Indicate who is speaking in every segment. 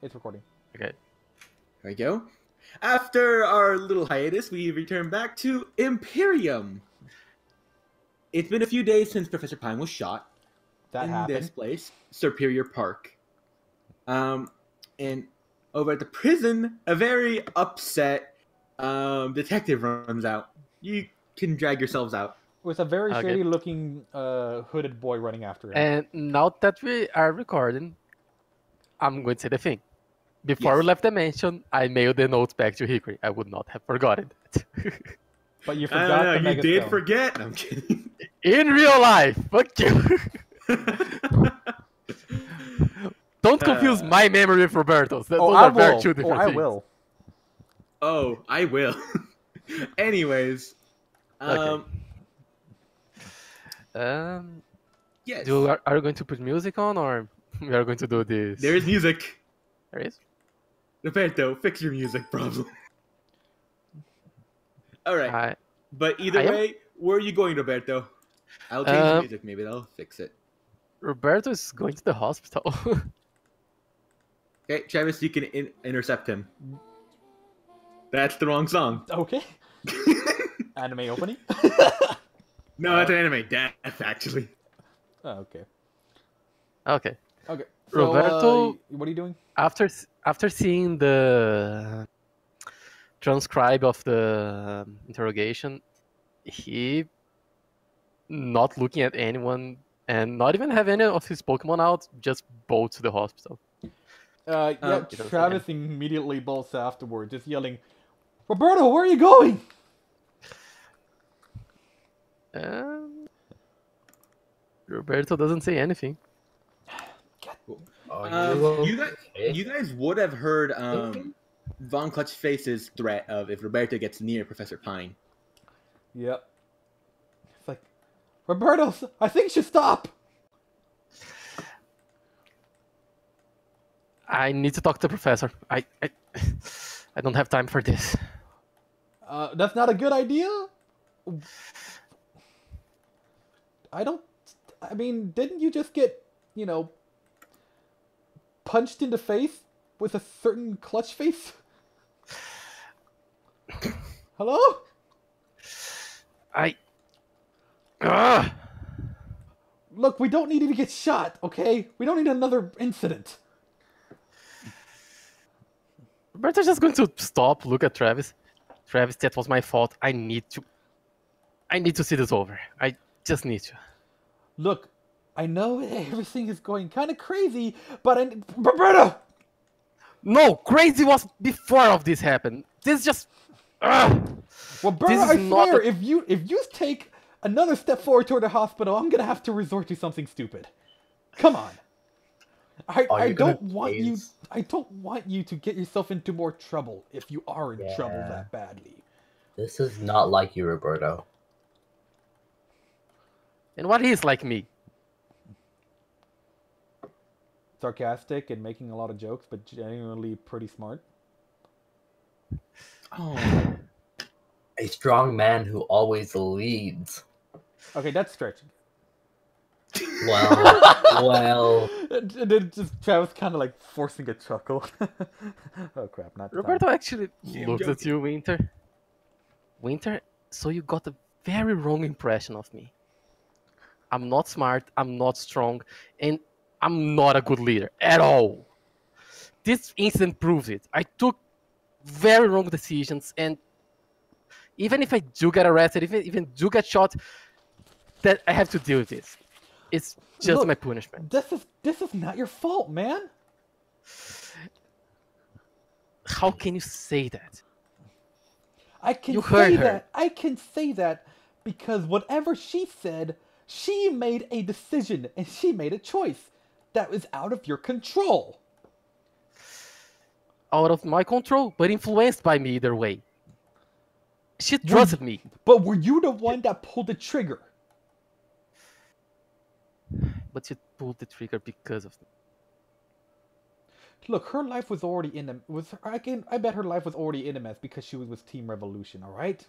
Speaker 1: It's recording.
Speaker 2: Okay.
Speaker 3: There we go. After our little hiatus, we return back to Imperium. It's been a few days since Professor Pine was shot
Speaker 1: That
Speaker 3: in
Speaker 1: happened.
Speaker 3: this place, Superior Park. And over at the prison, a very upset detective runs out. You can drag yourselves out.
Speaker 1: With a very
Speaker 2: Okay.
Speaker 1: shady looking hooded boy running after him.
Speaker 2: And now that we are recording, I'm going to say the thing. Before we
Speaker 3: Yes.
Speaker 2: left the mansion, I mailed the notes back to Hickory. I would not have forgotten that.
Speaker 1: But you
Speaker 3: I
Speaker 1: forgot
Speaker 3: don't know,
Speaker 1: the
Speaker 3: you
Speaker 1: Mega
Speaker 3: did
Speaker 1: Stone.
Speaker 3: forget. I'm kidding.
Speaker 2: In real life, fuck you. Don't confuse my memory with Roberto's. Those
Speaker 1: I
Speaker 2: are very
Speaker 1: will.
Speaker 2: two different
Speaker 1: I
Speaker 2: things.
Speaker 1: will.
Speaker 3: Oh, I will. Anyways.
Speaker 2: Okay.
Speaker 3: Yes.
Speaker 2: Are you going to put music on, or we are going to do this?
Speaker 3: There is music.
Speaker 2: There is?
Speaker 3: Roberto, fix your music problem. Alright. But
Speaker 2: I
Speaker 3: either
Speaker 2: am-
Speaker 3: way, where are you going, Roberto? I'll change the
Speaker 2: Um,
Speaker 3: music, maybe that'll fix it.
Speaker 2: Roberto is going to the hospital.
Speaker 3: Okay, Travis, you can intercept him. That's the wrong song.
Speaker 1: Okay. Anime opening?
Speaker 3: No, that's an anime death, actually.
Speaker 1: Oh, okay.
Speaker 2: Okay.
Speaker 1: Okay. So,
Speaker 2: Roberto-
Speaker 1: what are you doing?
Speaker 2: After seeing the transcribe of the interrogation, he not looking at anyone and not even have any of his Pokemon out, just bolts to the hospital.
Speaker 1: Yeah,
Speaker 2: you don't
Speaker 1: Travis immediately bolts afterward, just yelling, Roberto, where are you going?
Speaker 2: Roberto doesn't say anything.
Speaker 3: You guys would have heard Von Clutchface's threat of if Roberto gets near Professor Pine.
Speaker 1: Yep. It's like, Roberto, I think you should stop.
Speaker 2: I need to talk to the professor. I don't have time for this.
Speaker 1: That's not a good idea? I mean, didn't you just get, punched in the face with a certain clutch face? Hello? Look, we don't need you to get shot, okay? We don't need another incident.
Speaker 2: Roberto's just going to stop, look at Travis. Travis, that was my fault. I need to see this over. I just need to.
Speaker 1: Look, I know everything is going kind of crazy, but Roberto!
Speaker 2: No, crazy was before of this happened. This is just.
Speaker 1: Roberto,
Speaker 2: This is
Speaker 1: I
Speaker 2: not
Speaker 1: swear,
Speaker 2: a-
Speaker 1: if you take another step forward toward the hospital, I'm gonna have to resort to something stupid. Come on. I don't want you to get yourself into more trouble if you are in trouble that badly.
Speaker 4: This is not like you, Roberto.
Speaker 2: And what is like me?
Speaker 1: Sarcastic and making a lot of jokes, but genuinely pretty smart.
Speaker 3: Oh.
Speaker 4: A strong man who always leads.
Speaker 1: Okay, that's stretching.
Speaker 4: Well.
Speaker 1: And then just Travis kind of like forcing a chuckle. Oh crap, not the
Speaker 2: Roberto
Speaker 1: time.
Speaker 2: actually
Speaker 3: Yeah,
Speaker 2: looked
Speaker 3: I'm
Speaker 2: at you, Winter. Winter, so you got a very wrong impression of me. I'm not smart, I'm not strong, and I'm not a good leader at all. This incident proves it. I took very wrong decisions, and even if I do get arrested, even do get shot, that I have to deal with this. It's just
Speaker 1: Look,
Speaker 2: my punishment.
Speaker 1: This is not your fault, man.
Speaker 2: How can you say that?
Speaker 1: I can
Speaker 2: You
Speaker 1: say
Speaker 2: heard her.
Speaker 1: that. I can say that because whatever she said, she made a decision and she made a choice that was out of your control.
Speaker 2: Out of my control, but influenced by me either way. She trusted me.
Speaker 1: But were you the one that pulled the trigger?
Speaker 2: But she pulled the trigger because of me.
Speaker 1: Look, her life was already in a I bet her life was already in a mess because she was with Team Revolution, all right?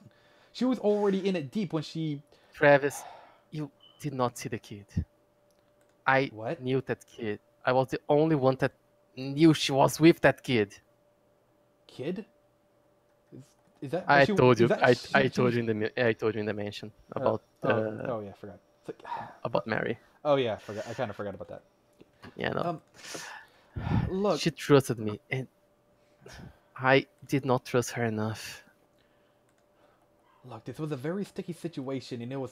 Speaker 1: She was already in it deep when she
Speaker 2: Travis, you did not see the kid. I
Speaker 1: What?
Speaker 2: knew that kid. I was the only one that knew she was with that kid.
Speaker 1: Kid? Is that?
Speaker 2: I
Speaker 1: she,
Speaker 2: told
Speaker 1: is
Speaker 2: you.
Speaker 1: that
Speaker 2: I
Speaker 1: she,
Speaker 2: told you in the mention about
Speaker 1: yeah, I forgot. It's like,
Speaker 2: about Mary.
Speaker 1: oh yeah, forgot. I kind of forgot about that.
Speaker 2: Yeah, no.
Speaker 1: Look,
Speaker 2: She trusted me, and I did not trust her enough.
Speaker 1: look, this was a very sticky situation, and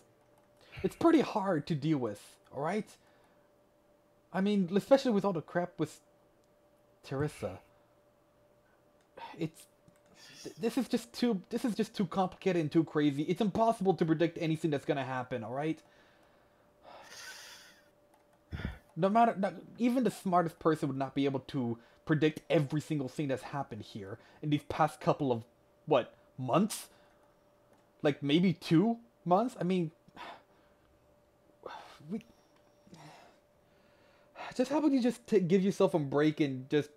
Speaker 1: it's pretty hard to deal with. All right. I mean, especially with all the crap with Teresa. It's this is just too complicated and too crazy. It's impossible to predict anything that's gonna happen. All right. Even the smartest person would not be able to predict every single thing that's happened here in these past couple of months, like maybe 2 months. I mean, we how about you just give yourself a break and just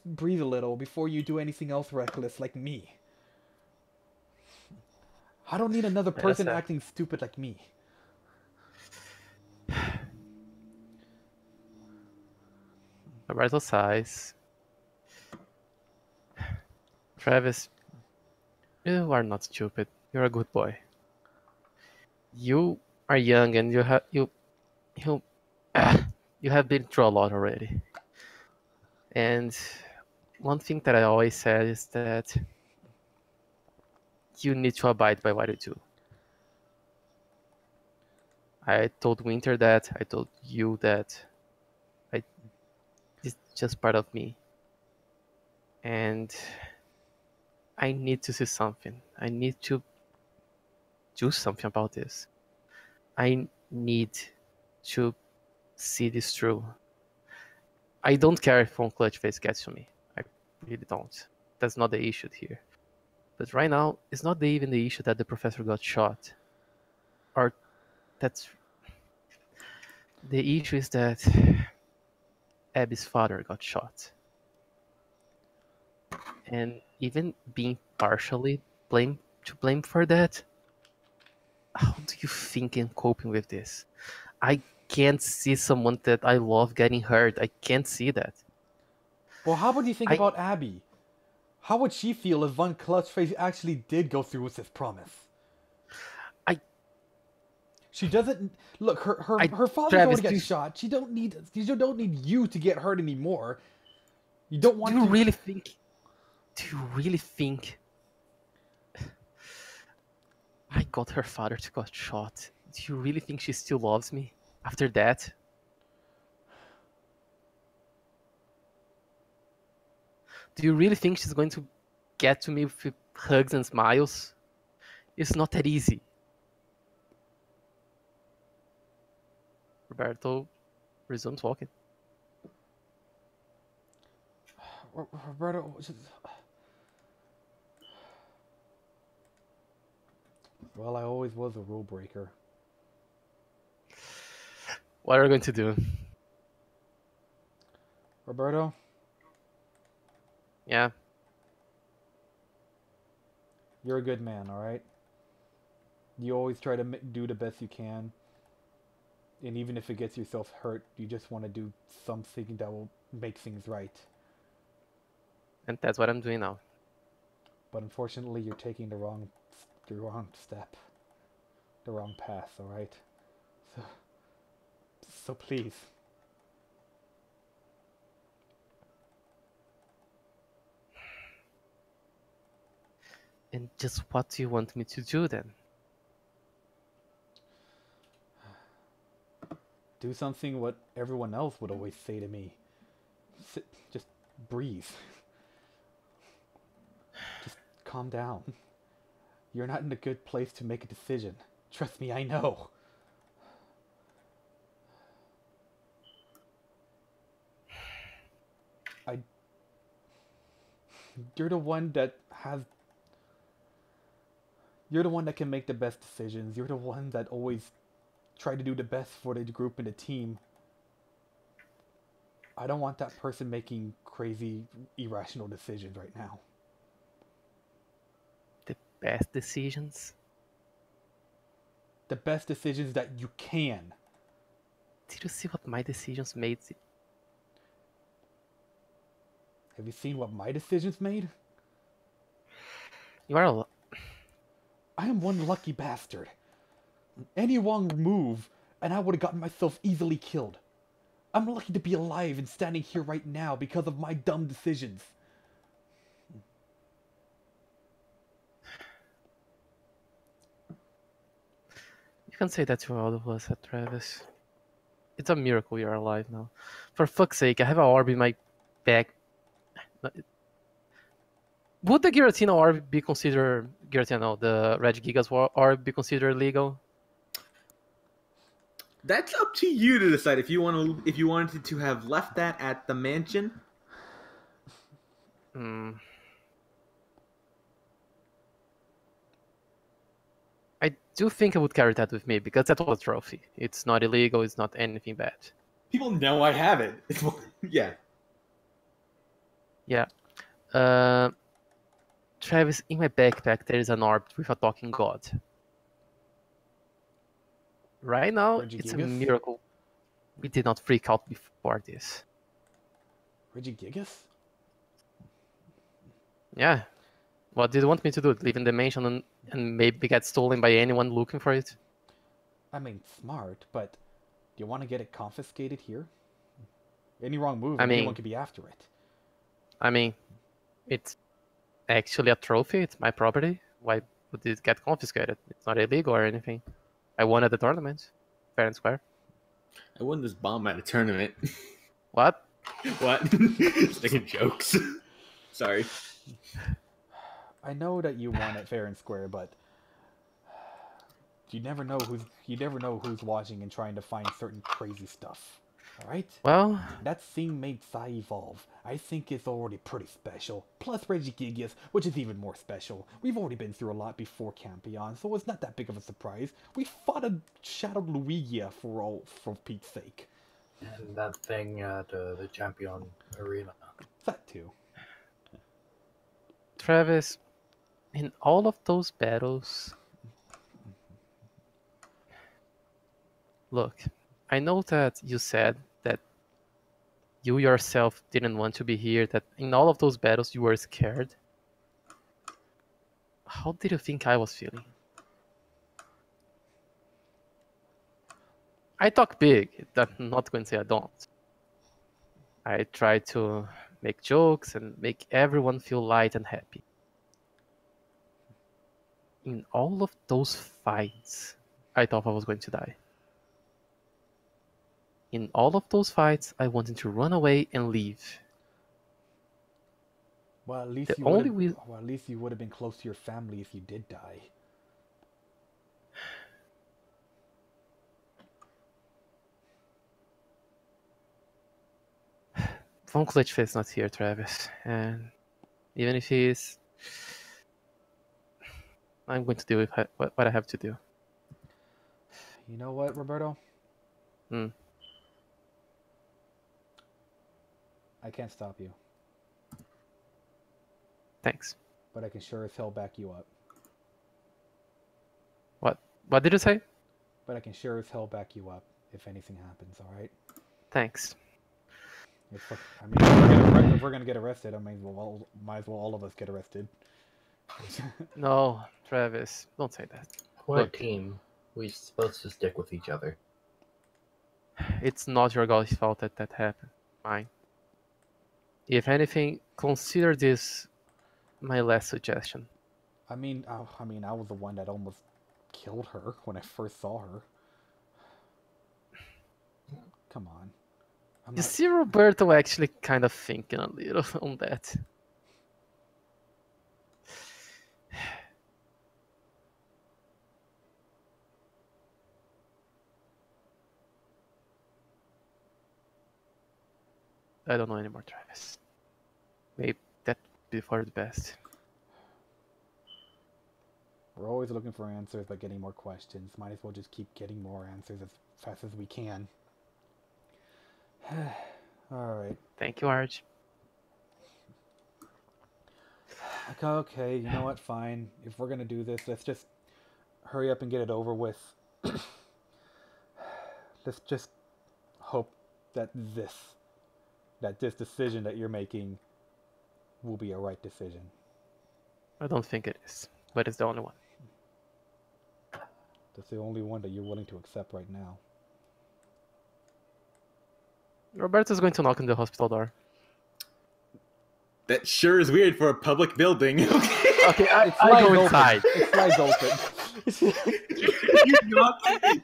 Speaker 1: breathe a little before you do anything else reckless like me. I don't need another person acting stupid like me.
Speaker 2: Roberto sighs. Travis, you are not stupid. You're a good boy. You are young and you have been through a lot already. And one thing that I always said is that you need to abide by what you do. I told Winter that. I told you that. It's just part of me. And I need to see something. I need to do something about this. I need to see this through. I don't care if one clutch face gets to me. I really don't. That's not the issue here. But right now, it's not even the issue that the professor got shot. Or that's... The issue is that Abby's father got shot. And even being partially blamed for that, how do you think in coping with this? I can't see someone that I love getting hurt. I can't see that.
Speaker 1: Well, how would you think about Abby? How would she feel if Von Clutchface actually did go through with his promise? She doesn't look. Her father's already got shot. She don't need you to get hurt anymore. You don't want.
Speaker 2: Do you really think? Do you really think? I got her father to got shot. Do you really think she still loves me after that? Do you really think she's going to get to me with hugs and smiles? It's not that easy. Roberto resumes walking.
Speaker 1: Roberto, well, I always was a rule breaker.
Speaker 2: What are we going to do?
Speaker 1: Roberto?
Speaker 2: Yeah?
Speaker 1: You're a good man, alright? You always try to do the best you can. And even if it gets yourself hurt, you just want to do something that will make things right.
Speaker 2: And that's what I'm doing now.
Speaker 1: But unfortunately, you're taking the wrong step. The wrong path, alright? So please.
Speaker 2: And just what do you want me to do then?
Speaker 1: Do something what everyone else would always say to me. Just breathe. Just calm down. You're not in a good place to make a decision. Trust me, I know. You're the one that can make the best decisions. You're the one that always try to do the best for the group and the team. I don't want that person making crazy, irrational decisions right now.
Speaker 2: The best decisions?
Speaker 1: The best decisions that you can.
Speaker 2: Did you see what my decisions made?
Speaker 1: Have you seen what my decisions made?
Speaker 2: You are a...
Speaker 1: I am one lucky bastard. Any wrong move, and I would have gotten myself easily killed. I'm lucky to be alive and standing here right now because of my dumb decisions.
Speaker 2: You can say that to all of us at Travis. It's a miracle we are alive now. For fuck's sake, I have an orb in my back. Would the Giratina orb be considered... Giratina, no, the Red Gigas orb be considered legal?
Speaker 3: That's up to you to decide if you wanted to have left that at the mansion.
Speaker 2: I do think I would carry that with me because that was a trophy. It's not illegal. It's not anything bad.
Speaker 3: People know I have it. Yeah.
Speaker 2: Yeah. Travis, in my backpack there is an orb with a talking god. Right now, it's a miracle we did not freak out before this.
Speaker 1: Regigigas?
Speaker 2: Yeah. What did you want me to do? Leave in the mansion and maybe get stolen by anyone looking for it?
Speaker 1: I mean, smart, but do you want to get it confiscated here? Any wrong move, anyone could be after it.
Speaker 2: I mean, it's actually a trophy. It's my property. Why would it get confiscated? It's not illegal or anything. I won at the tournament, fair and square.
Speaker 3: I won this bomb at a tournament.
Speaker 2: What?
Speaker 3: What? Just making jokes. Sorry.
Speaker 1: I know that you won it fair and square, but you never know who's watching and trying to find certain crazy stuff. All right?
Speaker 2: Well,
Speaker 1: that scene made Psy evolve. I think it's already pretty special. Plus Regigigas, which is even more special. We've already been through a lot before Campion, so it's not that big of a surprise. We fought a Shadowed Luigia for Pete's sake.
Speaker 4: And that thing at the Champion Arena.
Speaker 1: That too.
Speaker 2: Travis, in all of those battles... Look, I know that you said that you yourself didn't want to be here, that in all of those battles you were scared. How did you think I was feeling? I talk big, I'm not going to say I don't. I try to make jokes and make everyone feel light and happy. In all of those fights, I thought I was going to die. In all of those fights, I wanted to run away and leave.
Speaker 1: Well, at least you would have been close to your family if you did die.
Speaker 2: Von Klitschf's not here, Travis, and even if he is, I'm going to do what I have to do.
Speaker 1: You know what, Roberto? I can't stop you.
Speaker 2: Thanks.
Speaker 1: But I can sure as hell back you up.
Speaker 2: What did you say?
Speaker 1: But I can sure as hell back you up if anything happens, alright?
Speaker 2: Thanks.
Speaker 1: If we're gonna get arrested, I might as well all of us get arrested.
Speaker 2: No, Travis, don't say that.
Speaker 4: We're a team. We're supposed to stick with each other.
Speaker 2: It's not your guys' fault that happened. Mine. If anything, consider this my last suggestion.
Speaker 1: I mean, I was the one that almost killed her when I first saw her. Come on.
Speaker 2: You see Roberto actually kind of thinking a little on that. I don't know anymore, Travis. Maybe that'd be for the best.
Speaker 1: We're always looking for answers, but getting more questions. Might as well just keep getting more answers as fast as we can. Alright.
Speaker 2: Thank you, Arj.
Speaker 1: Okay, you know what? Fine. If we're gonna do this, let's just hurry up and get it over with. Let's just hope that this decision that you're making will be a right decision.
Speaker 2: I don't think it is, but it's the only one.
Speaker 1: That's the only one that you're willing to accept right now.
Speaker 2: Roberto's going to knock on the hospital door.
Speaker 3: That sure is weird for a public building.
Speaker 2: Okay, I
Speaker 1: Flies
Speaker 2: go
Speaker 1: open.
Speaker 2: inside.
Speaker 1: It flies open.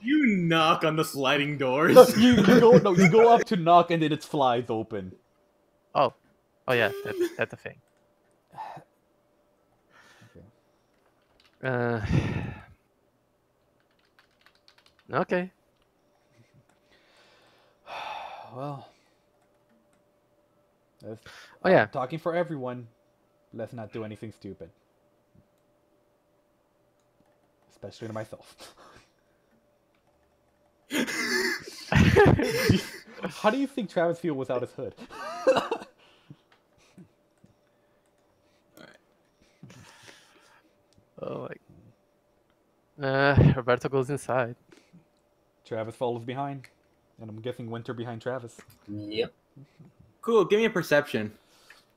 Speaker 3: you knock on the sliding doors.
Speaker 1: you go up to knock and then it flies open.
Speaker 2: Oh yeah, that's a thing. Okay.
Speaker 1: Well,
Speaker 2: Oh yeah.
Speaker 1: talking for everyone. Let's not do anything stupid, especially to myself. How do you think Travis feel without his hood?
Speaker 2: Oh my. Roberto goes inside.
Speaker 1: Travis follows behind, and I'm guessing Winter behind Travis.
Speaker 4: Yep.
Speaker 3: Cool, give me a perception.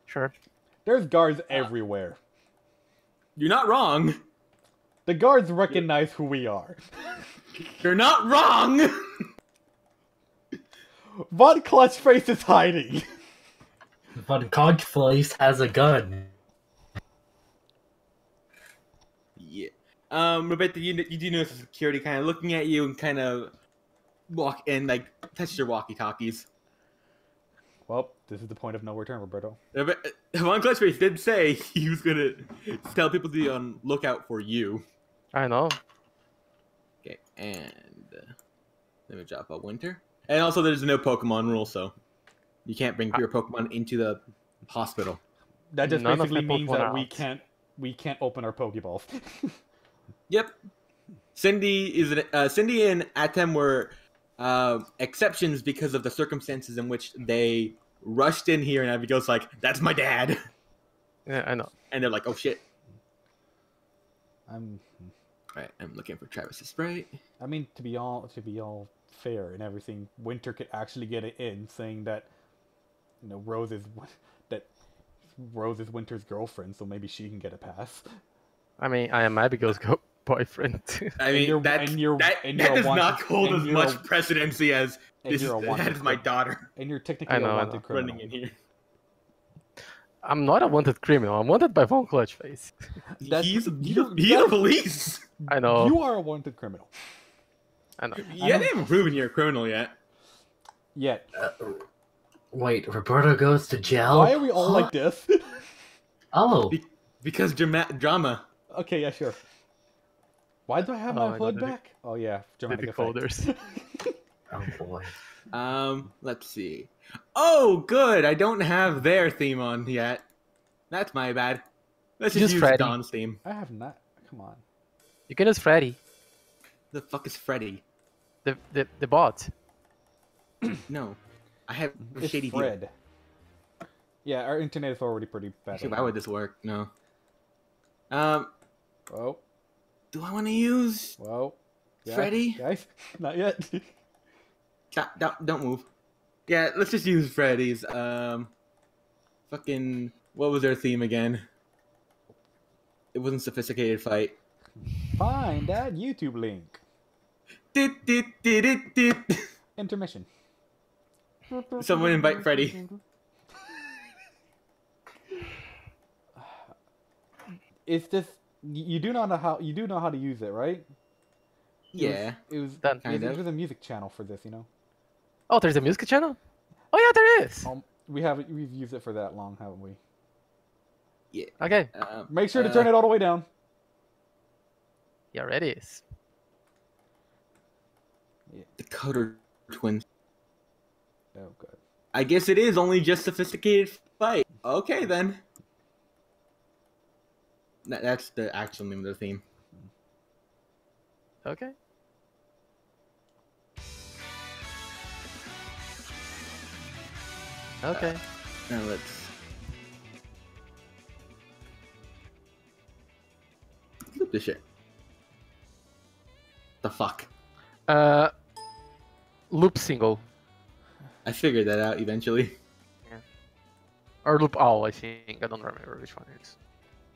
Speaker 2: Sure.
Speaker 1: There's guards everywhere.
Speaker 3: You're not wrong.
Speaker 1: The guards recognize who we are.
Speaker 3: You're not wrong!
Speaker 1: Von Clutchface is hiding.
Speaker 4: But Conchface has a gun.
Speaker 3: Yeah. Roberta, you do notice the security kind of looking at you and kind of walk and like touch your walkie-talkies.
Speaker 1: Well, this is the point of no return, Roberto.
Speaker 3: Von Clutchface did say he was gonna tell people to be on lookout for you.
Speaker 2: I know.
Speaker 3: Okay, and let me drop a Winter. And also, there's no Pokemon rule, so you can't bring your Pokemon into the hospital.
Speaker 1: That just
Speaker 2: None of
Speaker 1: basically
Speaker 2: my
Speaker 1: means
Speaker 2: Pokemon
Speaker 1: that
Speaker 2: are
Speaker 1: we can't open our Pokeballs.
Speaker 3: Yep. Cindy and Atem were exceptions because of the circumstances in which they rushed in here, and Abigail's like, "That's my dad,"
Speaker 2: Yeah, I know.
Speaker 3: and they're like, "Oh shit!"
Speaker 1: I'm
Speaker 3: looking for Travis's Sprite.
Speaker 1: I mean, to be all fair and everything, Winter could actually get it in, saying that, you know, Rose is Winter's girlfriend, so maybe she can get a pass.
Speaker 2: I mean, I am Abigail's boyfriend.
Speaker 3: I mean, that does not hold as much precedency as that is my daughter.
Speaker 1: And you're technically a wanted criminal.
Speaker 3: Running in here.
Speaker 2: I'm not a wanted criminal. I'm wanted by Von Clutchface.
Speaker 3: He's the police.
Speaker 2: I know.
Speaker 1: You are a wanted criminal.
Speaker 2: I know.
Speaker 3: You haven't proven you're a criminal yet.
Speaker 1: Yet.
Speaker 4: Wait, Roberto goes to jail?
Speaker 1: Why are we all like this?
Speaker 4: Oh.
Speaker 3: Because drama.
Speaker 1: Okay, yeah, sure. Why do I have my hood back? Oh yeah, dramatic
Speaker 2: folders.
Speaker 4: Oh boy.
Speaker 3: Let's see. Oh, good. I don't have their theme on yet. That's my bad. Let's just use
Speaker 2: Freddy.
Speaker 3: Don's theme.
Speaker 1: I have not. Come on.
Speaker 2: You can use Freddy,
Speaker 3: The fuck is Freddy?
Speaker 2: the bot.
Speaker 3: No, I have
Speaker 1: It's
Speaker 3: Shady
Speaker 1: Fred.
Speaker 3: Deal.
Speaker 1: Yeah, our internet is already pretty bad.
Speaker 3: Actually, why would this work? No.
Speaker 1: Whoa.
Speaker 3: Do I want to use
Speaker 1: Whoa. Yeah,
Speaker 3: Freddy?
Speaker 1: Guys, not yet.
Speaker 3: Don't move. Yeah, let's just use Freddy's. Fucking, what was their theme again? It wasn't Sophisticated Fight.
Speaker 1: Find that YouTube link.
Speaker 3: Dit.
Speaker 1: Intermission.
Speaker 3: Someone invite Freddy.
Speaker 1: It's just you do know how to use it, right?
Speaker 3: Yeah.
Speaker 1: It was
Speaker 2: Done.
Speaker 1: There's a music channel for this, you know.
Speaker 2: Oh, there's a music channel? Oh yeah, there is.
Speaker 1: We've used it for that long, haven't we?
Speaker 3: Yeah.
Speaker 2: Okay.
Speaker 1: Make sure to turn it all the way down.
Speaker 2: Yeah, it is.
Speaker 3: The Coder Twins.
Speaker 1: Oh god.
Speaker 3: I guess it is only just Sophisticated Fight. Okay then. That's the actual name of the theme.
Speaker 2: Okay. Okay.
Speaker 3: Now let's loop this shit. The fuck?
Speaker 2: Loop single.
Speaker 3: I figured that out eventually.
Speaker 2: Or loop all, I think. I don't remember which one it is.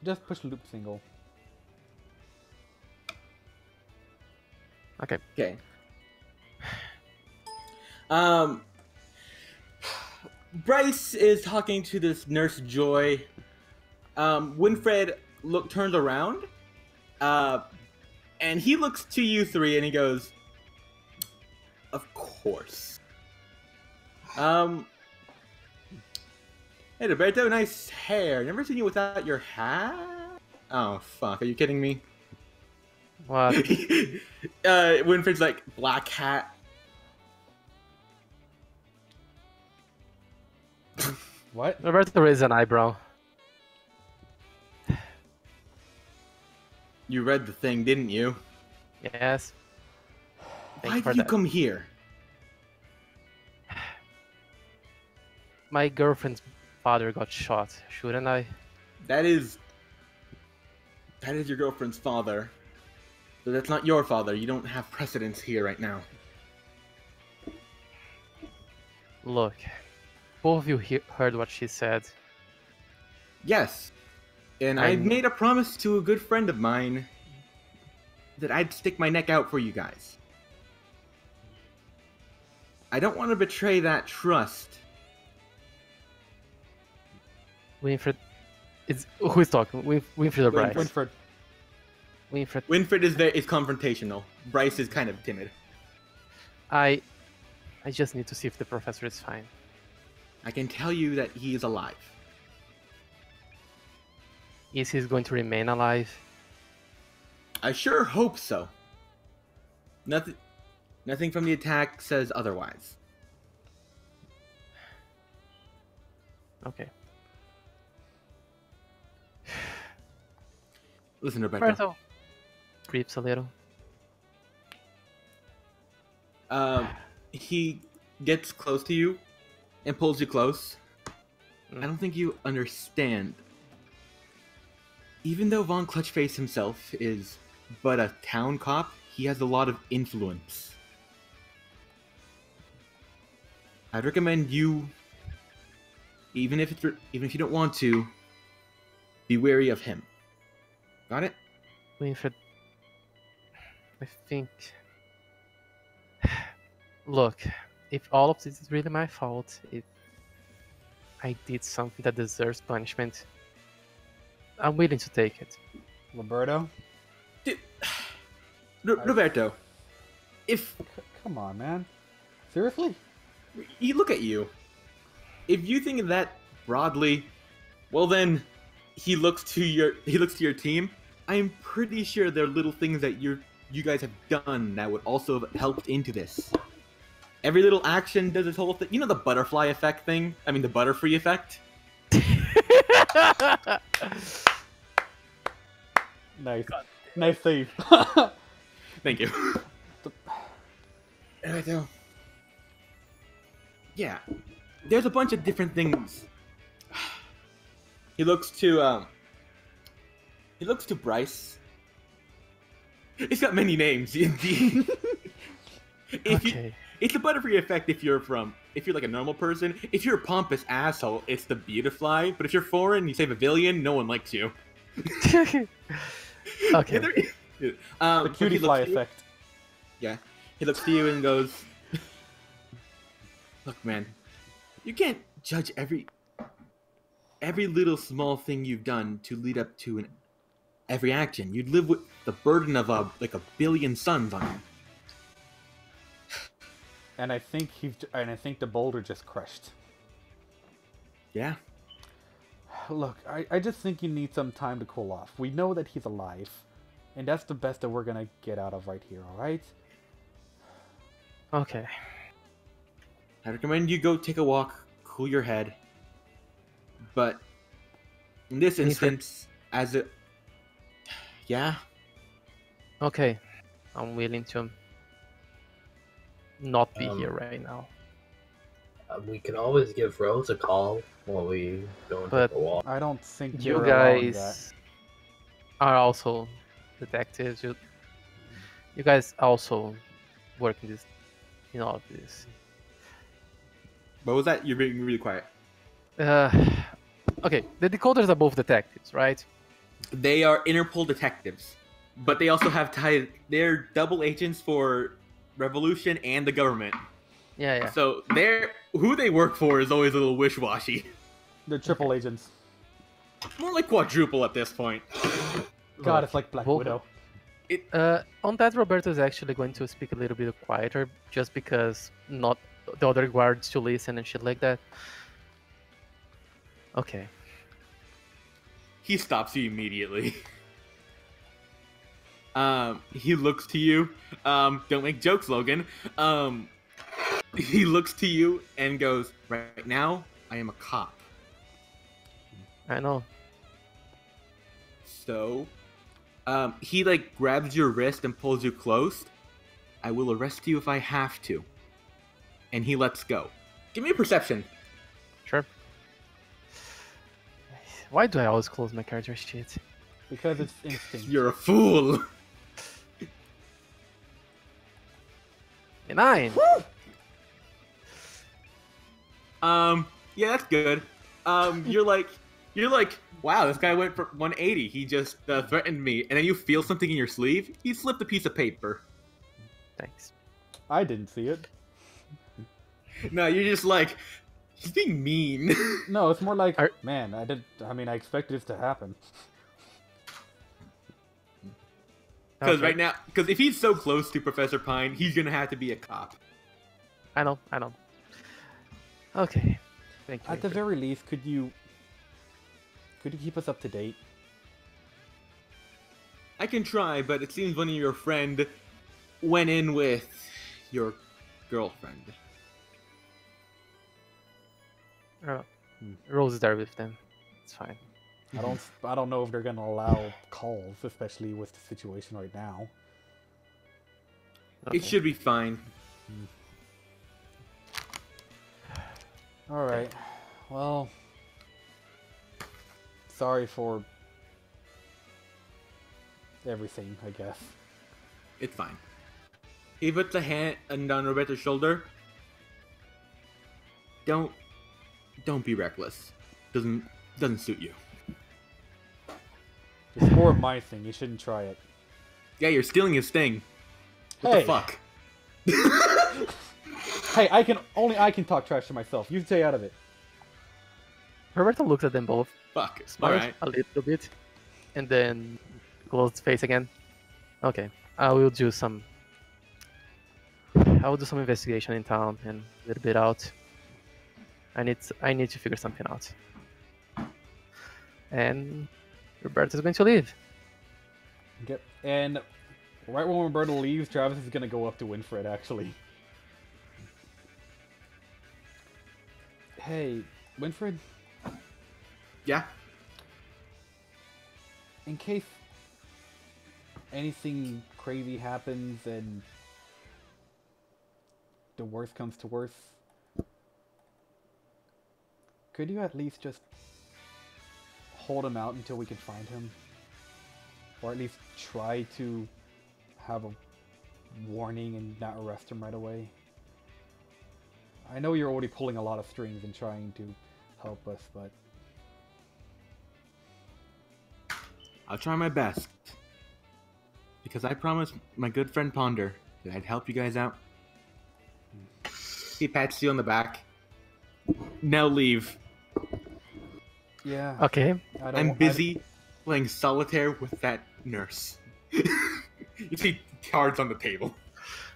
Speaker 1: Just push loop single.
Speaker 2: Okay.
Speaker 3: Okay. Bryce is talking to this nurse Joy. Winfred turns around, and he looks to you three, and he goes, "Of course." Hey, Roberto, nice hair. Never seen you without your hat. Oh fuck! Are you kidding me?
Speaker 2: What?
Speaker 3: Winfred's like black hat.
Speaker 1: What?
Speaker 2: Roberto raised an eyebrow.
Speaker 3: You read the thing, didn't you?
Speaker 2: Yes. Thank
Speaker 3: Why
Speaker 2: for
Speaker 3: did you
Speaker 2: that.
Speaker 3: come here?
Speaker 2: My girlfriend's father got shot. Shouldn't I?
Speaker 3: That is your girlfriend's father. But that's not your father. You don't have precedence here right now.
Speaker 2: Look, both of you heard what she said.
Speaker 3: Yes. And I made a promise to a good friend of mine that I'd stick my neck out for you guys. I don't want to betray that trust.
Speaker 2: Winfred, who is talking? Winfred or Bryce?
Speaker 1: Winfred.
Speaker 2: Winfred.
Speaker 3: Winfred is confrontational. Bryce is kind of timid.
Speaker 2: I just need to see if the professor is fine.
Speaker 3: I can tell you that he is alive.
Speaker 2: Is he going to remain alive?
Speaker 3: I sure hope so. Nothing from the attack says otherwise.
Speaker 2: Okay.
Speaker 3: Listen, Roberto.
Speaker 2: Roberto creeps a little.
Speaker 3: He gets close to you and pulls you close.
Speaker 2: Mm.
Speaker 3: I don't think you understand. Even though Von Clutchface himself is but a town cop, he has a lot of influence. I'd recommend you, even if you don't want to, be wary of him. Got it?
Speaker 2: Winfred, I think. Look, if all of this is really my fault, if I did something that deserves punishment, I'm willing to take it.
Speaker 1: Roberto?
Speaker 3: Dude, Roberto, if
Speaker 1: Come on, man. Seriously?
Speaker 3: you look at you, if you think of that broadly, well then, he looks to your team. I'm pretty sure there are little things that you guys have done that would also have helped into this. Every little action does its whole thing. You know the butterfly effect thing? I mean the Butterfree effect?
Speaker 1: Nice. Nice save.
Speaker 3: Thank you. Yeah. There's a bunch of different things. He looks to Bryce. He's got many names, indeed.
Speaker 2: Okay.
Speaker 3: It's the Butterfree effect if you're like a normal person. If you're a pompous asshole, it's the Beautifly. But if you're foreign, you save a villain, no one likes you.
Speaker 2: Okay.
Speaker 1: The cutie fly effect.
Speaker 3: Yeah. He looks to you and goes, "Look, man, you can't judge every little small thing you've done to lead up to every action. You'd live with the burden of a billion suns on you."
Speaker 1: And I think the boulder just crushed.
Speaker 3: Yeah.
Speaker 1: Look, I just think you need some time to cool off. We know that he's alive. And that's the best that we're gonna get out of right here, alright?
Speaker 2: Okay.
Speaker 3: I recommend you go take a walk, cool your head. But in this instance, yeah.
Speaker 2: Okay. I'm willing to not be here right now.
Speaker 4: We can always give Rose a call while we go and
Speaker 2: But
Speaker 4: take a walk.
Speaker 1: I don't think
Speaker 2: You
Speaker 1: you're allowing that.
Speaker 2: guys are also detectives. You guys also work in all of this.
Speaker 3: What was that? You're being really quiet.
Speaker 2: Okay, the decoders are both detectives, right?
Speaker 3: They are Interpol detectives, but they also have tied. They're double agents for Revolution and the government.
Speaker 2: Yeah.
Speaker 3: So who they work for is always a little wish-washy.
Speaker 1: They're triple agents.
Speaker 3: More like quadruple at this point.
Speaker 1: God, it's like Black
Speaker 2: Both-
Speaker 1: Widow.
Speaker 2: On that, Roberto is actually going to speak a little bit quieter, just because not the other guards to listen and shit like that. Okay.
Speaker 3: He stops you immediately. He looks to you. Don't make jokes, Logan. He looks to you and goes, "Right now, I am a cop.
Speaker 2: I know.
Speaker 3: So, he like grabs your wrist and pulls you close. I will arrest you if I have to." And he lets go. Give me a perception.
Speaker 2: Sure. Why do I always close my character sheet?
Speaker 1: Because it's instinct.
Speaker 3: You're a fool.
Speaker 2: 9.
Speaker 3: Yeah, that's good. You're like, wow, this guy went for 180. He just threatened me, and then you feel something in your sleeve. He slipped a piece of paper.
Speaker 2: Thanks.
Speaker 1: I didn't see it.
Speaker 3: No, you're just like, he's being mean.
Speaker 1: No, it's more like,
Speaker 2: Are-
Speaker 1: man, I expected this to happen.
Speaker 3: Because
Speaker 2: Okay.
Speaker 3: right now, because if he's so close to Professor Pine, he's gonna have to be a cop.
Speaker 2: I know. Okay. Thank you.
Speaker 1: At the
Speaker 2: Ingrid.
Speaker 1: very least, could you keep us up to date?
Speaker 3: I can try, but it seems one of your friend went in with your girlfriend.
Speaker 2: Rose is there with them. It's fine.
Speaker 1: I don't know if they're gonna allow calls, especially with the situation right now.
Speaker 2: Okay.
Speaker 3: It should be fine.
Speaker 1: All right. Well, sorry for everything, I guess.
Speaker 3: It's fine. He puts a hand on Roberto's shoulder. Don't be reckless. Doesn't suit you.
Speaker 1: It's more of my thing. You shouldn't try it.
Speaker 3: Yeah, you're stealing his thing. What
Speaker 1: Hey.
Speaker 3: the fuck?
Speaker 1: Hey, I can talk trash to myself. You stay out of it.
Speaker 2: Roberto looks at them both,
Speaker 3: Fuck.
Speaker 2: smiles
Speaker 3: Alright.
Speaker 2: a little bit, and then closes his face again. Okay, I will do some investigation in town and a little bit out. I need to figure something out. And Roberto's going to leave.
Speaker 1: Okay. And right when Roberto leaves, Travis is gonna go up to Winfred, actually. Hey, Winfred,
Speaker 3: Yeah?
Speaker 1: in case anything crazy happens and the worst comes to worst, could you at least just hold him out until we can find him? Or at least try to have a warning and not arrest him right away? I know you're already pulling a lot of strings and trying to help us, but
Speaker 3: I'll try my best. Because I promised my good friend Ponder that I'd help you guys out. He pats you on the back. Now leave.
Speaker 1: yeah.
Speaker 2: Okay.
Speaker 3: I'm busy playing solitaire with that nurse. You see cards on the table.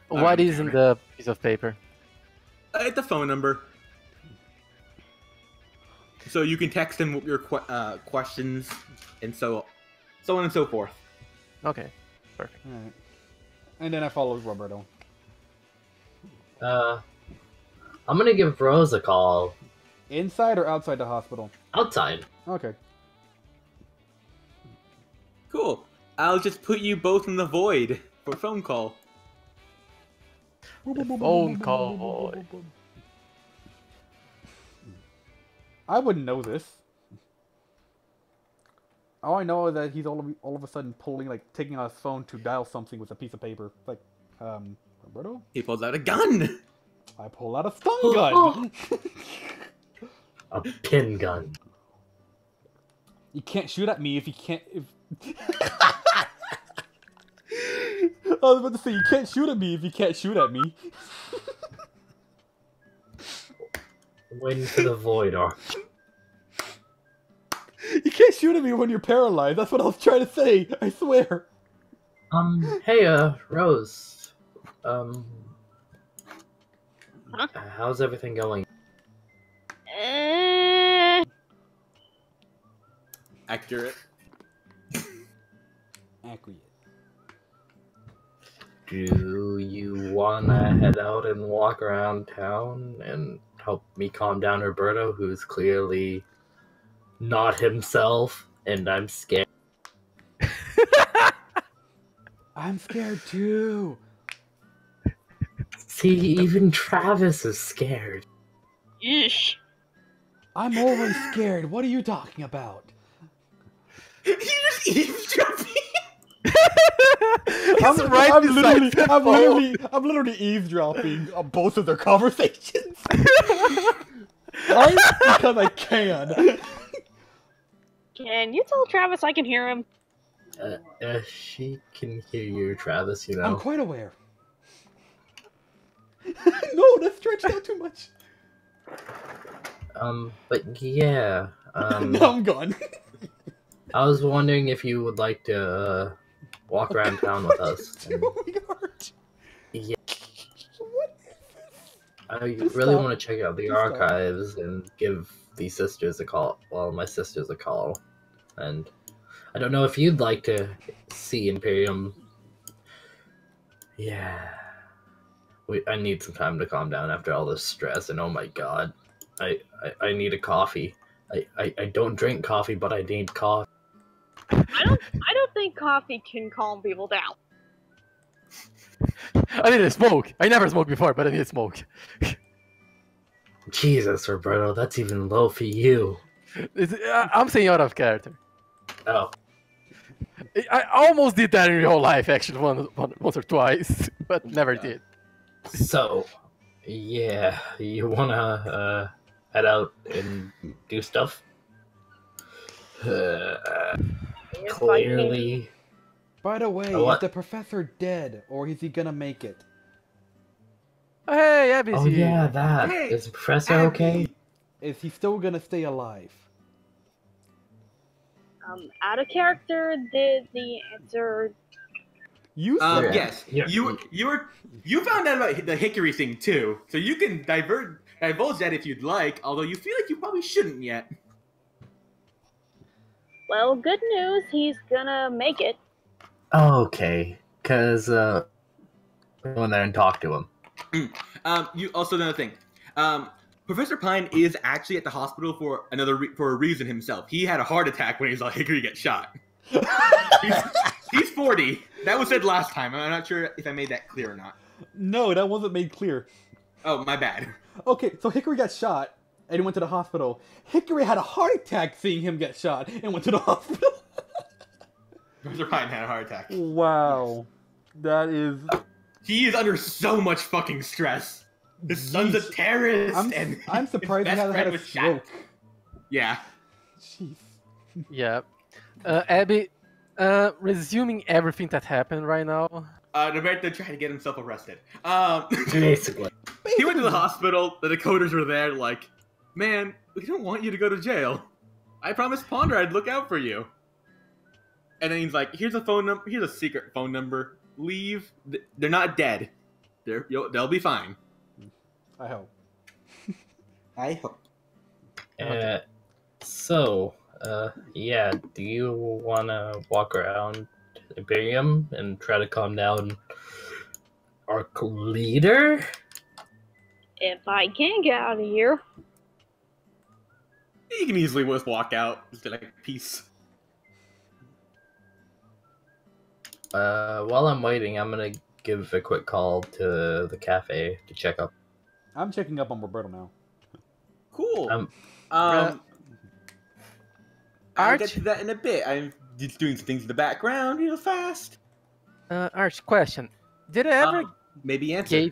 Speaker 2: What is in the piece of paper?
Speaker 3: It's a phone number. So you can text him your questions and so on and so forth.
Speaker 2: Okay, perfect.
Speaker 1: Alright. And then I follow Roberto.
Speaker 4: I'm gonna give Rose a call.
Speaker 1: Inside or outside the hospital?
Speaker 4: Outside.
Speaker 1: Okay.
Speaker 3: Cool. I'll just put you both in the void for a phone call.
Speaker 2: Phone call.
Speaker 1: I wouldn't know this. All I know is that he's all of a sudden taking out his phone to dial something with a piece of paper. Like, Roberto?
Speaker 3: He pulls out a gun.
Speaker 1: I pull out a stun gun!
Speaker 4: A pin gun.
Speaker 1: You can't shoot at me if you can't. If... I was about to say you can't shoot at me if you can't shoot at me.
Speaker 4: Waiting for the void arc.
Speaker 1: You can't shoot at me when you're paralyzed. That's what I was trying to say. I swear.
Speaker 4: Hey, Rose.
Speaker 5: Huh?
Speaker 4: How's everything going?
Speaker 3: Accurate.
Speaker 1: Accurate.
Speaker 4: Do you wanna head out and walk around town and help me calm down Roberto, who's clearly not himself, and I'm scared?
Speaker 1: I'm scared too.
Speaker 4: See, even Travis is scared.
Speaker 5: Yeesh.
Speaker 1: I'm always scared. What are you talking about?
Speaker 3: You just eavesdropping.
Speaker 1: I'm literally eavesdropping on both of their conversations. Right? Because I can.
Speaker 5: Can you tell Travis I can hear him?
Speaker 4: She can hear you, Travis, you know.
Speaker 1: I'm quite aware. No, that's stretched out too much.
Speaker 4: But yeah,
Speaker 1: Now I'm gone.
Speaker 4: I was wondering if you would like to walk around town with us. And, yeah, I really want to check out the archives and give these sisters a call. Well, my sisters a call, and I don't know if you'd like to see Imperium. Yeah, I need some time to calm down after all this stress, and oh my god, I need a coffee. I don't drink coffee, but I need coffee.
Speaker 5: I don't think coffee can calm people down.
Speaker 2: I need a smoke. I never smoked before, but I need a smoke.
Speaker 4: Jesus, Roberto, that's even low for you.
Speaker 2: I'm saying out of character.
Speaker 4: Oh.
Speaker 2: I almost did that in real life, actually, once or twice, but never did.
Speaker 4: So, yeah, you wanna head out and do stuff? Clearly.
Speaker 1: By the way, is the professor dead, or is he gonna make it?
Speaker 2: Hey, Abby's
Speaker 4: Oh
Speaker 2: here.
Speaker 4: yeah, that.
Speaker 3: Hey,
Speaker 4: Is the professor
Speaker 3: Abby.
Speaker 4: okay?
Speaker 1: Is he still gonna stay alive?
Speaker 5: Out of character, the answer.
Speaker 1: You said
Speaker 3: Yes.
Speaker 4: Yeah.
Speaker 3: You found out about the Hickory thing too, so you can divulge that if you'd like. Although you feel like you probably shouldn't yet.
Speaker 5: Well, good news, he's gonna make it.
Speaker 4: Okay, cause go in there and talk to him.
Speaker 3: You also another thing. Professor Pine is actually at the hospital for for a reason himself. He had a heart attack when he saw Hickory get shot. He's 40. That was said last time. I'm not sure if I made that clear or not.
Speaker 1: No, that wasn't made clear.
Speaker 3: Oh, my bad.
Speaker 1: Okay, so Hickory got shot, and he went to the hospital. Hickory had a heart attack seeing him get shot, and went to the hospital.
Speaker 3: Professor Pine had a heart attack.
Speaker 1: Wow. That is...
Speaker 3: He is under so much fucking stress. His son's a terrorist, and
Speaker 1: I'm surprised he
Speaker 3: his best
Speaker 1: hasn't had
Speaker 3: friend
Speaker 1: a
Speaker 3: was shot.
Speaker 1: stroke.
Speaker 3: Yeah.
Speaker 1: Jeez.
Speaker 2: Yeah. Abby, resuming everything that happened right now.
Speaker 3: Roberto tried to get himself arrested.
Speaker 4: Basically.
Speaker 3: He went to the hospital. The decoders were there, like, man, we don't want you to go to jail. I promised Ponder I'd look out for you. And then he's like, here's a phone number. Here's a secret phone number. Leave. They're not dead. They'll be fine.
Speaker 1: I hope.
Speaker 3: I hope.
Speaker 4: Yeah, do you want to walk around Imperium and try to calm down our leader?
Speaker 5: If I can get out of here.
Speaker 3: You can easily just walk out. Just be like, peace.
Speaker 4: While I'm waiting, I'm gonna give a quick call to the cafe to check up.
Speaker 1: I'm checking up on Roberto now.
Speaker 3: Cool.
Speaker 2: Arch?
Speaker 3: I'll get to that in a bit. I'm just doing some things in the background real fast.
Speaker 2: Arch, question. Did I ever
Speaker 3: Maybe answer.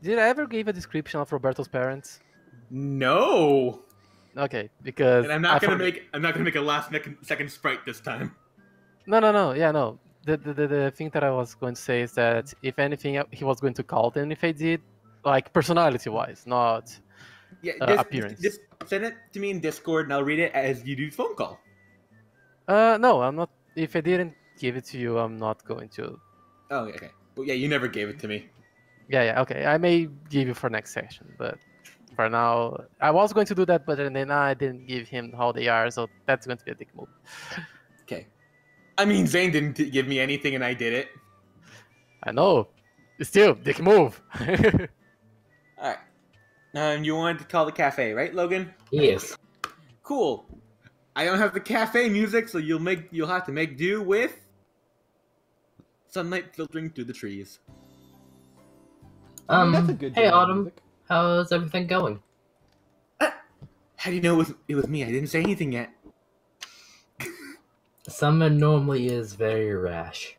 Speaker 2: Did I ever give a description of Roberto's parents?
Speaker 3: No.
Speaker 2: Okay, because
Speaker 3: And I'm not gonna make a last second sprite this time.
Speaker 2: No. Yeah, no. The thing that I was going to say is that if anything, he was going to call them if I did, like personality-wise, not
Speaker 3: Yeah,
Speaker 2: appearance.
Speaker 3: just send it to me in Discord, and I'll read it as you do phone call.
Speaker 2: No, I'm not. If I didn't give it to you, I'm not going to.
Speaker 3: Oh, okay. Well, yeah, you never gave it to me.
Speaker 2: Yeah, okay. I may give you for next session, but for now, I was going to do that, but then I didn't give him how they are, so that's going to be a dick move.
Speaker 3: Okay. I mean, Zane didn't give me anything, and I did it.
Speaker 2: I know. Still, dick move.
Speaker 3: All right. You wanted to call the cafe, right, Logan?
Speaker 4: Yes.
Speaker 3: Cool. I don't have the cafe music, so you'll have to make do with sunlight filtering through the trees.
Speaker 1: That's a good
Speaker 4: Hey,
Speaker 1: genre of
Speaker 4: Autumn.
Speaker 1: music.
Speaker 4: How's everything going?
Speaker 3: How do you know it was me? I didn't say anything yet.
Speaker 4: Summer normally is very rash.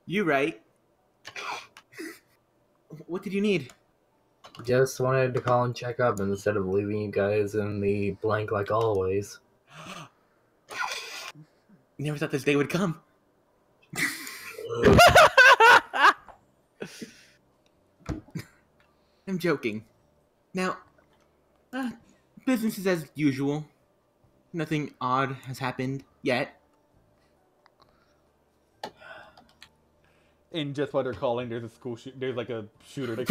Speaker 3: You right. What did you need?
Speaker 4: Just wanted to call and check up instead of leaving you guys in the blank like always.
Speaker 3: Never thought this day would come. I'm joking. Now, business is as usual. Nothing odd has happened yet.
Speaker 1: In just what they're calling, there's a school there's like a shooter that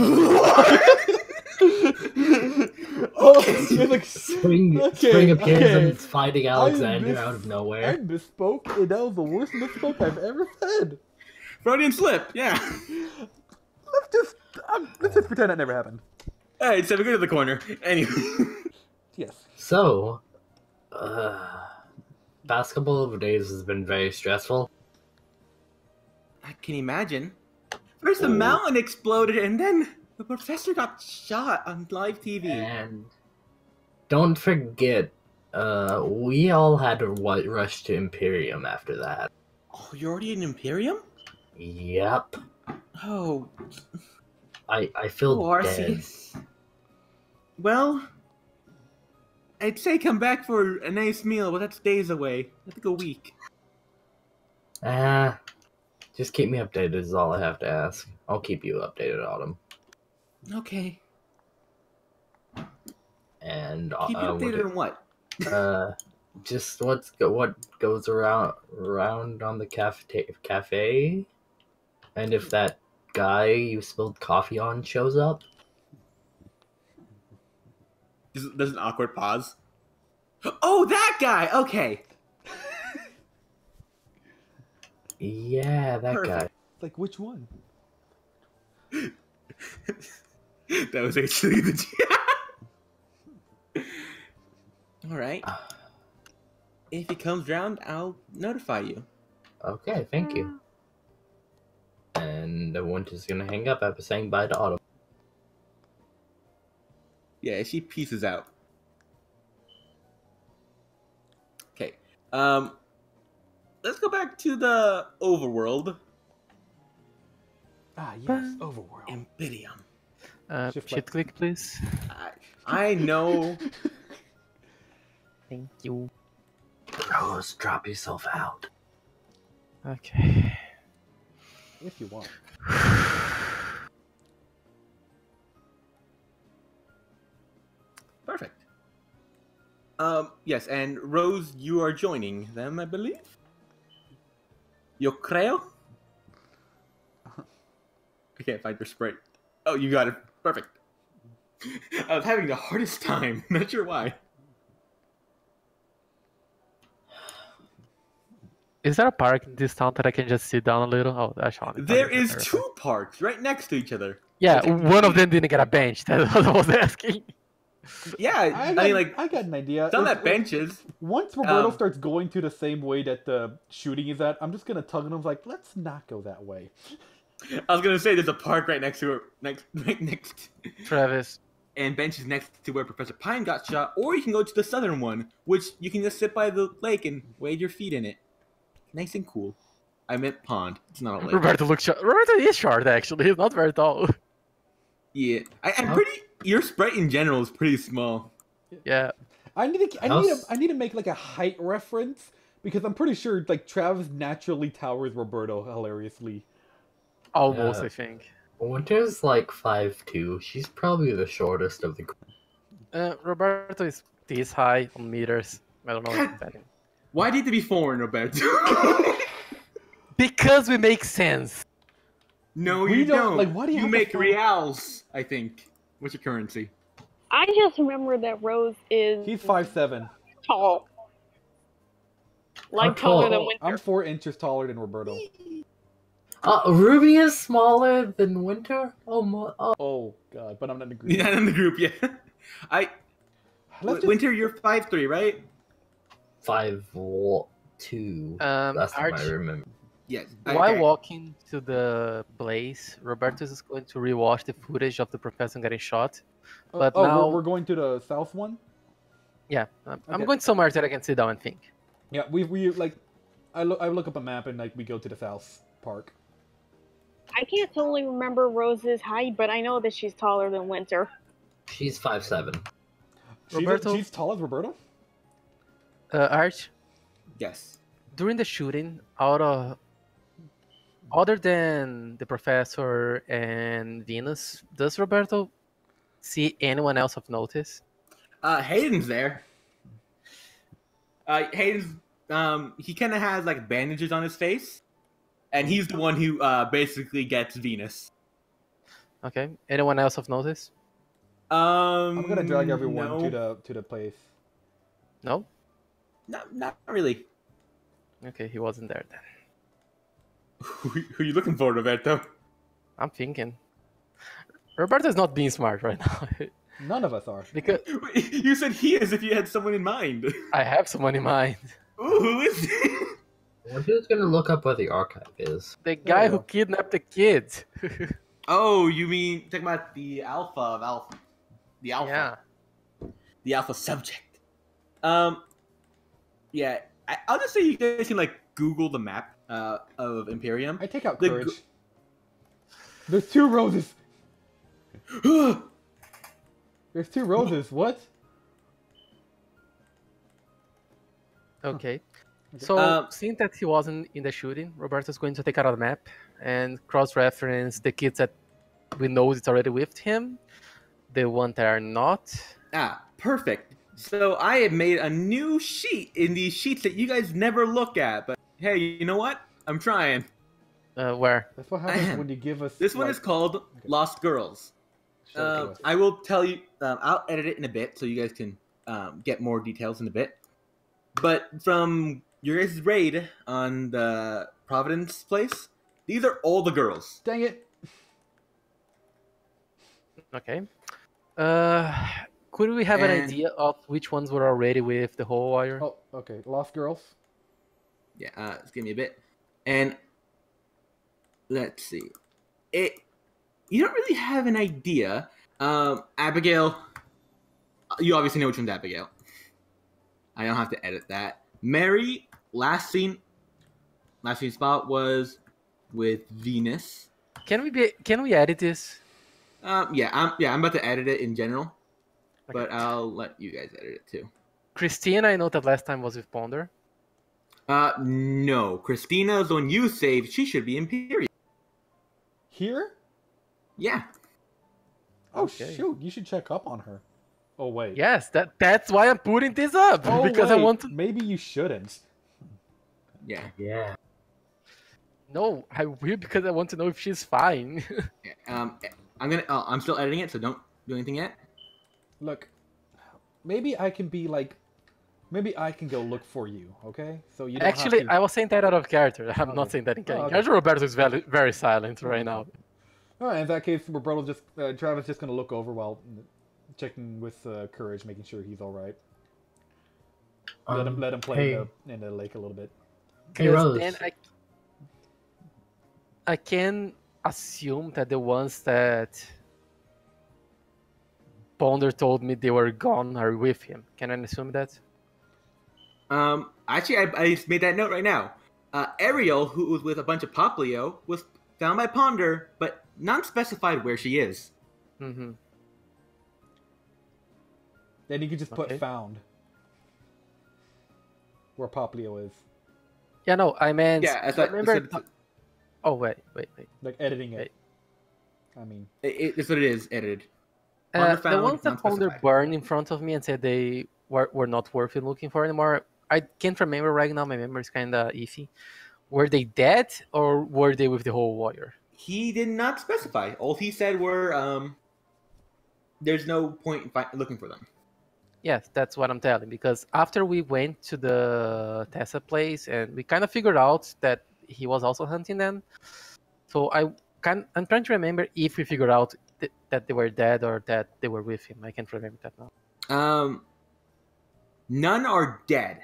Speaker 3: Okay.
Speaker 1: like,
Speaker 4: Spring appears and it's fighting Alexander
Speaker 1: I
Speaker 4: out of
Speaker 1: I
Speaker 4: nowhere.
Speaker 1: misspoke, and that was the worst misspoke I've ever said.
Speaker 3: Freudian slip, yeah.
Speaker 1: Let's just pretend that never happened.
Speaker 3: Alright, so we go to the corner. Anyway.
Speaker 1: Yes.
Speaker 4: So, past couple of days has been very stressful.
Speaker 3: I can imagine. First the mountain exploded, and then the professor got shot on live TV.
Speaker 4: And don't forget, we all had to rush to Imperium after that.
Speaker 3: Oh, you're already in Imperium?
Speaker 4: Yep.
Speaker 3: Oh,
Speaker 4: I feel dead.
Speaker 3: Arceus. Well, I'd say come back for a nice meal, but that's days away. I think a week.
Speaker 4: Just keep me updated is all I have to ask. I'll keep you updated, Autumn.
Speaker 3: Okay.
Speaker 4: And
Speaker 3: Keep you updated on what?
Speaker 4: just what goes around on the cafe, and if that guy you spilled coffee on shows up.
Speaker 3: There's an awkward pause. Oh, that guy! Okay.
Speaker 4: Yeah, that
Speaker 3: Perfect.
Speaker 4: guy.
Speaker 1: Like, which one?
Speaker 3: That was actually the Alright. If he comes round, I'll notify you.
Speaker 4: Okay, thank you. And the one is gonna hang up after saying bye to Autumn.
Speaker 3: Yeah, she pieces out. Okay. Let's go back to the overworld.
Speaker 1: Ah, yes, Overworld.
Speaker 3: Imperium.
Speaker 2: Shift click, please.
Speaker 3: I know.
Speaker 2: Thank you.
Speaker 4: Rose, drop yourself out.
Speaker 2: Okay.
Speaker 1: If you want.
Speaker 3: Perfect. Yes, and Rose, you are joining them, I believe? Yo creo? I can't find your sprite. Oh, you got it. Perfect. I was having the hardest time. Not sure why.
Speaker 2: Is there a park in this town that I can just sit down a little? Oh, that's on it.
Speaker 3: There is two parks right next to each other.
Speaker 2: Yeah, one of them didn't get a bench. That's what I was asking.
Speaker 3: Yeah,
Speaker 1: I got an idea.
Speaker 3: Some at benches.
Speaker 1: Once Roberto starts going to the same way that the shooting is at, I'm just gonna tug on him like, let's not go that way.
Speaker 3: I was gonna say there's a park right next to it, right next.
Speaker 2: Travis.
Speaker 3: And benches next to where Professor Pine got shot, or you can go to the southern one, which you can just sit by the lake and wade your feet in it. Nice and cool. I meant pond. It's not a lake.
Speaker 2: Roberto looks short. Roberto is short, actually. He's not very tall.
Speaker 3: Yeah, I'm pretty. Your sprite in general is pretty small.
Speaker 2: Yeah.
Speaker 1: I need to make like a height reference because I'm pretty sure like Travis naturally towers Roberto hilariously.
Speaker 2: Almost, I think.
Speaker 4: Winter's like 5'2". She's probably the shortest of the group.
Speaker 2: Roberto is this high on meters. I don't know if that.
Speaker 3: Why do you have to be foreign, Roberto?
Speaker 2: Because we make sense.
Speaker 3: No,
Speaker 1: We
Speaker 3: you
Speaker 1: don't-
Speaker 3: don't.
Speaker 1: like, why do you have to
Speaker 3: make
Speaker 1: find-
Speaker 3: reals, I think. What's your currency?
Speaker 5: I just remember that Rose is
Speaker 1: He's 5'7".
Speaker 5: tall. Like
Speaker 4: How tall?
Speaker 5: taller than Winter.
Speaker 1: I'm 4 inches taller than Roberto.
Speaker 4: Ruby is smaller than Winter? Oh.
Speaker 1: Oh god, but I'm not in the group.
Speaker 3: You're not in the group yet.
Speaker 1: Let's just-
Speaker 3: Winter, you're 5'3", right?
Speaker 4: 5'2". That's what I
Speaker 2: Arch,
Speaker 4: remember.
Speaker 3: Yes.
Speaker 2: while walking to the place, Roberto is going to rewatch the footage of the professor getting shot. But now-
Speaker 1: we're going to the south one.
Speaker 2: Yeah, I'm
Speaker 1: Okay.
Speaker 2: going somewhere that I can sit down and think.
Speaker 1: Yeah, we like, I look up a map and like we go to the south park.
Speaker 5: I can't totally remember Rose's height, but I know that she's taller than Winter.
Speaker 4: She's 5'7".
Speaker 2: Roberto?
Speaker 1: She's tall as Roberto.
Speaker 2: Arch,
Speaker 3: Yes.
Speaker 2: during the shooting, other than the professor and Venus, does Roberto see anyone else of notice?
Speaker 3: Hayden's there. Hayden's he kind of has like bandages on his face, and he's the one who basically gets Venus.
Speaker 2: Okay. Anyone else of notice?
Speaker 1: I'm gonna drag everyone
Speaker 3: no.
Speaker 1: to the place.
Speaker 2: No?
Speaker 3: Not really.
Speaker 2: Okay, he wasn't there then.
Speaker 3: Who are you looking for, Roberto?
Speaker 2: I'm thinking. Roberto's not being smart right now.
Speaker 1: None of us are.
Speaker 2: Because
Speaker 3: You said he as if you had someone in mind.
Speaker 2: I have someone in mind.
Speaker 3: Ooh, who is he?
Speaker 4: Winter's gonna look up where the archive is.
Speaker 2: The guy
Speaker 1: you
Speaker 2: who
Speaker 1: go.
Speaker 2: kidnapped the kid.
Speaker 3: Oh, you mean talking about the alpha of alpha? The alpha.
Speaker 2: Yeah.
Speaker 3: The alpha subject. Yeah. I'll just say you guys can like Google the map of Imperium.
Speaker 1: I take out
Speaker 3: The
Speaker 1: courage. There's 2 roses. There's 2 roses. What?
Speaker 2: Okay. So, seeing that he wasn't in the shooting, Roberto's going to take out a map and cross-reference the kids that we know it's already with him, the one that are not.
Speaker 3: Perfect. So I have made a new sheet in these sheets that you guys never look at. But hey, you know what? I'm trying.
Speaker 2: Where?
Speaker 1: That's what happens when you give us.
Speaker 3: This one
Speaker 1: like,
Speaker 3: is called Lost Girls.
Speaker 1: show it to us.
Speaker 3: I will tell you. I'll edit it in a bit so you guys can get more details in a bit. But from your guys' raid on the Providence place, these are all the girls.
Speaker 1: Dang it!
Speaker 2: Okay. Could we have an
Speaker 3: And-
Speaker 2: idea of which ones were already with the whole wire?
Speaker 1: Oh, okay. Lost girls.
Speaker 3: Yeah, just give me a bit. And let's see. You don't really have an idea. Abigail, you obviously know which one's Abigail. I don't have to edit that. Mary, last scene spot was with Venus.
Speaker 2: Can we edit this?
Speaker 3: I'm about to edit it in general,
Speaker 2: Okay.
Speaker 3: but I'll let you guys edit it too.
Speaker 2: Christina, I know that last time was with Ponder.
Speaker 3: No, Christina's the one you saved. She should be Imperial.
Speaker 1: Here?
Speaker 3: Yeah.
Speaker 1: Oh
Speaker 2: Okay.
Speaker 1: shoot! You should check up on her. Oh wait.
Speaker 2: Yes, that's why I'm putting this up
Speaker 1: Oh,
Speaker 2: because I
Speaker 1: wait,
Speaker 2: want to.
Speaker 1: Maybe you shouldn't.
Speaker 3: Yeah.
Speaker 4: Yeah.
Speaker 2: No, I will because I want to know if she's fine.
Speaker 3: I'm still editing it, so don't do anything yet.
Speaker 1: Look, maybe I can be like, maybe I can go look for you. Okay? So you don't
Speaker 2: Actually,
Speaker 1: have to...
Speaker 2: I was saying that out of character. I'm
Speaker 1: Okay.
Speaker 2: not saying that in character.
Speaker 1: okay.
Speaker 2: Character Roberto is very, very silent right now.
Speaker 1: All right, in that case, Roberto just Travis just gonna look over while checking with Courage, making sure he's all right. Let him play in the lake a little bit.
Speaker 4: Hey,
Speaker 2: 'Cause
Speaker 4: Rose.
Speaker 2: then I can assume that the ones that Ponder told me they were gone are with him. Can I assume that?
Speaker 3: Actually, I just made that note right now. Ariel, who was with a bunch of Poplio, was found by Ponder, but not specified where she is.
Speaker 2: Mm-hmm.
Speaker 1: Then you could just put
Speaker 2: Okay.
Speaker 1: found. where Poplio is.
Speaker 2: Yeah, no, I meant.
Speaker 3: Yeah, I thought.
Speaker 2: Remember? Oh wait.
Speaker 1: Like editing it.
Speaker 2: Wait.
Speaker 1: I mean,
Speaker 3: It's what it is. Edited. Armor
Speaker 2: The
Speaker 3: found,
Speaker 2: ones that found their
Speaker 3: non-specified.
Speaker 2: burn in front of me and said they were not worth it looking for anymore. I can't remember right now. My memory is kind of iffy. Were they dead or were they with the whole warrior?
Speaker 3: He did not specify. All he said were, there's no point in looking for them.
Speaker 2: Yes, that's what I'm telling. Because after we went to the Tessa place and we kind of figured out that he was also hunting them. So I'm trying to remember if we figured out that they were dead or that they were with him. I can't remember that now.
Speaker 3: None are dead.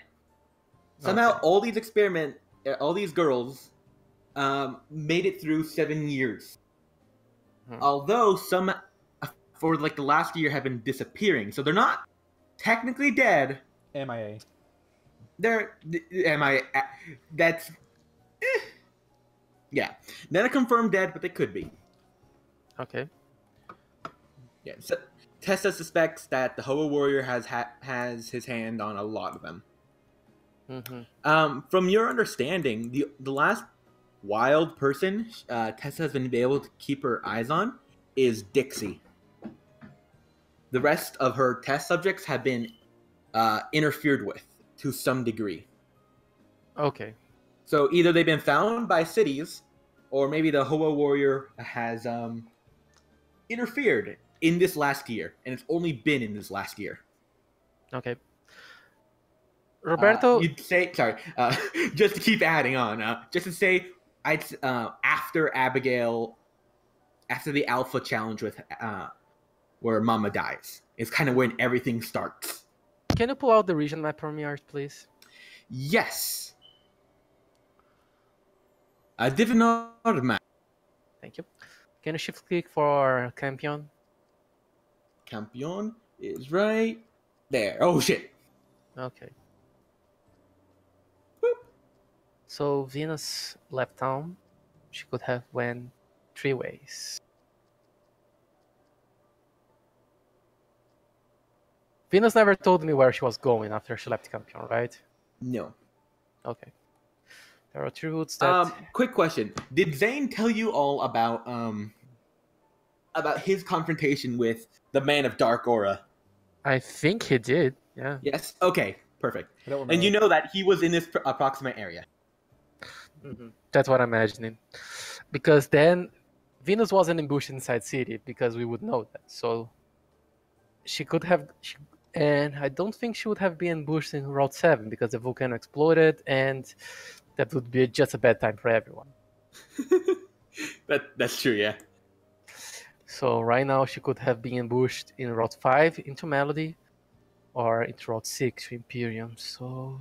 Speaker 3: Somehow,
Speaker 2: Okay.
Speaker 3: all these girls, made it through 7 years. Although some, for like the last year, have been disappearing, so they're not technically dead.
Speaker 1: MIA.
Speaker 3: They're MIA. That's yeah. Not a confirmed dead, but they could be.
Speaker 2: Okay.
Speaker 3: Yeah. So, Tessa suspects that the Hoa warrior has his hand on a lot of them. From your understanding, the last wild person Tessa has been able to keep her eyes on is Dixie. The rest of her test subjects have been interfered with to some degree.
Speaker 2: Okay.
Speaker 3: So either they've been found by cities, or maybe the Hoa warrior has interfered in this last year, and it's only been in this last year.
Speaker 2: Okay. Roberto,
Speaker 3: You'd say sorry. Just to keep adding on. Just to say, after Abigail, after the Alpha challenge with where Mama dies, is kind of when everything starts.
Speaker 2: can you pull out the region map from me, please?
Speaker 3: Yes. A Divinor map.
Speaker 2: Thank you. Can you shift click for Campion?
Speaker 3: Campion is right there. Oh shit.
Speaker 2: Okay. Boop. So Venus left town. She could have went 3 ways. Venus never told me where she was going after she left Campion, right?
Speaker 3: No.
Speaker 2: Okay. There are 3 routes that...
Speaker 3: Quick question. Did Zane tell you all about his confrontation with the Man of Dark Aura?
Speaker 2: I think he did, yeah.
Speaker 3: Yes? Okay, perfect.
Speaker 1: I don't remember.
Speaker 3: And you know that he was in this approximate area.
Speaker 2: Mm-hmm. That's what I'm imagining. Because then Venus wasn't ambushed inside city, because we would know that. So she could have... and I don't think she would have been ambushed in Route 7, because the volcano exploded, and that would be just a bad time for everyone.
Speaker 3: That's true, yeah.
Speaker 2: So right now she could have been ambushed in Route 5 into Melody, or into Route 6 to Imperium. So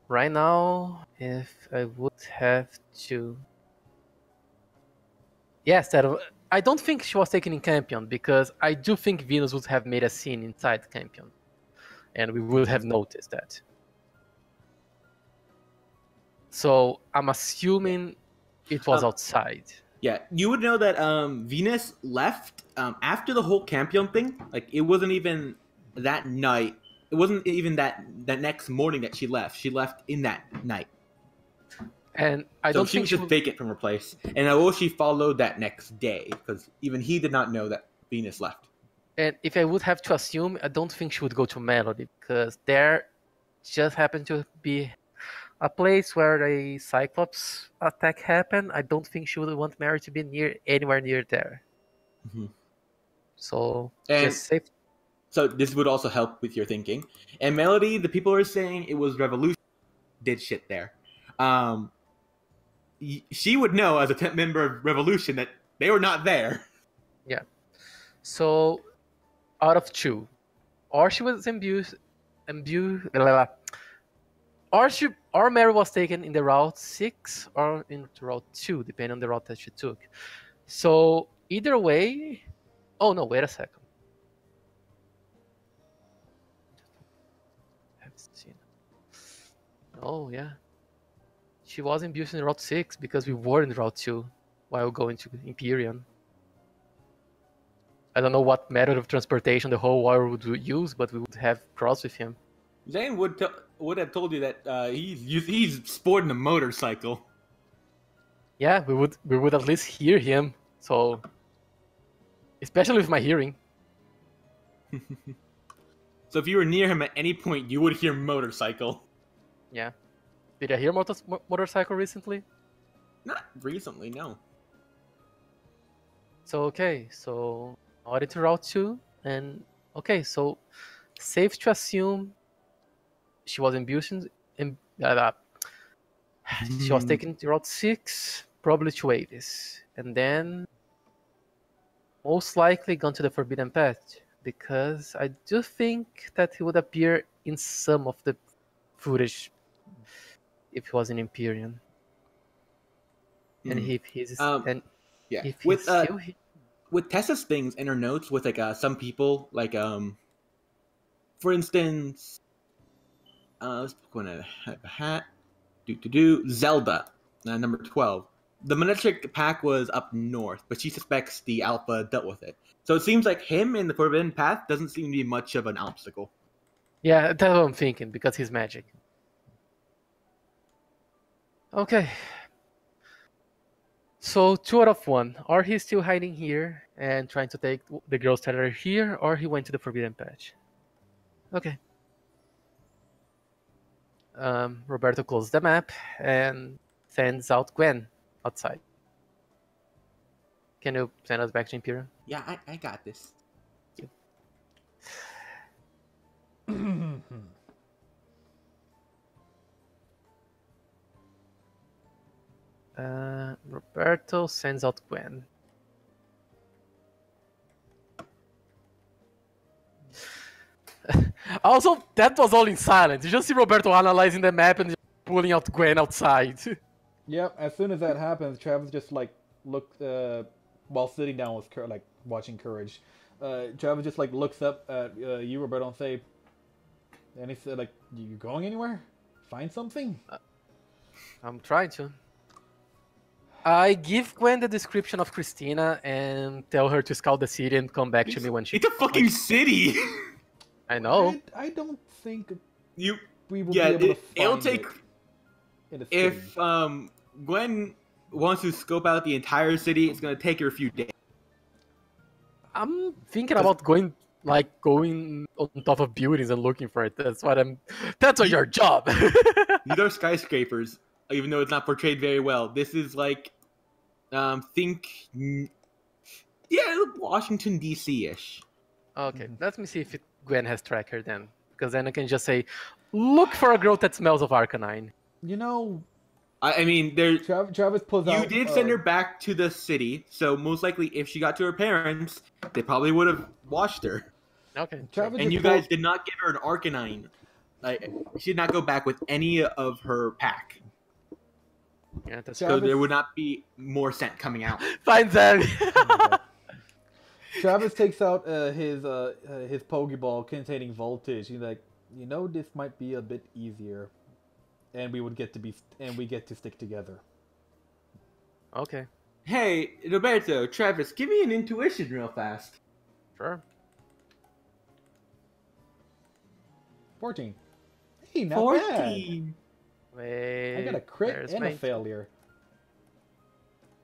Speaker 2: right now, if I would have to... Yes, I don't think she was taken in Campion, because I do think Venus would have made a scene inside Campion. And we would have noticed that. So I'm assuming it was outside.
Speaker 3: Yeah, you would know that Venus left after the whole Campion thing. Like, it wasn't even that night. It wasn't even that next morning that she left. She left in that night.
Speaker 2: And I don't
Speaker 3: she
Speaker 2: think
Speaker 3: was just vacant from her place. And she followed that next day, because even he did not know that Venus left.
Speaker 2: And if I would have to assume, I don't think she would go to Melody, because there just happened to be a place where a Cyclops attack happened. I don't think she would want Mary to be anywhere near there.
Speaker 3: Mm-hmm.
Speaker 2: So
Speaker 3: just
Speaker 2: safe.
Speaker 3: So this would also help with your thinking. And Melody, the people are saying it was Revolution did shit there. She would know as a 10th member of Revolution that they were not there.
Speaker 2: Yeah. So out of 2, or she was or Mary was taken in the Route 6 or in Route 2, depending on the route that she took. So either way... Oh no, wait a second. Oh yeah. She was ambushed in Route 6 because we were in Route 2 while going to Imperium. I don't know what method of transportation the whole war would use, but we would have crossed with him.
Speaker 3: Zane would have told you that he's sporting a motorcycle.
Speaker 2: Yeah, we would at least hear him. So, especially with my hearing.
Speaker 3: So if you were near him at any point, you would hear motorcycle.
Speaker 2: Yeah. Did I hear motorcycle recently?
Speaker 3: Not recently, no.
Speaker 2: So okay, so audit to Route 2, and okay, so safe to assume she was abusing, she was taken to Route 6, probably to Avis, and then most likely gone to the Forbidden Path, because I do think that he would appear in some of the footage if he was in Imperium. And if he's
Speaker 3: yeah,
Speaker 2: if
Speaker 3: with
Speaker 2: he's still here.
Speaker 3: with Tessa's things in her notes with like some people like for instance let's put a hat Zelda number 12. The Monolithic Pack was up north, but she suspects the Alpha dealt with it. So it seems like him in the Forbidden Path doesn't seem to be much of an obstacle.
Speaker 2: Yeah, that's what I'm thinking, because he's magic. Okay. So 2 out of 1. Are he still hiding here and trying to take the girls that are here, or he went to the Forbidden Patch? Okay. Roberto closes the map and sends out Gwen outside. Can you send us back to Imperium?
Speaker 3: Yeah, I got this.
Speaker 2: Roberto sends out Gwen. Also, that was all in silence. You just see Roberto analyzing the map and pulling out Gwen outside.
Speaker 1: Yep, as soon as that happens, Travis just like looked while sitting down with like watching Courage. Travis just like looks up at you, Roberto, and say, and he said like, "You going anywhere? Find something?"
Speaker 2: I'm trying to. I give Gwen the description of Christina and tell her to scout the city and come back to me when she.
Speaker 3: It's a fucking city.
Speaker 2: I know.
Speaker 1: I don't think
Speaker 3: we
Speaker 1: will be able to find
Speaker 3: it'll take
Speaker 1: it
Speaker 3: if Gwen wants to scope out the entire city. It's gonna take her a few days.
Speaker 2: I'm thinking about going on top of buildings and looking for it. That's what your job.
Speaker 3: These are skyscrapers, even though it's not portrayed very well. This is like, Washington D.C.-ish.
Speaker 2: Okay, let me see if Gwen has tracker then, because then I can just say, look for a girl that smells of Arcanine.
Speaker 1: You know,
Speaker 3: I mean, there.
Speaker 1: Travis pulls out.
Speaker 3: You did send her back to the city, so most likely, if she got to her parents, they probably would have washed her.
Speaker 2: Okay.
Speaker 3: And you guys did not give her an Arcanine. Like, she did not go back with any of her pack.
Speaker 2: Yeah, that's
Speaker 3: so there would not be more scent coming out.
Speaker 2: Fine, Zeb.
Speaker 1: Travis takes out his Pokeball containing voltage. He's like, this might be a bit easier, and we get to stick together.
Speaker 2: Okay.
Speaker 3: Hey, Roberto, Travis, give me an intuition real fast.
Speaker 2: Sure.
Speaker 1: 14. Hey, not
Speaker 3: 14.
Speaker 1: bad.
Speaker 2: Wait,
Speaker 1: I got a crit and a failure.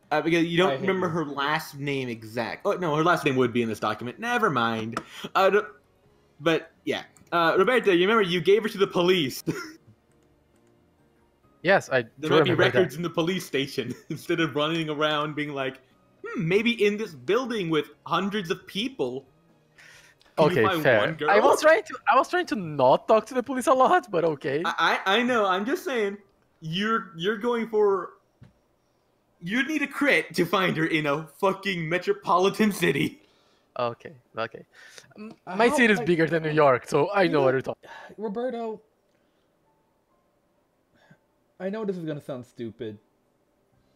Speaker 3: Because you don't remember her last name exact. Oh, no, her last name would be in this document. Never mind. But, yeah. Roberto, you remember you gave her to the police.
Speaker 2: Yes, I
Speaker 3: There might be records in the police station instead of running around being like, maybe in this building with hundreds of people.
Speaker 2: Okay, fair. I was trying to not talk to the police a lot, but okay.
Speaker 3: I know. I'm just saying, you're going for. You need a crit to find her in a fucking metropolitan city.
Speaker 2: Okay. My city is bigger than New York, so I know what you're talking.
Speaker 1: Roberto, I know this is gonna sound stupid,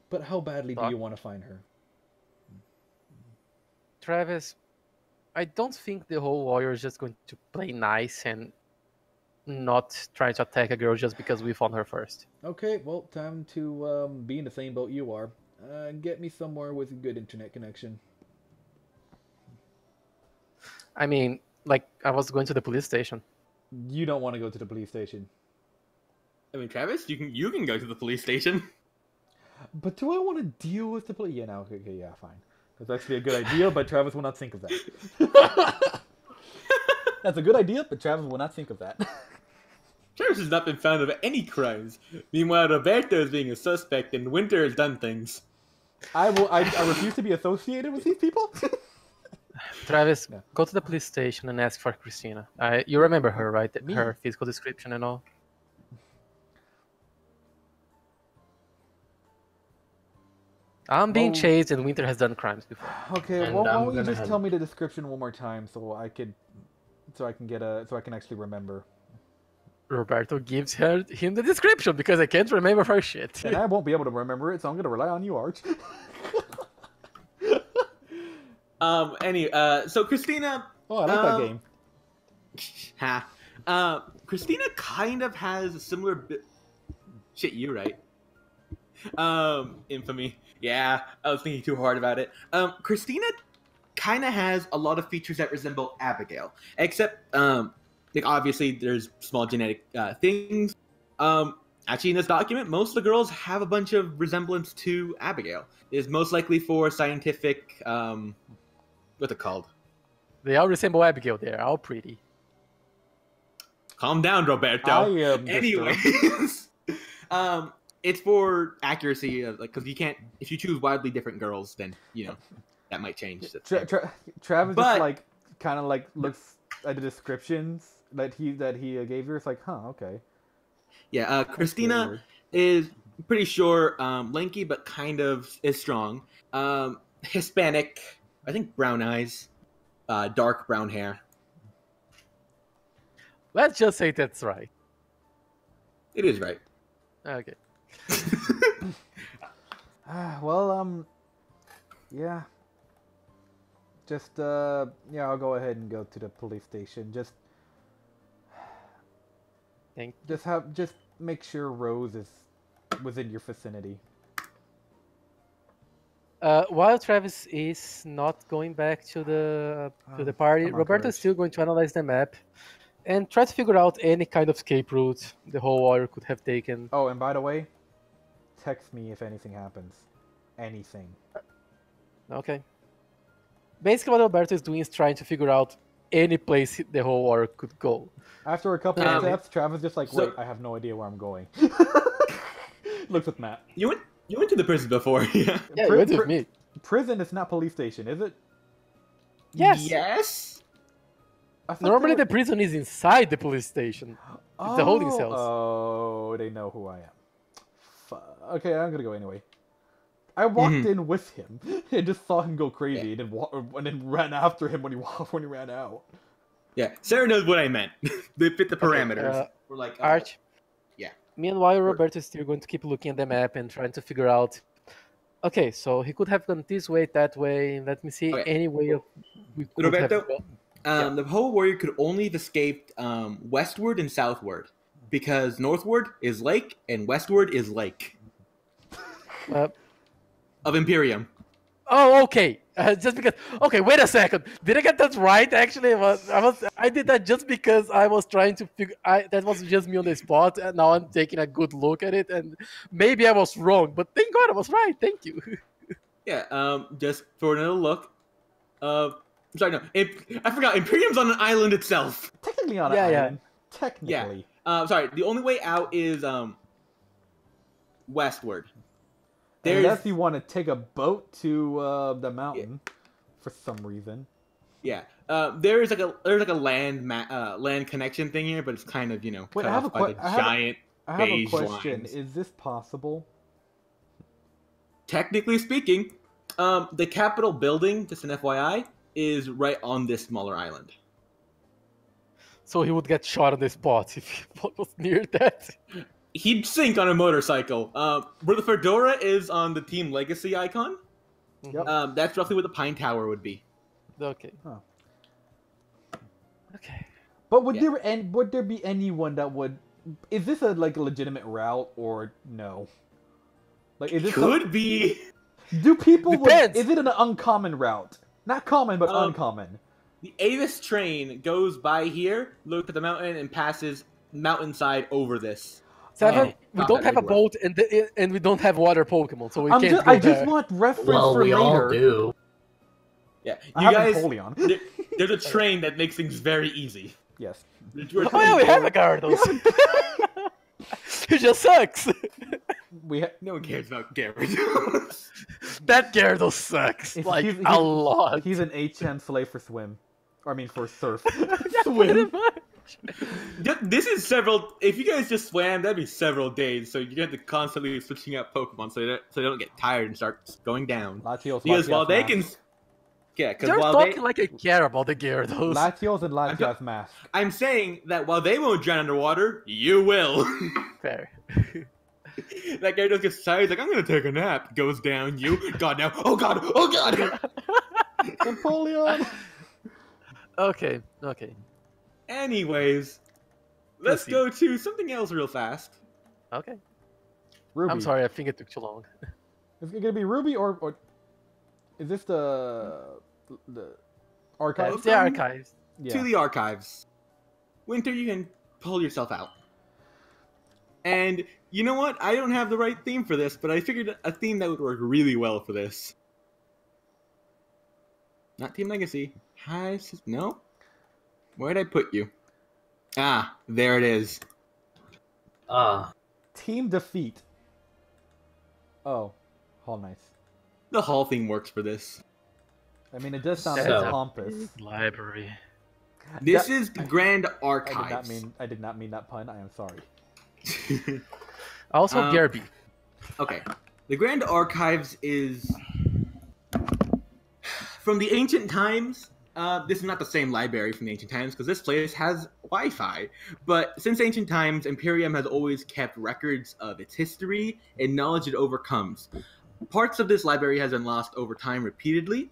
Speaker 1: but how badly do you want to find her?
Speaker 2: Travis, I don't think the whole warrior is just going to play nice and not trying to attack a girl just because we found her first.
Speaker 1: Okay, well, time to be in the same boat you are. Get me somewhere with a good internet connection.
Speaker 2: I mean, like, I was going to the police station.
Speaker 1: You don't want to go to the police station.
Speaker 3: I mean, Travis, you can go to the police station.
Speaker 1: But do I want to deal with the police? Yeah, no, okay, yeah, fine. That's actually a good idea, but Travis will not think of that. That's a good idea, but Travis will not think of that.
Speaker 3: Travis has not been found of any crimes. Meanwhile, Roberto is being a suspect, and Winter has done things.
Speaker 1: I refuse to be associated with these people.
Speaker 2: Travis,
Speaker 1: Yeah.
Speaker 2: go to the police station and ask for Christina. You remember her, right?
Speaker 1: Me?
Speaker 2: Her physical description and all. I'm being
Speaker 1: Well-
Speaker 2: chased, and Winter has done crimes before.
Speaker 1: Okay,
Speaker 4: And
Speaker 1: well, why
Speaker 4: I'm
Speaker 1: don't you
Speaker 4: gonna
Speaker 1: just
Speaker 4: head-
Speaker 1: tell me the description one more time so I can actually remember.
Speaker 2: Roberto gives him the description because I can't remember her shit.
Speaker 1: And I won't be able to remember it, so I'm gonna rely on you, Arch.
Speaker 3: So Christina.
Speaker 1: Oh, I like that game.
Speaker 3: Christina kind of has a similar. Shit, you right. Infamy. Yeah, I was thinking too hard about it. Christina kind of has a lot of features that resemble Abigail, except like obviously there's small genetic things. Actually, in this document, most of the girls have a bunch of resemblance to Abigail. It is most likely for scientific. What's it called?
Speaker 2: They all resemble Abigail. They're all pretty.
Speaker 3: Calm down, Roberto.
Speaker 1: I am
Speaker 3: Anyways, it's for accuracy, like because you can't if you choose wildly different girls, then that might change.
Speaker 1: Travis
Speaker 3: But-
Speaker 1: just like kind of like looks at the descriptions that he gave you. It's like, huh, okay.
Speaker 3: Yeah, Christina
Speaker 1: Weird.
Speaker 3: is pretty sure lanky, but kind of is strong. Hispanic, I think brown eyes, dark brown hair.
Speaker 2: Let's just say that's right.
Speaker 3: It is right.
Speaker 2: Okay.
Speaker 1: Well, yeah. Just yeah, I'll go ahead and go to the police station. Just make sure Rose is within your vicinity.
Speaker 2: While Travis is not going back to the party,
Speaker 1: come on,
Speaker 2: Roberto
Speaker 1: courage.
Speaker 2: is still going to analyze the map and try to figure out any kind of escape route the whole warrior could have taken.
Speaker 1: Oh, and by the way, text me if anything happens. Anything.
Speaker 2: Okay. Basically, what Roberto is doing is trying to figure out any place the whole warrior could go.
Speaker 1: After a couple of
Speaker 3: Um,
Speaker 1: steps, Travis just like,
Speaker 3: so-
Speaker 1: wait, I have no idea where I'm going. Looks at Matt.
Speaker 3: You went to the prison before, yeah?
Speaker 2: Yeah,
Speaker 1: Pri-
Speaker 2: you went with
Speaker 1: pri-
Speaker 2: me.
Speaker 1: Prison is not police station, is it?
Speaker 2: Yes.
Speaker 3: Yes.
Speaker 1: I thought
Speaker 2: Normally,
Speaker 1: they
Speaker 2: the prison is inside the police station. It's the holding cells.
Speaker 1: Oh, they know who I am. Okay, I'm gonna go anyway. I walked in with him and just saw him go crazy, and then ran after him when he ran out.
Speaker 3: Yeah, Sarah knows what I meant. They fit the parameters. We're like,
Speaker 2: Arch.
Speaker 3: yeah.
Speaker 2: Meanwhile, Roberto is still going to keep looking at the map and trying to figure out. Okay, so he could have gone this way, that way. Let me see
Speaker 3: Okay.
Speaker 2: any way of we could
Speaker 3: Roberto,
Speaker 2: have gone.
Speaker 3: The whole warrior could only have escaped westward and southward because northward is lake and westward is lake
Speaker 2: Uh,
Speaker 3: of Imperium.
Speaker 2: Oh, okay. Just because. Okay, wait a second. Did I get that right? Actually, I did that just because I was trying to figure. That was just me on the spot, and now I'm taking a good look at it, and maybe I was wrong, but thank God I was right. Thank you.
Speaker 3: Yeah. Just for another look. Sorry, no. I forgot. Imperium's on an island itself.
Speaker 1: Technically on an
Speaker 2: Yeah, yeah.
Speaker 1: island. Technically.
Speaker 3: Sorry. The only way out is westward.
Speaker 1: Unless you want to take a boat to the mountain for some reason.
Speaker 3: Yeah. There's like a land connection thing here, but it's kind of
Speaker 1: Wait,
Speaker 3: cut
Speaker 1: I have
Speaker 3: off
Speaker 1: a
Speaker 3: by the
Speaker 1: que- I have a-
Speaker 3: giant.
Speaker 1: I have a
Speaker 3: Beige
Speaker 1: question.
Speaker 3: lines.
Speaker 1: Is this possible?
Speaker 3: Technically speaking, the Capitol building, just an FYI, is right on this smaller island.
Speaker 2: So he would get shot on the spot if he was near that.
Speaker 3: He'd sink on a motorcycle. Where the fedora is on the Team Legacy icon,
Speaker 1: Yep.
Speaker 3: that's roughly where the Pine Tower would be.
Speaker 2: Okay.
Speaker 1: Huh.
Speaker 2: Okay.
Speaker 1: But would there be anyone that would? Is this a legitimate route or no? Like, is this
Speaker 3: Could be.
Speaker 1: do people?
Speaker 2: Depends.
Speaker 1: Is it an uncommon route? Not common, but
Speaker 3: Um,
Speaker 1: uncommon.
Speaker 3: The Avis train goes by here, looks at the mountain, and passes mountainside over this.
Speaker 2: Seven, we
Speaker 3: Stop
Speaker 2: don't
Speaker 3: at
Speaker 2: have a
Speaker 3: Big Rock.
Speaker 2: boat, and we don't have water Pokemon, so we can't go
Speaker 1: I
Speaker 2: there.
Speaker 1: just want reference
Speaker 4: Well,
Speaker 1: for
Speaker 4: we all
Speaker 1: later.
Speaker 4: do.
Speaker 3: Yeah,
Speaker 1: I
Speaker 3: you
Speaker 1: have
Speaker 3: guys.
Speaker 1: Empoleon.
Speaker 3: There's a train that makes things very easy.
Speaker 1: Yes.
Speaker 3: We're
Speaker 2: Oh yeah, we have a
Speaker 3: trying
Speaker 2: Gyarados. He just sucks.
Speaker 3: No one cares about Gyarados.
Speaker 2: That Gyarados sucks. Like
Speaker 1: he's
Speaker 2: a lot.
Speaker 1: He's an HM slave for swim. Or I mean for surf.
Speaker 2: Pretty
Speaker 1: Swim.
Speaker 2: much.
Speaker 3: This is several. If you guys just swam, that'd be several days. So you have to constantly switching out Pokemon so they don't get tired and start going down.
Speaker 1: Latios,
Speaker 3: Because while they
Speaker 1: mask.
Speaker 3: can, yeah, because
Speaker 2: You're
Speaker 3: while
Speaker 2: talking
Speaker 3: they,
Speaker 2: like I care about the Gyarados.
Speaker 1: Latios and Latias mask.
Speaker 3: I'm saying that while they won't drown underwater, you will.
Speaker 2: Fair.
Speaker 3: That guy just gets tired. He's like, I'm gonna take a nap. Goes down. You, God, now. Oh God. Oh God.
Speaker 1: Empoleon!
Speaker 2: Okay.
Speaker 3: Anyways, let's
Speaker 2: Proceed.
Speaker 3: go to something else real fast.
Speaker 2: Okay.
Speaker 1: Ruby.
Speaker 2: I'm sorry, I think it took too long.
Speaker 1: Is it gonna be Ruby or is this the archive?
Speaker 2: It's the archives.
Speaker 1: Yeah.
Speaker 3: To the archives. Winter, you can pull yourself out. And you know what? I don't have the right theme for this, but I figured a theme that would work really well for this. Not Team Legacy. Hi, no? Where'd I put you? Ah, there it is.
Speaker 1: Team defeat. Oh, Hall Knights.
Speaker 3: The hall theme works for this.
Speaker 1: I mean, it does sound
Speaker 4: So-
Speaker 1: pompous.
Speaker 2: Library.
Speaker 3: This
Speaker 1: That-
Speaker 3: is the Grand
Speaker 1: I
Speaker 3: Archives.
Speaker 1: did not mean that pun. I am sorry.
Speaker 2: Also, Garby.
Speaker 3: Okay. The Grand Archives is from the ancient times. This is not the same library from the ancient times because this place has Wi-Fi. But since ancient times, Imperium has always kept records of its history and knowledge it overcomes. Parts of this library has been lost over time repeatedly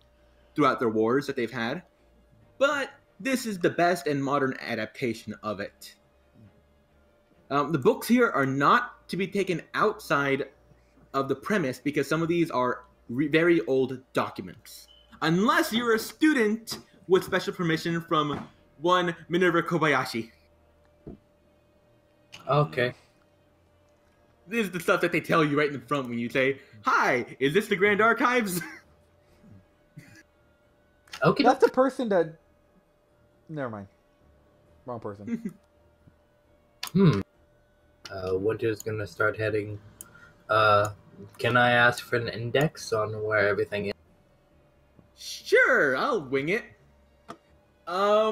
Speaker 3: throughout their wars that they've had. But this is the best and modern adaptation of it. The books here are not to be taken outside of the premise because some of these are very old documents. Unless you're a student with special permission from one Minerva Kobayashi.
Speaker 4: Okay.
Speaker 3: This is the stuff that they tell you right in the front when you say, "Hi, is this the Grand Archives?"
Speaker 4: Okay.
Speaker 1: That's the person that. Never mind. Wrong person.
Speaker 4: Winter's gonna start heading. Can I ask for an index on where everything is?
Speaker 3: Sure, I'll wing it.
Speaker 1: I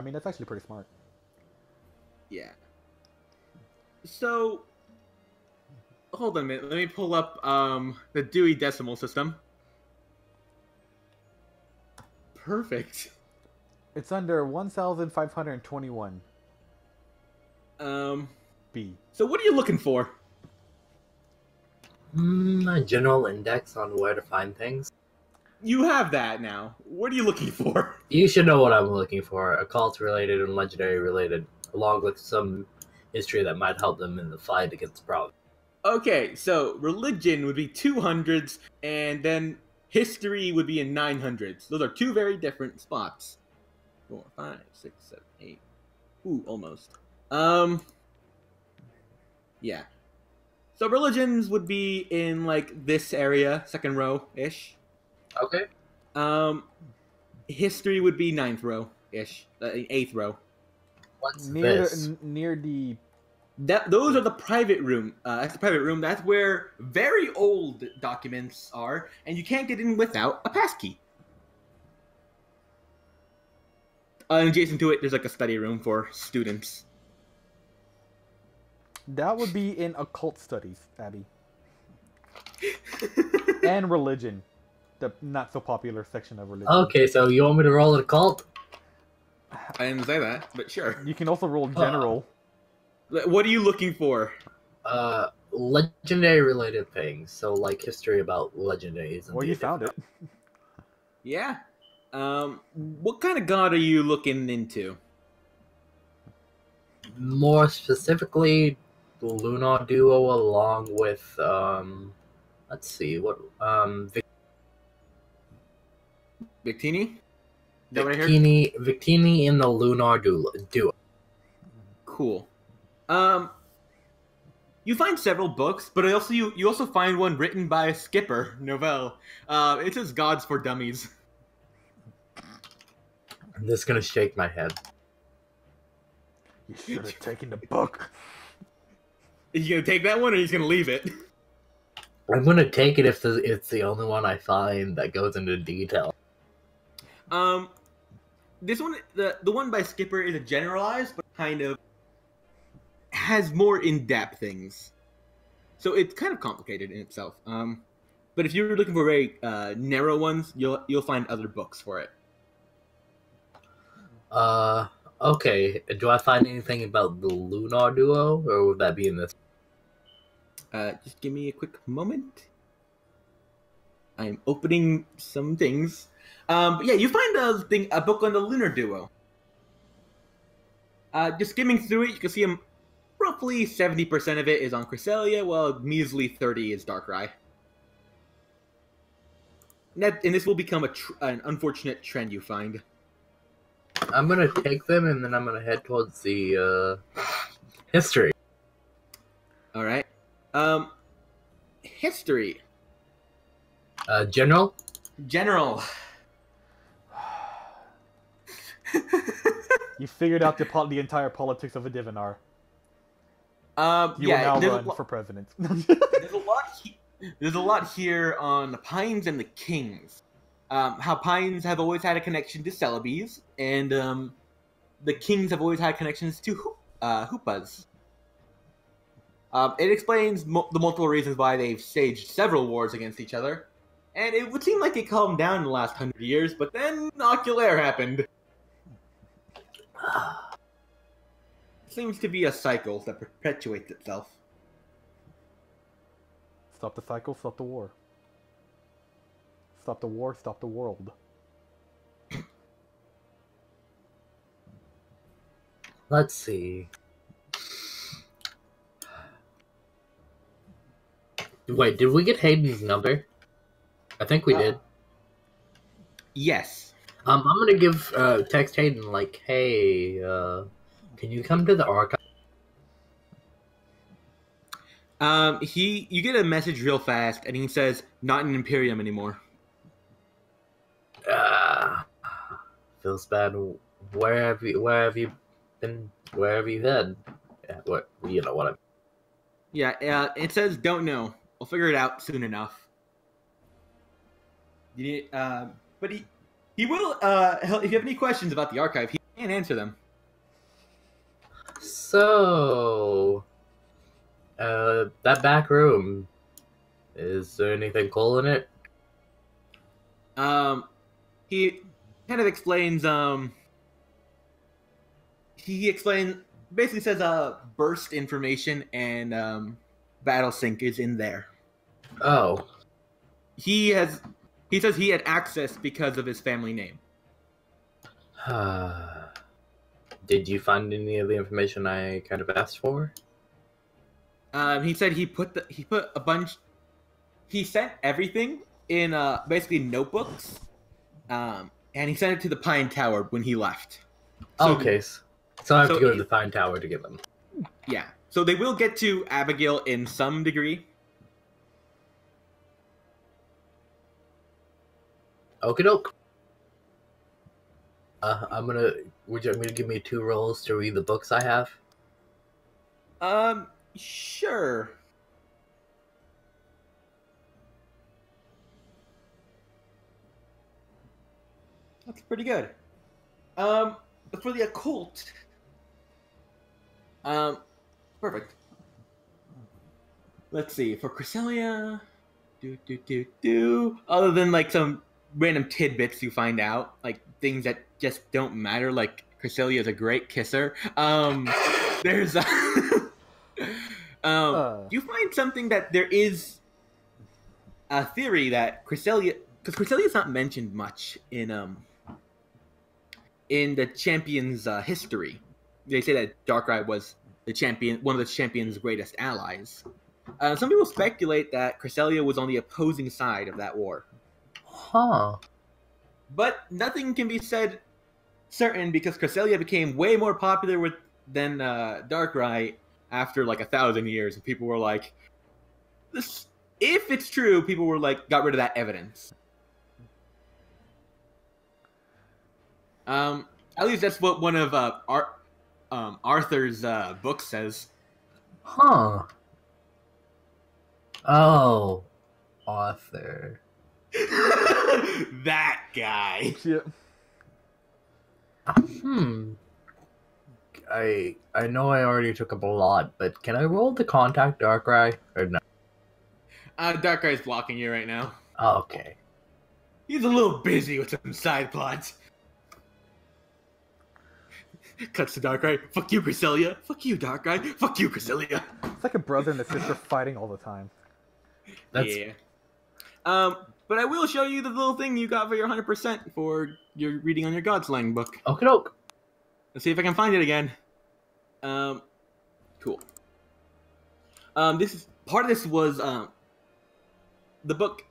Speaker 1: mean, that's actually pretty smart.
Speaker 3: Yeah. So, hold on a minute. Let me pull up the Dewey Decimal System. Perfect.
Speaker 1: It's under 1,521 B.
Speaker 3: So what are you looking for?
Speaker 4: A general index on where to find things.
Speaker 3: You have that now. What are you looking for?
Speaker 4: You should know what I'm looking for. Occult related and legendary related, along with some history that might help them in the fight against the problem.
Speaker 3: Okay, so religion would be 200s, and then history would be in 900s. Those are two very different spots. 4, 5, 6, 7, 8. Ooh, almost. Yeah. So religions would be in like this area, second row-ish.
Speaker 4: Okay.
Speaker 3: History would be 9th row-ish, 8th row.
Speaker 4: What's
Speaker 1: Near
Speaker 4: this?
Speaker 1: near the.
Speaker 3: Those are the private room. That's the private room. That's where very old documents are, and you can't get in without a passkey. And adjacent to it, there's like a study room for students.
Speaker 1: That would be in occult studies, Abby. And religion. The not so popular section of religion.
Speaker 4: Okay, so you want me to roll an occult?
Speaker 3: I didn't say that, but sure.
Speaker 1: You can also roll general.
Speaker 3: What are you looking for?
Speaker 4: Legendary related things. So like history about legendaries.
Speaker 1: Well, you found it.
Speaker 3: Yeah. What kind of god are you looking into?
Speaker 4: More specifically, the Luna duo along with let's see what
Speaker 3: Victini? that what I heard?
Speaker 4: Victini and the Lunar Duo.
Speaker 3: Cool. You find several books, but you also find one written by a Skipper novelle. It says "Gods for Dummies."
Speaker 4: I'm just gonna shake my head.
Speaker 1: You should have taken the book.
Speaker 3: Are you gonna take that one, or are you just gonna leave it?
Speaker 4: I'm gonna take it if it's the only one I find that goes into detail.
Speaker 3: This one, the one by Skipper is a generalized, but kind of has more in-depth things. So it's kind of complicated in itself. But if you're looking for very narrow ones, you'll find other books for it.
Speaker 4: Okay. Do I find anything about the Lunar Duo, or would that be in this?
Speaker 3: Just give me a quick moment. I'm opening some things. But yeah, you find a book on the Lunar Duo. Just skimming through it, you can see roughly 70% of it is on Cresselia, while measly 30 is Darkrai. And this will become an unfortunate trend you find.
Speaker 4: I'm gonna take them, and then I'm gonna head towards the history.
Speaker 3: All right. History.
Speaker 4: General.
Speaker 3: General.
Speaker 1: You figured out the entire politics of a Divinar. You
Speaker 3: Yeah,
Speaker 1: will now run for president.
Speaker 3: There's a lot here on the Pines and the Kings. How Pines have always had a connection to Celebes, and the Kings have always had connections to Hoopas. It explains the multiple reasons why they've staged several wars against each other, and it would seem like it calmed down in the last 100 years, but then Oculaire happened. Seems to be a cycle that perpetuates itself.
Speaker 1: Stop the cycle, stop the war. Stop the war, stop the world.
Speaker 4: Let's see. Wait, did we get Hayden's number? I think we did.
Speaker 3: Yes.
Speaker 4: I'm gonna give text Hayden like, hey, can you come to the archive?
Speaker 3: You get a message real fast, and he says, "Not in Imperium anymore."
Speaker 4: Feels bad. Where have you been? Where have you been? Yeah, what you know what I mean.
Speaker 3: Yeah, it says, "Don't know. We'll figure it out soon enough." But he will. If you have any questions about the archive, he can answer them.
Speaker 4: So, that back room. Is there anything cool in it?
Speaker 3: He kind of explains. Basically says, burst information and battle sync is in there.
Speaker 4: Oh.
Speaker 3: He says he had access because of his family name.
Speaker 4: Did you find any of the information I kind of asked for?
Speaker 3: He said he sent everything in basically notebooks, and he sent it to the Pine Tower when he left. So,
Speaker 4: okay, so I have to go to the Pine Tower to get them.
Speaker 3: Yeah, so they will get to Abigail in some degree.
Speaker 4: Okie doke. Would you want me to give me 2 rolls to read the books I have?
Speaker 3: Sure. That's pretty good. For the occult, perfect. Let's see, for Cresselia, other than like some random tidbits you find out, like things that just don't matter, like Cresselia is a great kisser. There's you find something that there is a theory that Cresselia, because Cresselia is not mentioned much in the champion's history. They say that Darkrai was one of the champion's greatest allies. Some people speculate that Cresselia was on the opposing side of that war.
Speaker 4: Huh.
Speaker 3: But nothing can be said certain because Cresselia became way more popular than Darkrai after like 1,000 years, and people were like, "This, if it's true," people were like, got rid of that evidence. At least that's what one of Arthur's books says.
Speaker 4: Huh. Oh, Arthur.
Speaker 3: That guy.
Speaker 1: Yeah.
Speaker 4: I know I already took up a lot, but can I roll to contact Darkrai or no?
Speaker 3: Darkrai's blocking you right now.
Speaker 4: Oh, okay.
Speaker 3: He's a little busy with some side plots. Cuts to Darkrai. Fuck you, Cresselia. Fuck you, Darkrai. Fuck you, Cresselia.
Speaker 1: It's like a brother and a sister fighting all the time.
Speaker 3: Yeah. But I will show you the little thing you got for your 100% for your reading on your Godslang book.
Speaker 4: Okie doke.
Speaker 3: Let's see if I can find it again. Cool. This was the book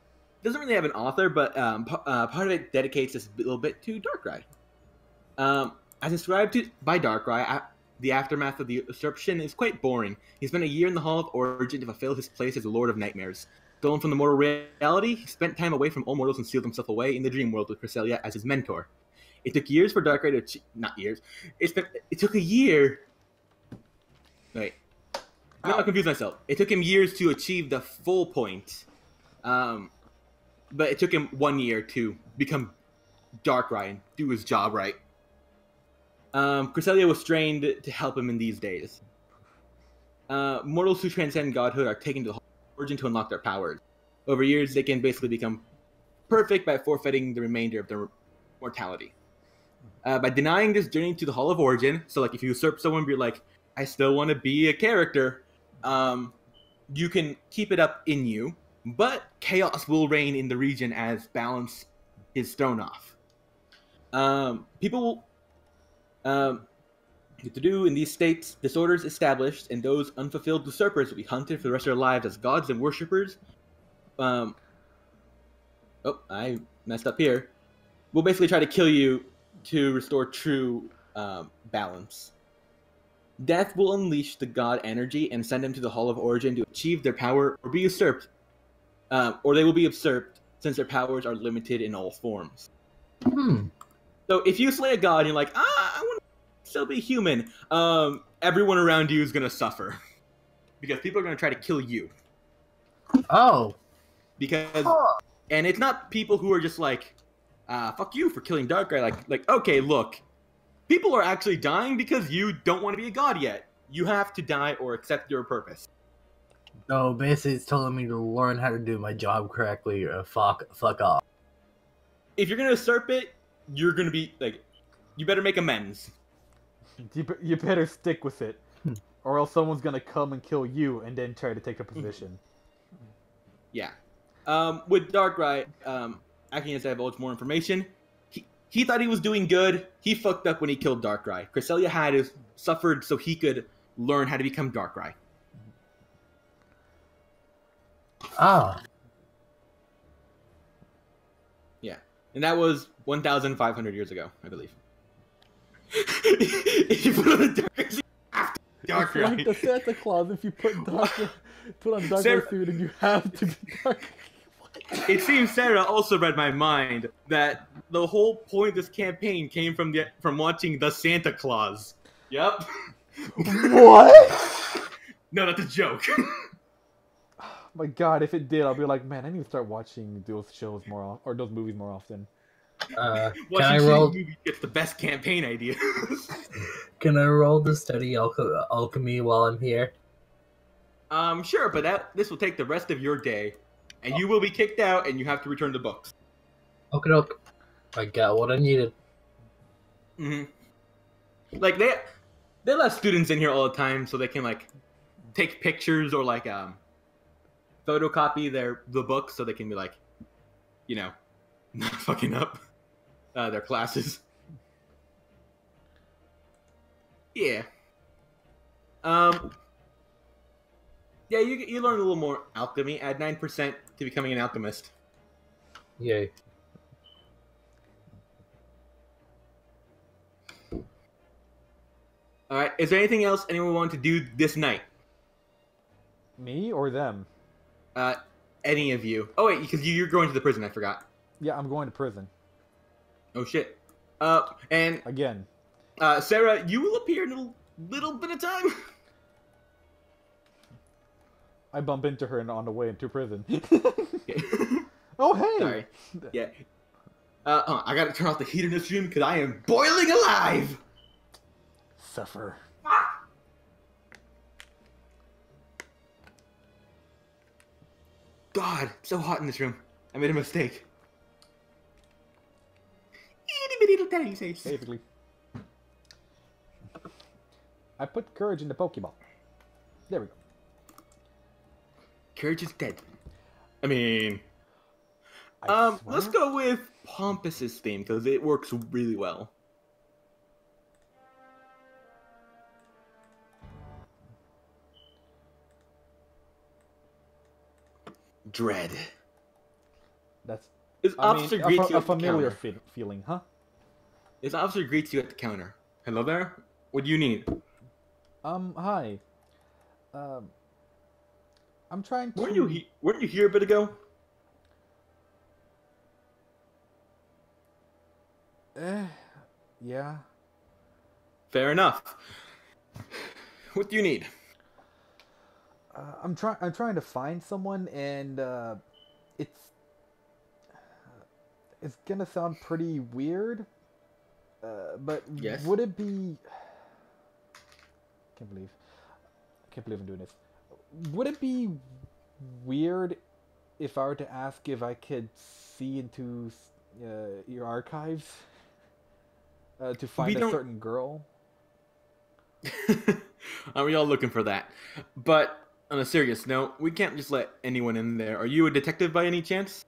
Speaker 3: doesn't really have an author, but part of it dedicates this little bit to Darkrai. As described by Darkrai, the aftermath of the usurpation is quite boring. He spent a year in the Hall of Origin to fulfill his place as the Lord of Nightmares. Stolen from the mortal reality, he spent time away from all mortals and sealed himself away in the dream world with Cresselia as his mentor. It took years for Darkrai to achieve... Not years. It took a year... Wait. No, I confused myself. It took him years to achieve the full point. But it took him 1 year to become Darkrai and do his job right. Cresselia was trained to help him in these days. Mortals who transcend godhood are taken to the Hall of Origin to unlock their powers. Over years, they can basically become perfect by forfeiting the remainder of their mortality. By denying this journey to the Hall of Origin, so like if you usurp someone, you're like, I still want to be a character, you can keep it up in you, but chaos will reign in the region as balance is thrown off. People will... to do in these states, disorders established, and those unfulfilled usurpers will be hunted for the rest of their lives as gods and worshippers. Oh, I messed up here. We'll basically try to kill you to restore true balance. Death will unleash the god energy and send them to the Hall of Origin to achieve their power or be usurped. Or they will be usurped since their powers are limited in all forms. So if you slay a god and you're like, I want to still be human, everyone around you is going to suffer. Because people are going to try to kill you.
Speaker 4: Oh.
Speaker 3: Because, and it's not people who are just like, fuck you for killing Darkrai. Like, okay, look. People are actually dying because you don't want to be a god yet. You have to die or accept your purpose.
Speaker 4: No, basically it's telling me to learn how to do my job correctly or fuck off.
Speaker 3: If you're going to usurp it, you're going to be, like, you better make amends.
Speaker 1: You better stick with it. Or else someone's going to come and kill you and then try to take a position.
Speaker 3: Yeah. With Darkrai, acting as I divulge more information, he thought he was doing good. He fucked up when he killed Darkrai. Cresselia had suffered so he could learn how to become Darkrai.
Speaker 4: Ah.
Speaker 3: Yeah. And that was 1,500 years ago, I believe. If you put on a Darkrai suit,
Speaker 1: It's like the Santa Claus if you put on Darkrai suit and you have to be Darkrai.
Speaker 3: It seems Sarah also read my mind that the whole point of this campaign came from watching The Santa Claus. Yep.
Speaker 1: What?
Speaker 3: No, that's a joke.
Speaker 1: My God, if it did, I'll be like, man, I need to start watching those shows more or those movies more often.
Speaker 4: Can I roll?
Speaker 3: It's the best campaign idea.
Speaker 4: Can I roll to study alchemy while I'm here?
Speaker 3: Sure, but this will take the rest of your day. And you will be kicked out, and you have to return the books.
Speaker 4: Okay, doke. I got what I needed.
Speaker 3: Like they let students in here all the time, so they can like take pictures or like photocopy the books, so they can be like, you know, not fucking up their classes. Yeah. Yeah, you learn a little more alchemy. Add 9% to becoming an alchemist.
Speaker 4: Yay.
Speaker 3: All right. Is there anything else anyone want to do this night?
Speaker 1: Me or them?
Speaker 3: Any of you? Oh wait, because you're going to the prison. I forgot.
Speaker 1: Yeah, I'm going to prison.
Speaker 3: Oh shit. And
Speaker 1: Again.
Speaker 3: Sarah, you will appear in a little bit of time.
Speaker 1: I bump into her on the way into prison. Oh, hey!
Speaker 3: Sorry. Yeah. I gotta turn off the heat in this room because I am boiling alive!
Speaker 1: Suffer.
Speaker 3: God, it's so hot in this room. I made a mistake. Itty bitty little teddy face.
Speaker 1: Basically. I put courage in the Pokeball. There we go.
Speaker 3: Courage is dead. I mean...
Speaker 1: I
Speaker 3: let's
Speaker 1: swear?
Speaker 3: go with Pompous' theme, because it works really well. Dread.
Speaker 1: That's...
Speaker 3: This officer greets you
Speaker 1: a
Speaker 3: at the
Speaker 1: familiar
Speaker 3: counter.
Speaker 1: feeling, huh?
Speaker 3: This officer greets you at the counter. Hello there? What do you need?
Speaker 1: Hi. I'm trying to...
Speaker 3: Weren't you here a bit ago?
Speaker 1: Yeah.
Speaker 3: Fair enough. What do you need?
Speaker 1: I'm trying to find someone, and it's gonna sound pretty weird, but
Speaker 3: Yes.
Speaker 1: would it be? Can't believe I'm doing this. Would it be weird if I were to ask if I could see into your archives to find a certain girl?
Speaker 3: Are we all looking for that? But on a serious note, we can't just let anyone in there. Are you a detective by any chance?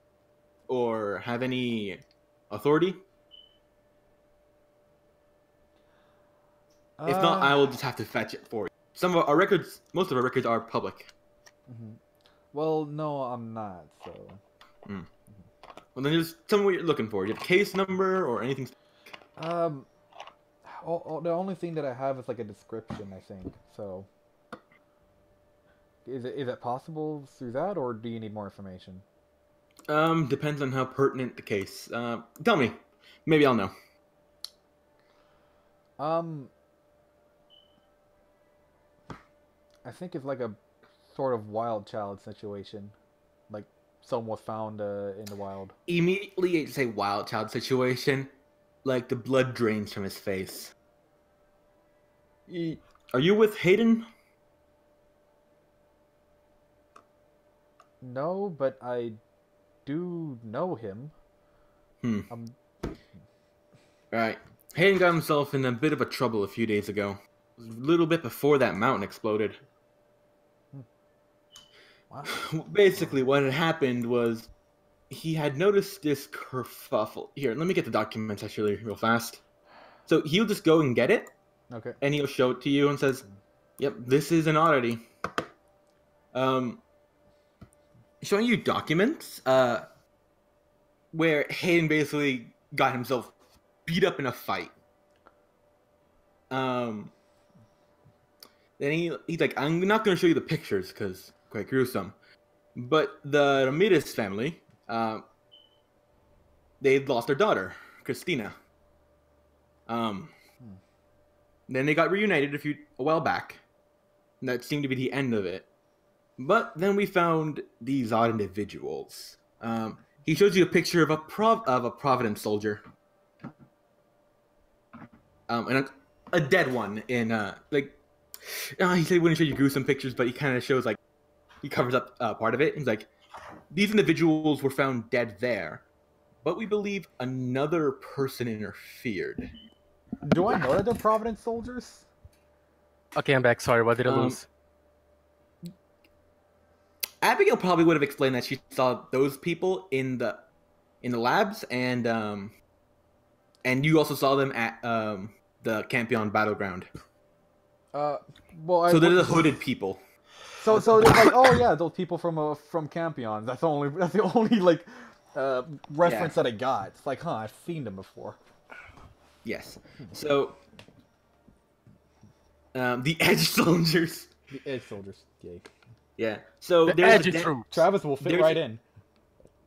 Speaker 3: Or have any authority? If not, I will just have to fetch it for you. Some of our records, most of our records are public.
Speaker 1: Mm-hmm. Well, no, I'm not. So.
Speaker 3: Well, then just tell me what you're looking for. You have a case number or anything?
Speaker 1: The only thing that I have is like a description, I think. So, is it possible through that, or do you need more information?
Speaker 3: Depends on how pertinent the case. Tell me. Maybe I'll know.
Speaker 1: I think it's like a sort of wild child situation. Like, someone was found in the wild.
Speaker 3: Immediately, it's a wild child situation. Like, the blood drains from his face. Are you with Hayden?
Speaker 1: No, but I do know him.
Speaker 3: Right. Hayden got himself in a bit of a trouble a few days ago. It was a little bit before that mountain exploded.
Speaker 1: Wow.
Speaker 3: Basically, what had happened was he had noticed this kerfuffle. Here, let me get the documents actually real fast. So he'll just go and get it.
Speaker 1: Okay.
Speaker 3: And he'll show it to you and says, "Yep, this is an oddity." Showing you documents where Hayden basically got himself beat up in a fight. Then he's like, "I'm not going to show you the pictures because quite gruesome." But the Ramirez family, they lost their daughter, Christina. Then they got reunited a while back. And that seemed to be the end of it. But then we found these odd individuals. He shows you a picture of a Providence soldier, and a dead one in he said he wouldn't show you gruesome pictures, but he kind of shows he covers up part of it. He's like, these individuals were found dead there, but we believe another person interfered.
Speaker 1: Do I know that they're Providence soldiers?
Speaker 2: Okay, I'm back. Sorry, what did I lose?
Speaker 3: Abigail probably would have explained that she saw those people in the labs, and you also saw them at the Campion battleground.
Speaker 1: Well,
Speaker 3: so they're the hooded people.
Speaker 1: So they're like, oh yeah, those people from Campion. That's the only reference that I got. It's like, I've seen them before.
Speaker 3: Yes. So The Edge Soldiers.
Speaker 1: The Edge Soldiers. Yay.
Speaker 3: Yeah. So
Speaker 2: The
Speaker 3: there's
Speaker 2: edgy
Speaker 3: a
Speaker 2: troops.
Speaker 1: Travis will fit
Speaker 3: There's
Speaker 1: right
Speaker 3: a-
Speaker 1: in.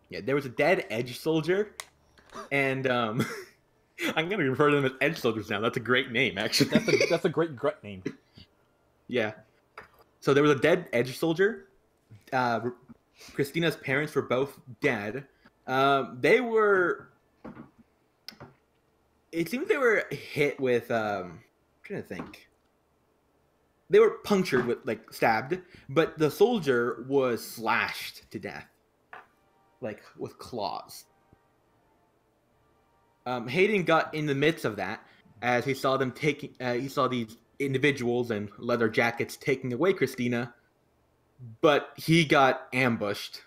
Speaker 3: yeah, there was a dead Edge Soldier, and I'm gonna refer to them as Edge Soldiers now. That's a great name, actually.
Speaker 1: That's a great grunt name.
Speaker 3: Yeah. So there was a dead Edge Soldier. Christina's parents were both dead. They were. It seems they were hit with. I'm trying to think. They were punctured with, like, stabbed, but the soldier was slashed to death, like with claws. Hayden got in the midst of that as he saw them taking. He saw these individuals in leather jackets taking away Christina, but he got ambushed.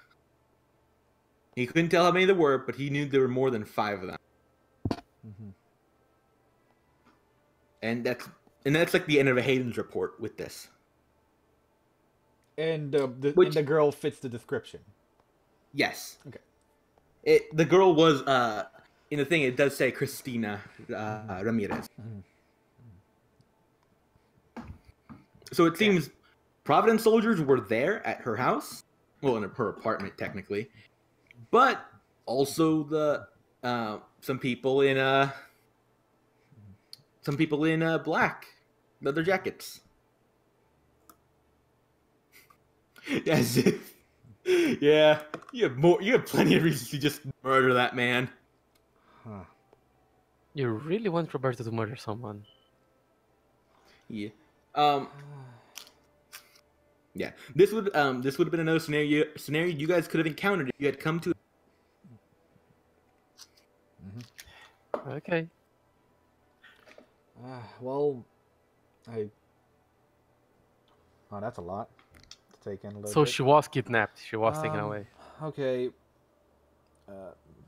Speaker 3: He couldn't tell how many there were, but he knew there were more than 5 of them.
Speaker 1: Mm-hmm.
Speaker 3: And that's like the end of Hayden's report with this.
Speaker 1: And the girl fits the description.
Speaker 3: Yes.
Speaker 1: Okay.
Speaker 3: The girl was in the thing. It does say Christina Ramirez.
Speaker 1: Mm-hmm.
Speaker 3: So it seems Providence soldiers were there at her house, well, in her apartment technically, but also the some people in black leather jackets. As if, yeah, you have plenty of reasons to just murder that man.
Speaker 1: Huh.
Speaker 2: You really want Roberto to murder someone?
Speaker 3: Yeah. Yeah. This would have been another scenario you guys could have encountered if you had come to.
Speaker 1: Mm-hmm.
Speaker 2: Okay.
Speaker 1: Well, oh, that's a lot to take in a little
Speaker 2: So
Speaker 1: bit.
Speaker 2: she was kidnapped. She was taken away.
Speaker 1: Okay.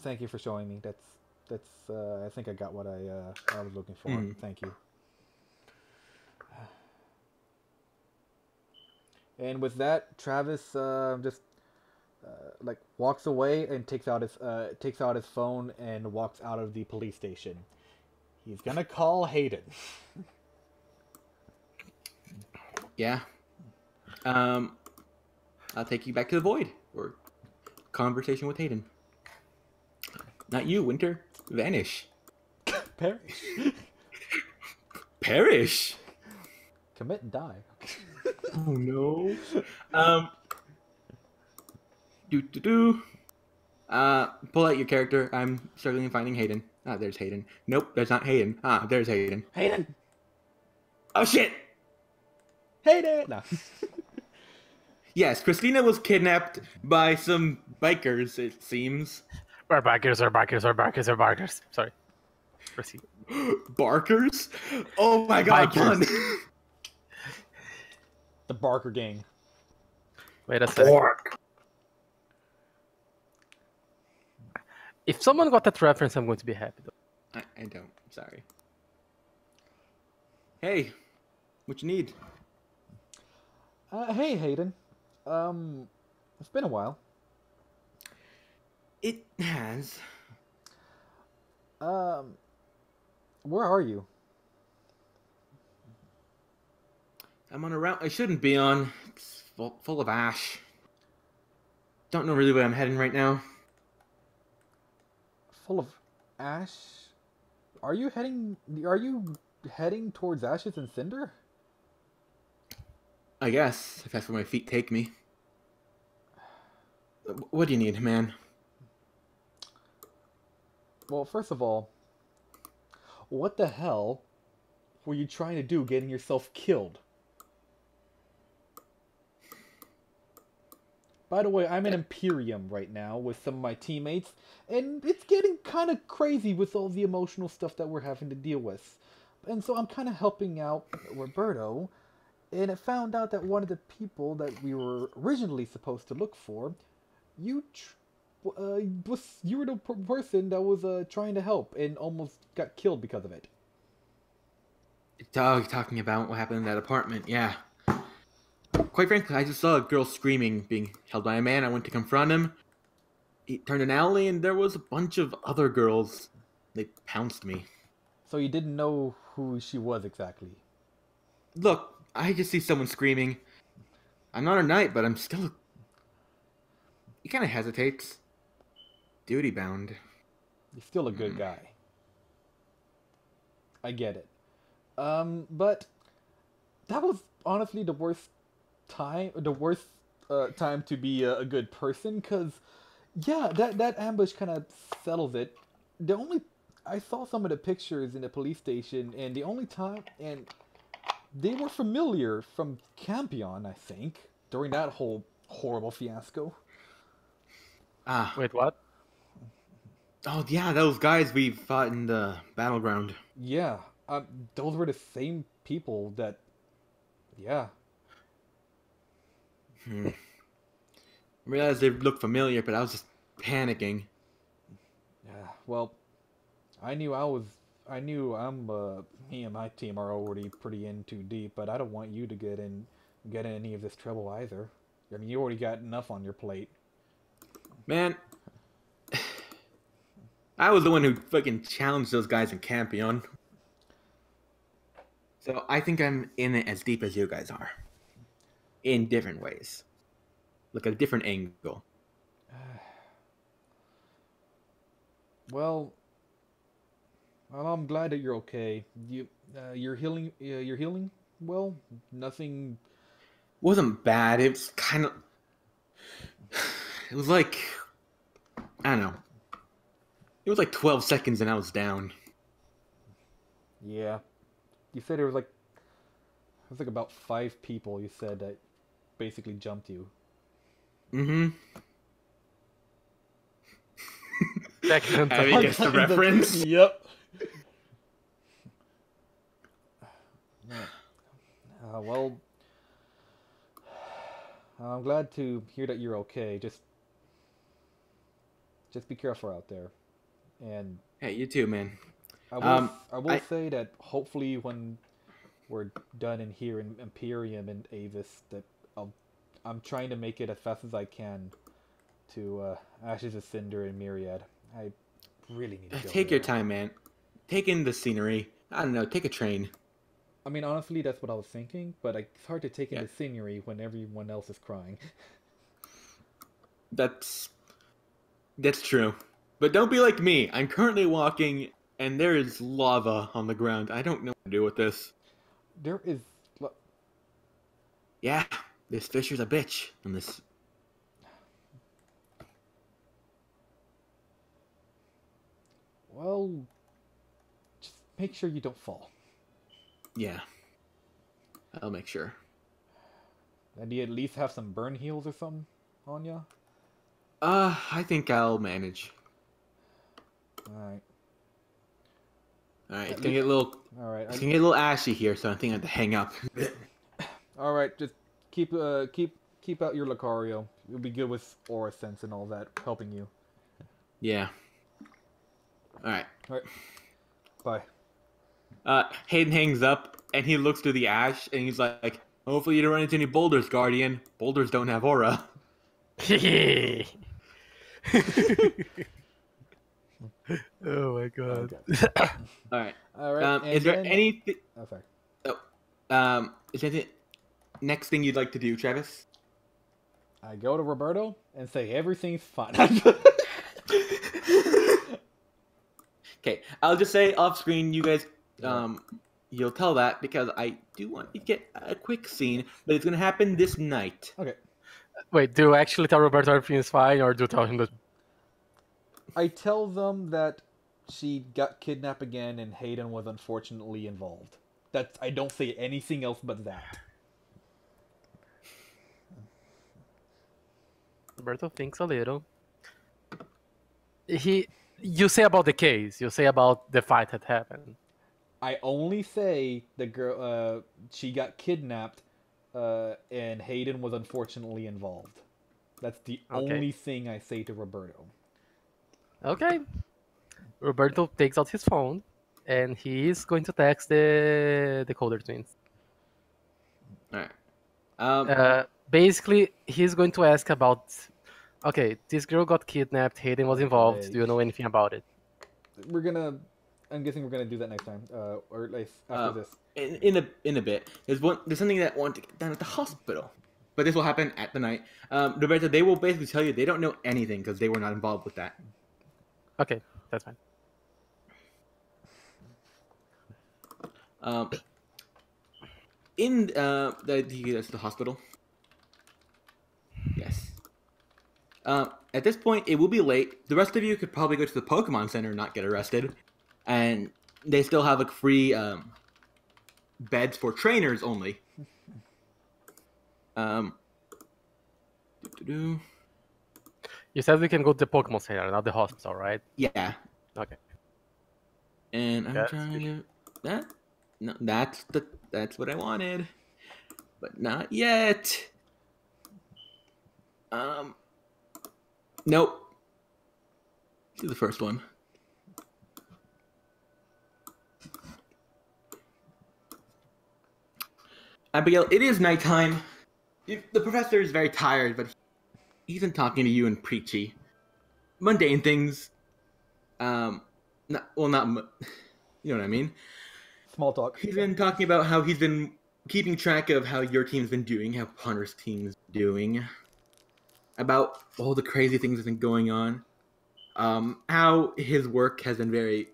Speaker 1: Thank you for showing me. That's. I think I got what I was looking for.
Speaker 3: Mm.
Speaker 1: Thank you. And with that, Travis just like walks away and takes out his phone and walks out of the police station. He's gonna call Hayden.
Speaker 3: Yeah. I'll take you back to the void or conversation with Hayden. Not you, Winter. Vanish.
Speaker 1: Perish.
Speaker 3: Perish.
Speaker 1: Commit and die.
Speaker 3: Oh no. Pull out your character. I'm struggling finding Hayden. Ah, there's Hayden. Nope, that's not Hayden. Ah, there's Hayden.
Speaker 1: Hayden.
Speaker 3: Oh shit!
Speaker 1: Hayden. No.
Speaker 3: Yes, Christina was kidnapped by some bikers, it seems.
Speaker 2: We're bikers. Sorry. Proceed.
Speaker 3: Barkers? Oh my god,
Speaker 2: Bikers.
Speaker 3: fun.
Speaker 1: The Barker gang.
Speaker 2: Wait a second.
Speaker 4: Bork.
Speaker 2: If someone got that reference, I'm going to be happy. Though.
Speaker 3: I don't. Sorry. Hey, what you need?
Speaker 1: Hey Hayden. It's been a while.
Speaker 3: It has.
Speaker 1: Where are you?
Speaker 3: I'm on a route I shouldn't be on. It's full of ash. Don't know really where I'm heading right now.
Speaker 1: Full of ash? Are you heading towards Ashes and Cinder?
Speaker 3: I guess, if that's where my feet take me. What do you need, man?
Speaker 1: Well, first of all, what the hell were you trying to do getting yourself killed? By the way, I'm in Imperium right now with some of my teammates, and it's getting kind of crazy with all the emotional stuff that we're having to deal with. And so I'm kind of helping out Roberto, and it found out that one of the people that we were originally supposed to look for, you were the person that was trying to help and almost got killed because of it.
Speaker 3: Talking about what happened in that apartment, yeah. Quite frankly, I just saw a girl screaming, being held by a man. I went to confront him. He turned an alley, and there was a bunch of other girls. They pounced me.
Speaker 1: So you didn't know who she was exactly?
Speaker 3: Look, I just see someone screaming. I'm not a knight, but I'm still. He kind of hesitates. Duty bound.
Speaker 1: You're still a good guy. I get it. But that was honestly the worst time. The worst time to be a good person, cause yeah, that ambush kind of settles it. The only I saw some of the pictures in the police station, and the only time and they were familiar from Campion, I think, during that whole horrible fiasco.
Speaker 3: Ah.
Speaker 2: Wait, what?
Speaker 3: Oh, yeah, those guys we fought in the battleground.
Speaker 1: Yeah, those were the same people that. Yeah.
Speaker 3: I realized they looked familiar, but I was just panicking.
Speaker 1: Yeah. Well, I knew me and my team are already pretty in too deep, but I don't want you to get in any of this trouble either. I mean, you already got enough on your plate.
Speaker 3: Man, I was the one who fucking challenged those guys in Campion. So I think I'm in it as deep as you guys are. In different ways. Look at a different angle.
Speaker 1: Well, I'm glad that you're okay. You're healing. You're healing well. Nothing.
Speaker 3: Wasn't bad. It was kind of. It was like. I don't know. It was like 12 seconds and I was down.
Speaker 1: Yeah. You said it was like about 5 people. You said that basically jumped you.
Speaker 3: Mm-hmm.
Speaker 2: Second
Speaker 3: Have you guessed the reference?
Speaker 1: Yep. Well, I'm glad to hear that you're okay. Just be careful out there. And
Speaker 3: Hey, you too, man.
Speaker 1: I will say that hopefully when we're done in here in Imperium and Avis, that I'm trying to make it as fast as I can to Ashes of Cinder and Myriad. I really need to go
Speaker 3: Take
Speaker 1: there.
Speaker 3: your time, man. Take in the scenery. I don't know, take a train.
Speaker 1: I mean, honestly, that's what I was thinking, but it's hard to take in the scenery when everyone else is crying.
Speaker 3: That's true. But don't be like me. I'm currently walking, and there is lava on the ground. I don't know what to do with this.
Speaker 1: There is...
Speaker 3: Yeah, this Fisher's a bitch. And this...
Speaker 1: Well, just make sure you don't fall.
Speaker 3: Yeah. I'll make sure.
Speaker 1: And do you at least have some burn heals or something on ya?
Speaker 3: I think I'll manage.
Speaker 1: Alright.
Speaker 3: Alright, it's gonna get a little...
Speaker 1: Alright.
Speaker 3: It's gonna get a little ashy here, so I think I have to hang up.
Speaker 1: Alright, just keep out your Lucario. You'll be good with Aura Sense and all that, helping you.
Speaker 3: Yeah. Alright.
Speaker 1: Bye.
Speaker 3: Hayden hangs up, and he looks through the ash, and he's like, hopefully you don't run into any boulders, Guardian. Boulders don't have aura.
Speaker 2: Oh my god.
Speaker 1: Okay.
Speaker 3: Alright.
Speaker 1: Alright.
Speaker 3: Is there anything...
Speaker 1: Oh, sorry.
Speaker 3: Is there the next thing you'd like to do, Travis?
Speaker 1: I go to Roberto and say everything's fine.
Speaker 3: Okay, I'll just say off screen, you guys, you'll tell that because I do want to get a quick scene, but it's gonna happen this night.
Speaker 1: Okay.
Speaker 2: Wait, do you actually tell Roberto everything is fine, or do you tell him that?
Speaker 1: I tell them that she got kidnapped again and Hayden was unfortunately involved. I don't say anything else but that.
Speaker 2: Roberto thinks a little. You say about the case. You say about the fight that happened.
Speaker 1: I only say the girl, she got kidnapped, and Hayden was unfortunately involved. That's the only thing I say to Roberto.
Speaker 2: Okay. Roberto takes out his phone, and he is going to text the Coder twins.
Speaker 3: All right.
Speaker 2: Basically, he's going to ask about. Okay, this girl got kidnapped. Hayden was involved. Do you know anything about it?
Speaker 1: We're gonna I'm guessing we're gonna do that next time, or at least after this.
Speaker 3: In a bit. There's something that I want to get done at the hospital, but this will happen at the night. Roberta, they will basically tell you they don't know anything because they were not involved with that.
Speaker 2: Okay, that's fine.
Speaker 3: That's the hospital. Yes. At this point, it will be late. The rest of you could probably go to the Pokemon Center and not get arrested, and they still have like free beds for trainers only.
Speaker 2: You said we can go to the Pokemon Center, not the hospital, right?
Speaker 3: Yeah.
Speaker 2: Okay.
Speaker 3: And I'm trying to that. No, that's what I wanted, but not yet. Nope. Let's do the first one. Abigail, it is nighttime. The professor is very tired, but he's been talking to you and preachy, mundane things. Not, you know what I mean.
Speaker 1: Small talk.
Speaker 3: He's been talking about how he's been keeping track of how your team's been doing, how Hunter's team's doing, about all the crazy things that's been going on, how his work has been very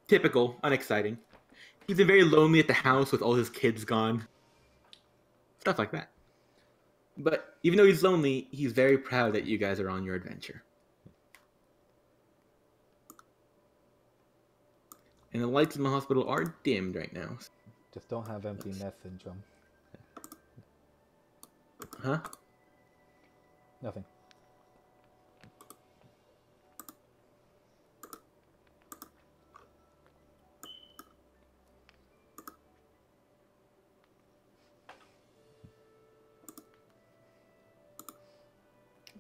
Speaker 3: typical, unexciting. He's been very lonely at the house with all his kids gone. Stuff like that. But even though he's lonely, he's very proud that you guys are on your adventure. And the lights in the hospital are dimmed right now.
Speaker 1: Just don't have empty nest syndrome.
Speaker 3: Huh?
Speaker 1: Nothing.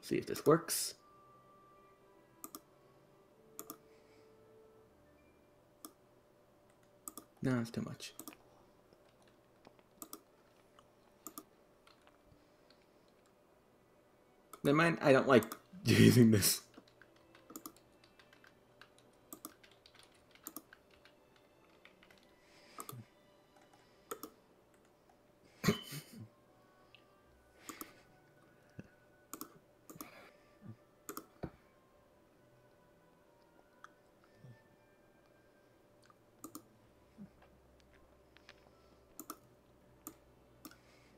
Speaker 3: See if this works. No, it's too much. Never mind, I don't like using this.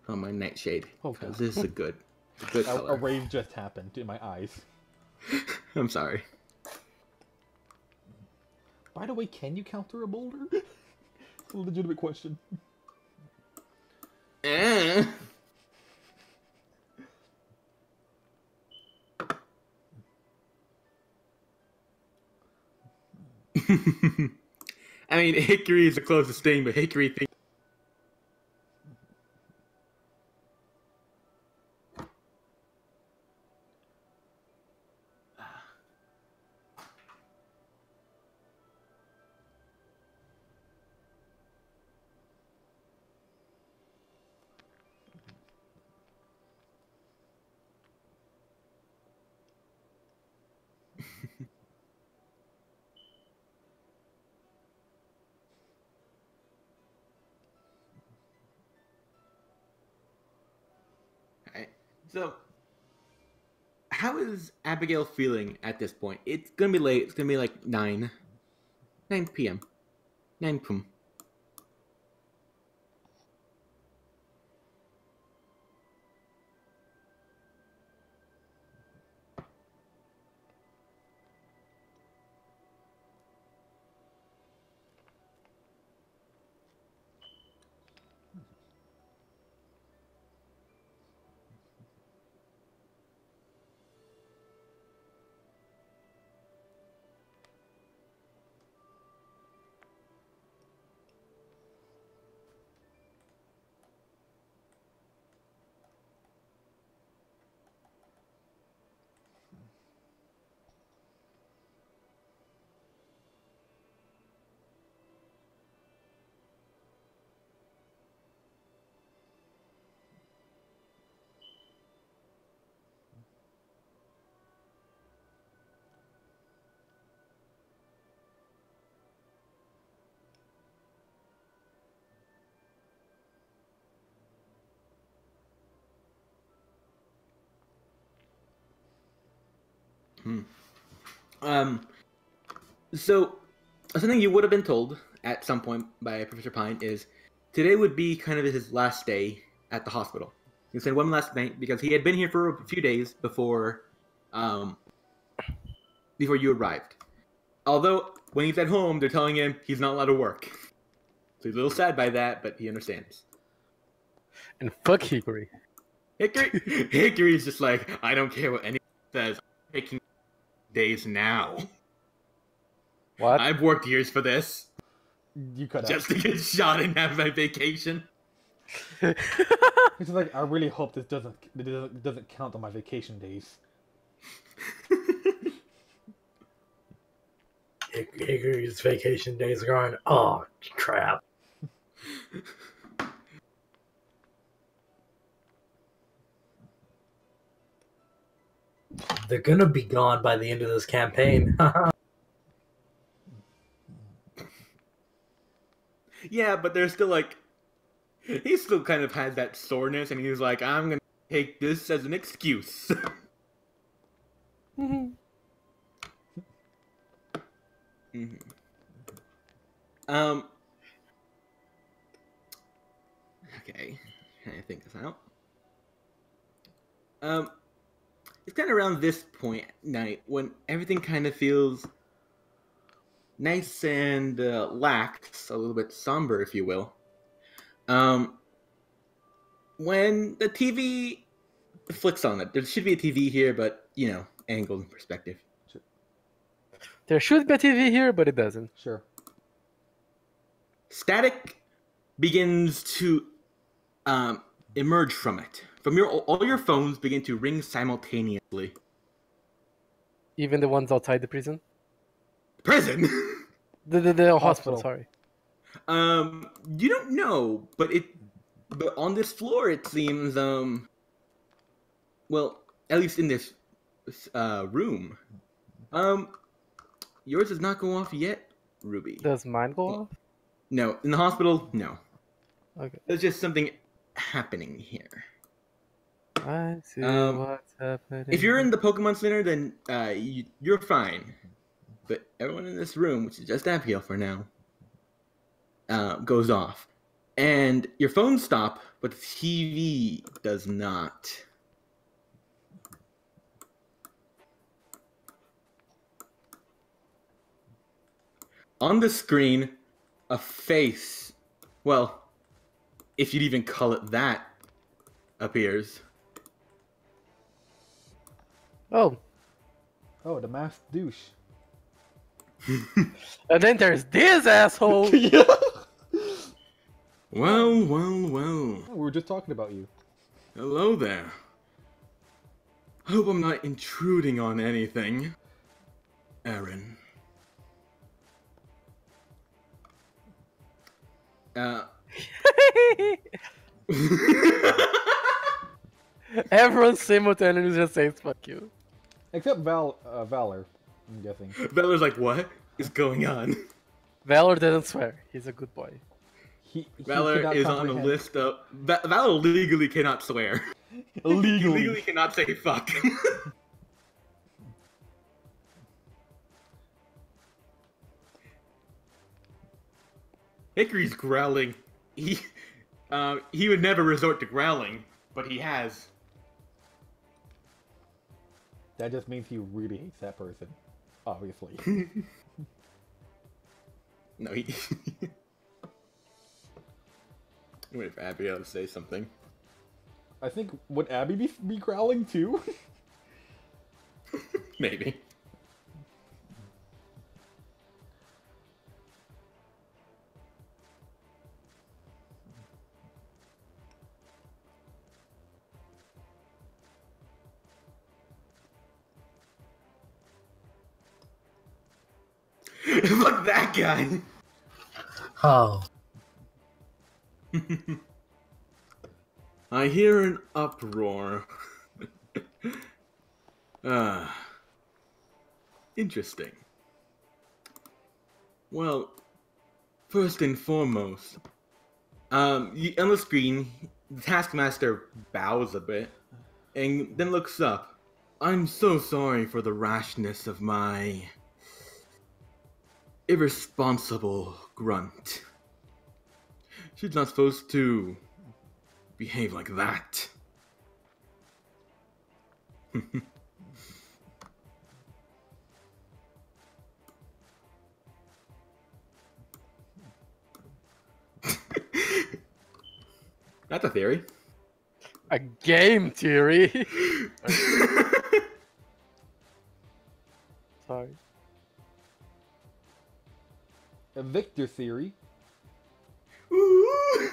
Speaker 3: Oh, my nightshade.
Speaker 1: Oh,
Speaker 3: Because
Speaker 1: God.
Speaker 3: this is a good color.
Speaker 1: A rave just happened in my eyes.
Speaker 3: I'm sorry.
Speaker 1: By the way, can you counter a boulder? It's a legitimate question.
Speaker 3: Eh. I mean, Hickory is the closest thing, but Hickory thinks. Alright, so how is Abigail feeling at this point? It's gonna be late. It's gonna be like 9 p.m. 9 p.m. So something you would have been told at some point by Professor Pine is today would be kind of his last day at the hospital. He said one last night because he had been here for a few days before you arrived. Although when he's at home, they're telling him he's not allowed to work. So he's a little sad by that, but he understands.
Speaker 2: And fuck Hickory.
Speaker 3: Hickory's just like, I don't care what anyone says. I'm taking days now.
Speaker 2: What?
Speaker 3: I've worked years for this.
Speaker 1: You cut out.
Speaker 3: Just to get shot and have my vacation.
Speaker 1: It's like, I really hope this doesn't count on my vacation days.
Speaker 4: Hickory's vacation days are gone. Oh, crap. They're gonna be gone by the end of this campaign.
Speaker 3: Yeah, but there's still like... He still kind of has that soreness, and he's like, I'm gonna take this as an excuse. Mm-hmm. Okay. Can I think this out? It's kind of around this point at night when everything kind of feels nice and lax, a little bit somber, if you will. When the TV flicks on it, there should be a TV here, but, you know, angled in perspective.
Speaker 2: There should be a TV here, but it doesn't.
Speaker 1: Sure.
Speaker 3: Static begins to emerge from it. All your phones begin to ring simultaneously.
Speaker 2: Even the ones outside the prison?
Speaker 3: Prison?
Speaker 2: The hospital, sorry.
Speaker 3: You don't know, but on this floor it seems well, at least in this room. Yours does not go off yet, Ruby.
Speaker 2: Does mine go off?
Speaker 3: No, in the hospital, no.
Speaker 2: Okay.
Speaker 3: There's just something happening here.
Speaker 2: I see what's happening.
Speaker 3: If you're in the Pokemon Center, then you're fine. But everyone in this room, which is just Abigail for now, goes off. And your phones stop, but the TV does not. On the screen, a face, well, if you'd even call it that, appears.
Speaker 2: Oh.
Speaker 1: Oh, the masked douche.
Speaker 2: And then there's this asshole!
Speaker 1: Yeah.
Speaker 3: Well.
Speaker 1: We were just talking about you.
Speaker 3: Hello there. Hope I'm not intruding on anything. Aaron.
Speaker 2: Everyone simultaneously just says fuck you.
Speaker 1: Except Valor, I'm guessing.
Speaker 3: Valor's like, what is going on?
Speaker 2: Valor doesn't swear. He's a good boy.
Speaker 1: He
Speaker 3: Valor
Speaker 1: cannot
Speaker 3: is on a
Speaker 1: comprehend.
Speaker 3: list of... Valor legally cannot swear. He legally cannot say fuck. Hickory's growling. He would never resort to growling, but he has.
Speaker 1: That just means he really hates that person. Obviously.
Speaker 3: No, he... I'm waiting for Abigail to say something.
Speaker 1: I think, would Abby be growling too?
Speaker 3: Maybe. Fuck that guy!
Speaker 4: Oh.
Speaker 3: I hear an uproar. Interesting. Well, first and foremost, on the screen, the Taskmaster bows a bit, and then looks up. I'm so sorry for the rashness of my irresponsible grunt. She's not supposed to behave like that. That's a theory.
Speaker 2: A game theory. Sorry.
Speaker 1: A Victor theory.
Speaker 3: Ooh.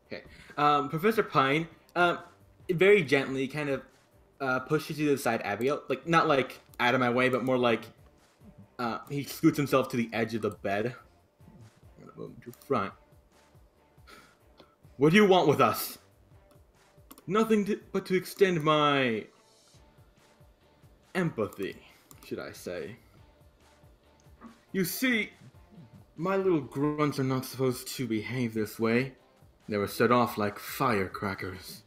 Speaker 3: Okay. Professor Pine, very gently kind of pushes you to the side, Abigail. Like, not like out of my way, but more like he scoots himself to the edge of the bed. I'm gonna move to front. What do you want with us? Nothing but to extend my empathy, should I say. You see, my little grunts are not supposed to behave this way. They were set off like firecrackers.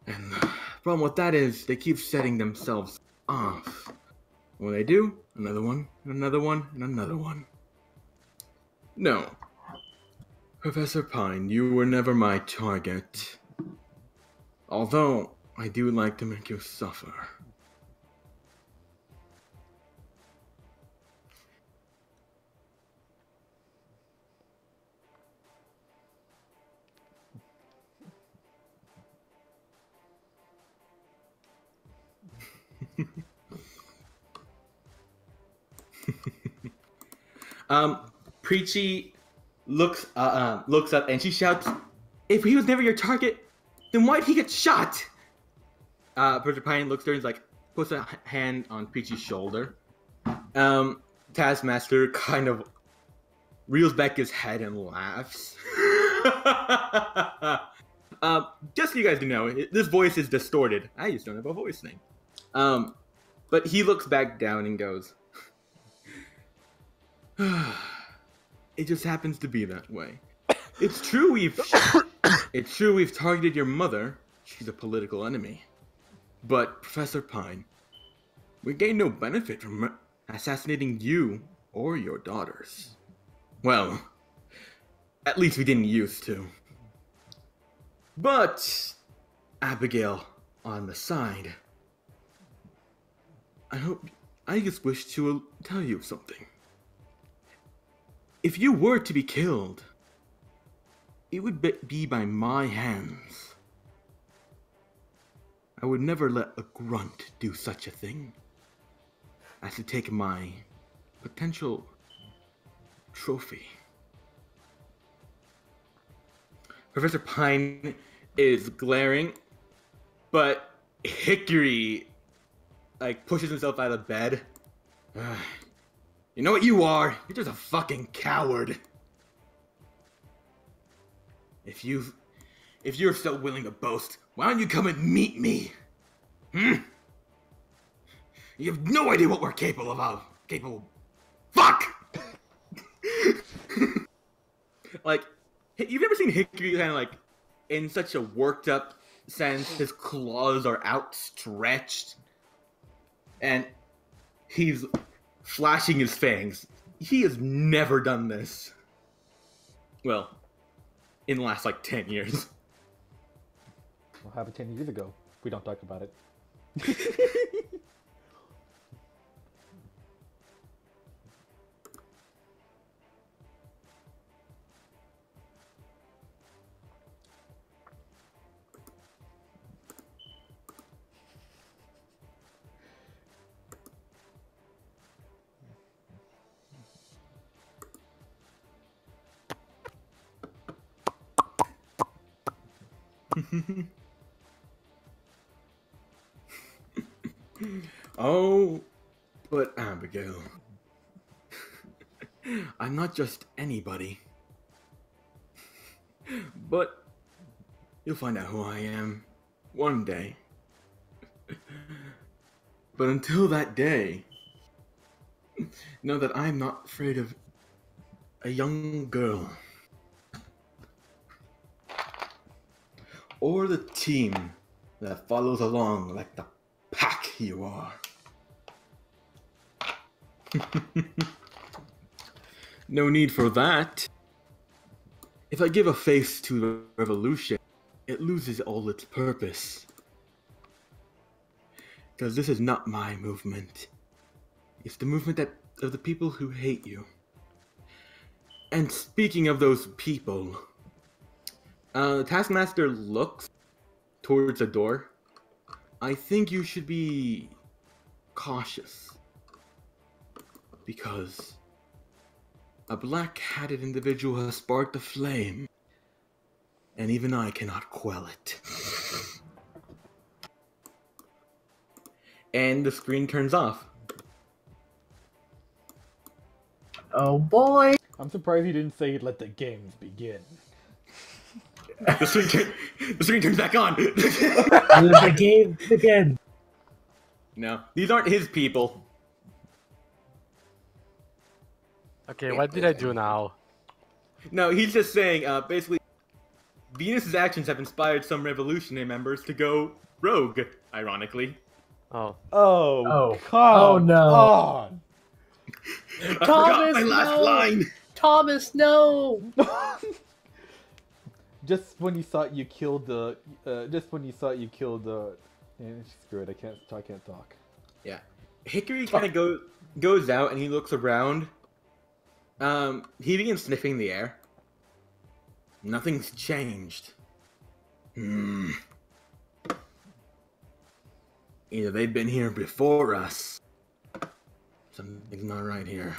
Speaker 3: And the problem with that is they keep setting themselves off. When they do, another one, and another one, and another one. No. Professor Pine, you were never my target. Although, I do like to make you suffer. Preachy looks up and she shouts, "If he was never your target, then why'd he get shot?" Professor Pine looks at her and is like, puts a hand on Preachy's shoulder. Taskmaster kind of reels back his head and laughs. Just so you guys do know, this voice is distorted. I just don't have a voice name. But he looks back down and goes, "It just happens to be that way. It's true we've targeted your mother. She's a political enemy. But, Professor Pine, we gain no benefit from assassinating you or your daughters. Well, at least we didn't used to. But, Abigail, on the side, I just wish to tell you something. If you were to be killed, it would be by my hands. I would never let a grunt do such a thing as to take my potential trophy." Professor Pine is glaring, but Hickory pushes himself out of bed. You know what you are? You're just a fucking coward. If you're so willing to boast, why don't you come and meet me? You have no idea what we're capable of. Fuck! You've ever seen Hickory kind of in such a worked up sense? His claws are outstretched, and he's flashing his fangs. He has never done this. Well, in the last 10 years.
Speaker 1: What happened 10 years ago? We don't talk about it.
Speaker 3: Oh, but Abigail, I'm not just anybody. But you'll find out who I am one day. But until that day, Know that I'm not afraid of a young girl. Or the team that follows along like the pack you are. No need for that. If I give a face to the revolution, it loses all its purpose. Because this is not my movement. It's the movement of the people who hate you. And speaking of those people, the Taskmaster looks towards the door. I think you should be cautious. Because a black-hatted individual has sparked a flame. And even I cannot quell it. And the screen turns off.
Speaker 4: Oh boy!
Speaker 1: I'm surprised he didn't say let the games begin.
Speaker 3: The screen turns back on.
Speaker 4: The game again.
Speaker 3: No, these aren't his people.
Speaker 2: Okay, what did I do now?
Speaker 3: No, he's just saying, basically, Venus's actions have inspired some revolutionary members to go rogue, ironically.
Speaker 2: Oh.
Speaker 1: Oh, come
Speaker 4: Oh, no.
Speaker 1: on.
Speaker 3: I forgot my last line!
Speaker 4: Thomas, no!
Speaker 1: Just when you thought you killed the, screw it, I can't talk.
Speaker 3: Yeah. Hickory kind of goes out and he looks around. He begins sniffing the air. Nothing's changed. Either they've been here before us. Something's not right here.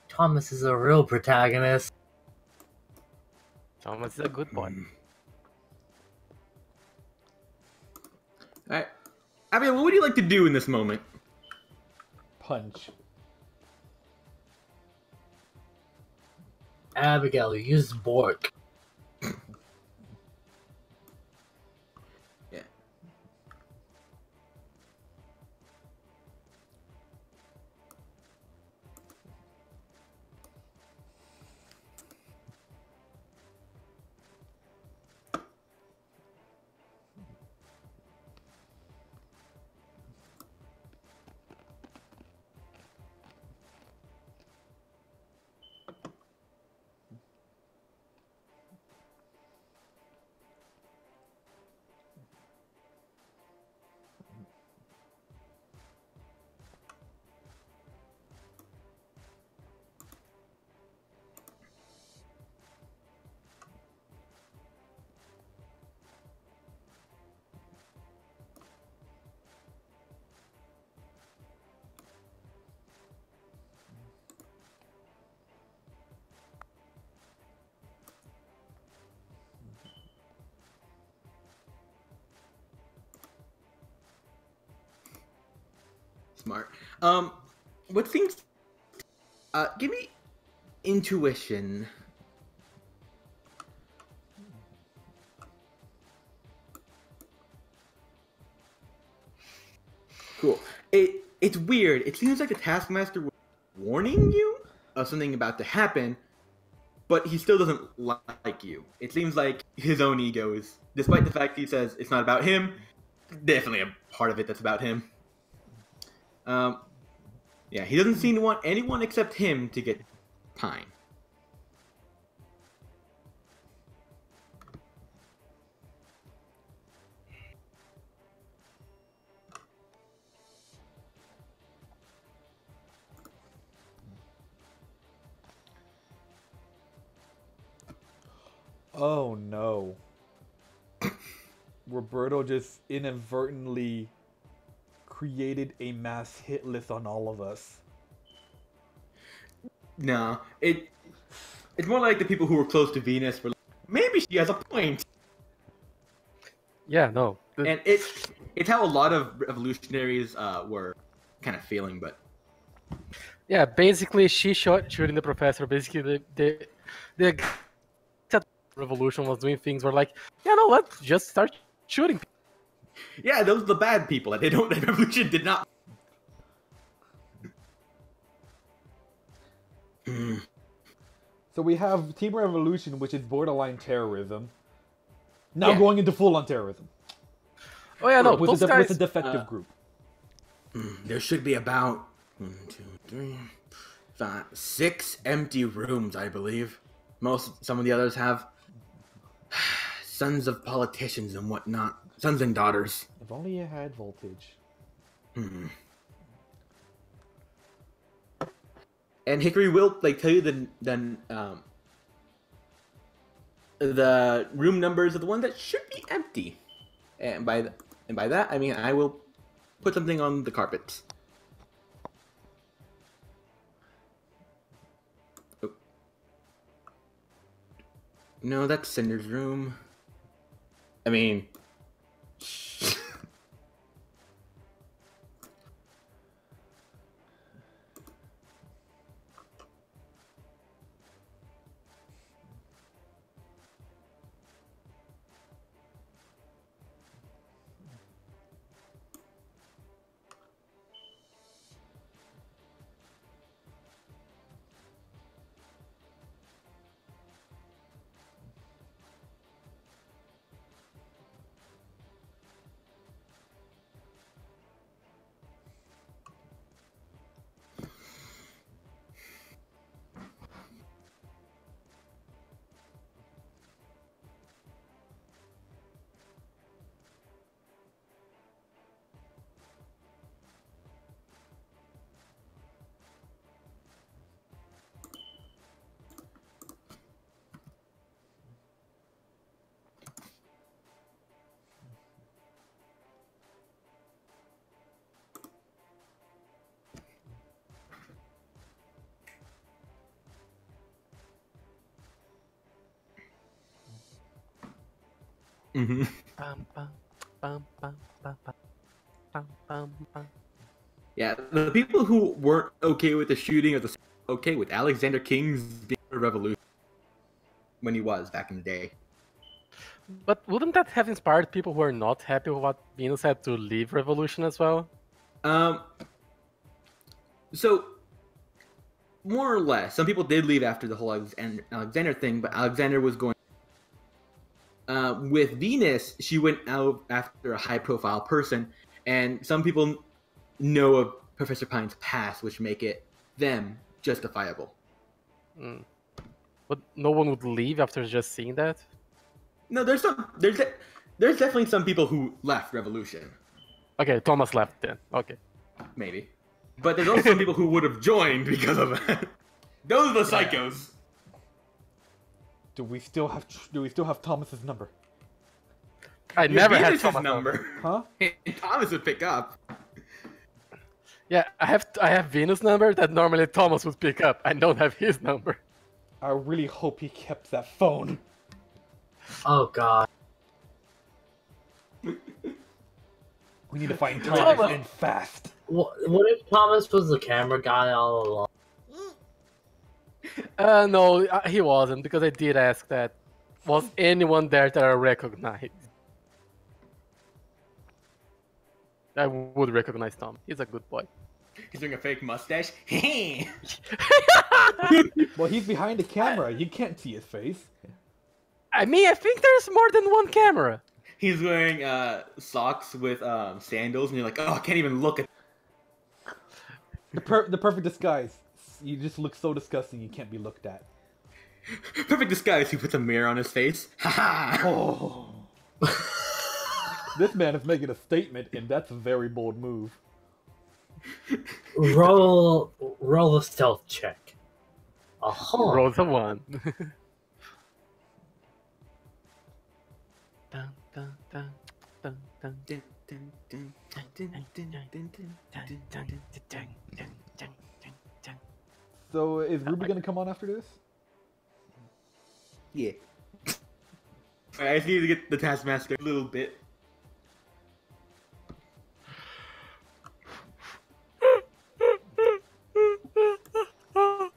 Speaker 4: Thomas is a real protagonist.
Speaker 2: Thomas is a good boy.
Speaker 3: Alright. Abigail, what would you like to do in this moment?
Speaker 1: Punch.
Speaker 4: Abigail, use Bork.
Speaker 3: Yeah. Smart. What seems... give me intuition. Cool. It's weird. It seems like the Taskmaster was warning you of something about to happen, but he still doesn't like you. It seems like his own ego is, despite the fact he says it's not about him, definitely a part of it that's about him. Yeah, he doesn't seem to want anyone except him to get pine.
Speaker 1: Oh no. Roberto just inadvertently created a mass hit list on all of us.
Speaker 3: No, it's more like the people who were close to Venus were like, maybe she has a point.
Speaker 2: Yeah, no.
Speaker 3: And it's how a lot of revolutionaries were kind of feeling, but
Speaker 2: Yeah, basically she shooting the professor. Basically, the revolution was doing things where like, yeah, no, let's just start shooting people.
Speaker 3: yeah, those are the bad people. The revolution did not. Hmm.
Speaker 1: So we have Team Revolution, which is borderline terrorism. Now
Speaker 3: Yeah.
Speaker 1: going into full-on terrorism.
Speaker 2: Oh yeah, no,
Speaker 1: With
Speaker 2: those
Speaker 1: a
Speaker 2: guys.
Speaker 1: defective group.
Speaker 3: There should be about 1, 2, 3, 5, 6 empty rooms, I believe. Some of the others have sons of politicians and whatnot, sons and daughters.
Speaker 1: If only you had voltage.
Speaker 3: Hmm. And Hickory will tell you the room numbers of the ones that should be empty, and by that I mean I will put something on the carpet. Oh. No, that's Cinder's room. I mean. Mm-hmm.
Speaker 2: Bum, bum, bum, bum, bum, bum, bum, bum, bum.
Speaker 3: Yeah, the people who weren't okay with the shooting of the okay with Alexander King's being a revolution when he was back in the day.
Speaker 2: But wouldn't that have inspired people who are not happy with what Venus had to leave Revolution as well?
Speaker 3: So more or less, some people did leave after the whole Alexander thing, but Alexander was going. With Venus, she went out after a high-profile person, and some people know of Professor Pine's past, which make it them justifiable.
Speaker 2: Mm. But no one would leave after just seeing that?
Speaker 3: No, there's definitely some people who left Revolution,
Speaker 2: Okay, Thomas left then. Okay.
Speaker 3: maybe, but there's also some people who would have joined because of that. Those are the psychos.
Speaker 1: Do we still have Thomas's number?
Speaker 2: I never had
Speaker 3: Venus's
Speaker 2: Thomas
Speaker 3: number.
Speaker 1: Huh?
Speaker 3: Thomas would pick up.
Speaker 2: Yeah, I have Venus number that normally Thomas would pick up. I don't have his number.
Speaker 1: I really hope he kept that phone.
Speaker 4: Oh god.
Speaker 1: We need to find Thomas
Speaker 2: Thomas.
Speaker 1: and fast.
Speaker 4: What if Thomas was the camera guy all along?
Speaker 2: No, he wasn't, because I did ask that. Was anyone there that I recognized? I would recognize Tom. He's a good boy.
Speaker 3: He's doing a fake mustache.
Speaker 1: Well, he's behind the camera. You can't see his face.
Speaker 2: I mean, I think there's more than one camera.
Speaker 3: He's wearing socks with sandals, and you're like, oh, I can't even look at.
Speaker 1: The perfect disguise. You just look so disgusting you can't be looked at.
Speaker 3: Perfect disguise. He puts a mirror on his face. Ha ha.
Speaker 1: Oh. This man is making a statement, and that's a very bold move.
Speaker 4: Roll a stealth check. Uh-huh.
Speaker 2: Rolls a 1. Dun, dun, dun, dun, dun, dun, dun, dun, dun, dun, dun, dun, dun, dun.
Speaker 1: So is Ruby gonna come on after this?
Speaker 3: Yeah. Alright, I just need to get the Taskmaster a little bit.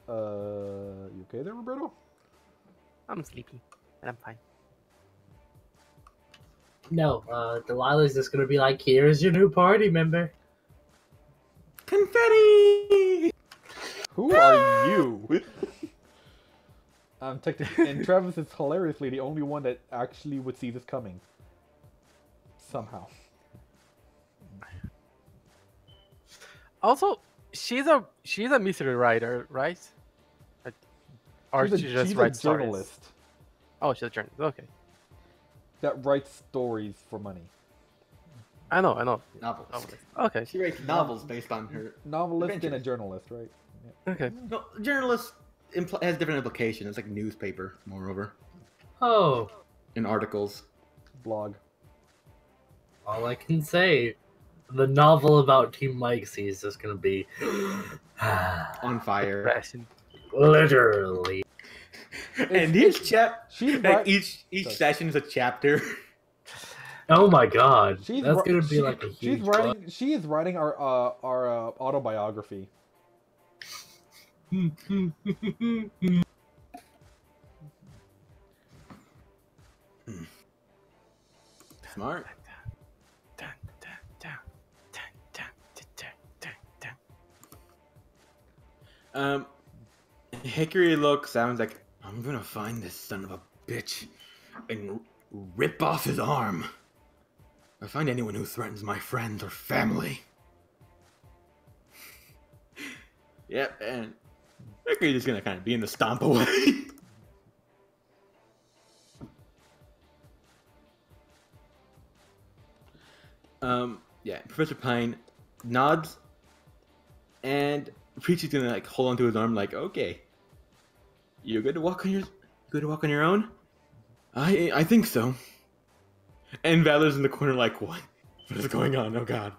Speaker 1: You okay there, Roberto?
Speaker 2: I'm sleepy, and I'm fine.
Speaker 4: No, Delilah's just gonna be like, here's your new party member.
Speaker 3: Confetti!
Speaker 1: Who are you? Technically, and Travis is hilariously the only one that actually would see this coming. Somehow.
Speaker 2: Also, she's a mystery writer, right? Or she just
Speaker 1: She's a
Speaker 2: writes stories?
Speaker 1: journalist
Speaker 2: Oh, she's a journalist. Okay,
Speaker 1: that writes stories for money.
Speaker 2: I know.
Speaker 3: Novels.
Speaker 2: Novelist. Okay,
Speaker 3: She writes novels based on her.
Speaker 1: Novelist and a
Speaker 3: Adventures.
Speaker 1: journalist, right?
Speaker 2: okay.
Speaker 3: No, journalist has different implications. It's like newspaper, moreover,
Speaker 4: Oh,
Speaker 3: in articles.
Speaker 1: Blog.
Speaker 4: all I can say, the novel about Team Mikesy is just gonna be
Speaker 3: On fire.
Speaker 2: Depression.
Speaker 4: literally.
Speaker 3: And each
Speaker 1: She's
Speaker 3: like
Speaker 1: right.
Speaker 3: each session is a chapter.
Speaker 4: Oh my god,
Speaker 1: She's
Speaker 4: that's
Speaker 1: ri-
Speaker 4: gonna be
Speaker 1: she-
Speaker 4: like a huge.
Speaker 1: She is writing our autobiography.
Speaker 3: Smart.
Speaker 2: Dun, dun, dun, dun, dun, dun, dun, dun.
Speaker 3: Hickory sounds like I'm gonna find this son of a bitch and rip off his arm. I find anyone who threatens my friends or family. Yep, and Hickory's just gonna kind of be in the stomp away. Yeah, Professor Pine nods, and Preachy's gonna like hold onto his arm, like, okay, you're good to walk on your own. I think so. And Valor's in the corner, like, what is going on? Oh god.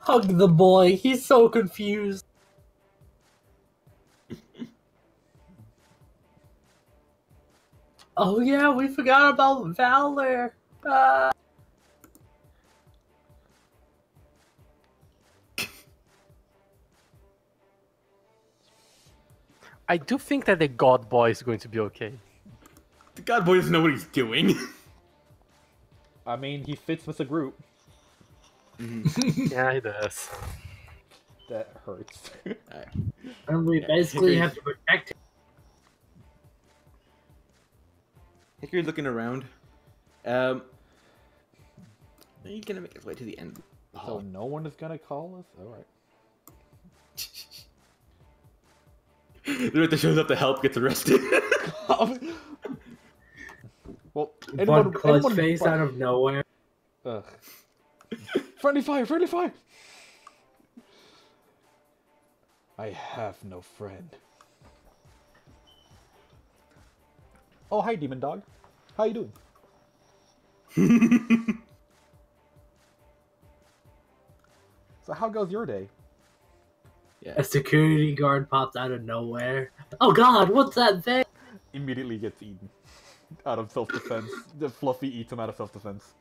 Speaker 4: Hug the boy. He's so confused. Oh yeah, we forgot about Valor.
Speaker 2: I do think that the God Boy is going to be okay.
Speaker 3: The god boy doesn't know what he's doing.
Speaker 1: I mean, he fits with the group.
Speaker 2: Yeah, he does.
Speaker 1: That hurts.
Speaker 4: And we basically have to protect him.
Speaker 3: Hickory's looking around. He's gonna make his way to the end of the
Speaker 1: So
Speaker 3: hall.
Speaker 1: no one is gonna call us? Alright.
Speaker 3: The director that shows up to help gets arrested.
Speaker 1: Well,
Speaker 4: One clutch face out of nowhere.
Speaker 1: Ugh. Friendly fire! Friendly fire! I have no friend. Oh, hi, Demon Dog. How you doing? So how goes your day?
Speaker 3: Yeah.
Speaker 4: A security guard pops out of nowhere. Oh god, what's that thing?
Speaker 1: Immediately gets eaten. Out of self-defense. The Fluffy eats him out of self-defense.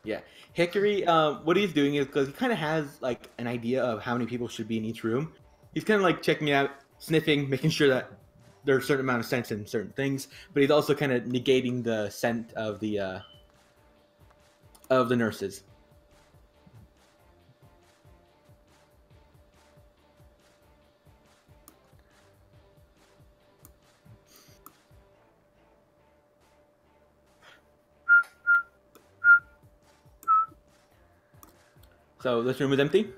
Speaker 3: Yeah. Hickory, what he's doing is, because he kind of has, like, an idea of how many people should be in each room, he's kind of, like, checking out, sniffing, making sure that there's a certain amount of scent in certain things, but he's also kind of negating the scent of the nurses. So this room is empty?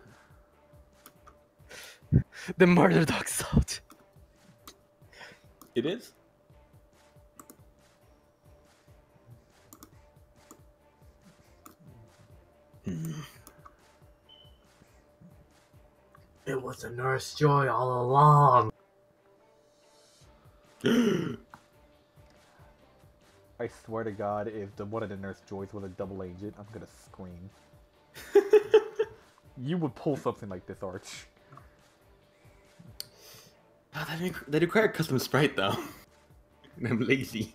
Speaker 2: The murder dog's out.
Speaker 3: It is?
Speaker 4: It was a Nurse Joy all along.
Speaker 1: I swear to God, if one of the Nurse Joys was a double agent, I'm gonna scream. You would pull something like this, Arch.
Speaker 3: Oh, they require custom sprite, though. And I'm lazy.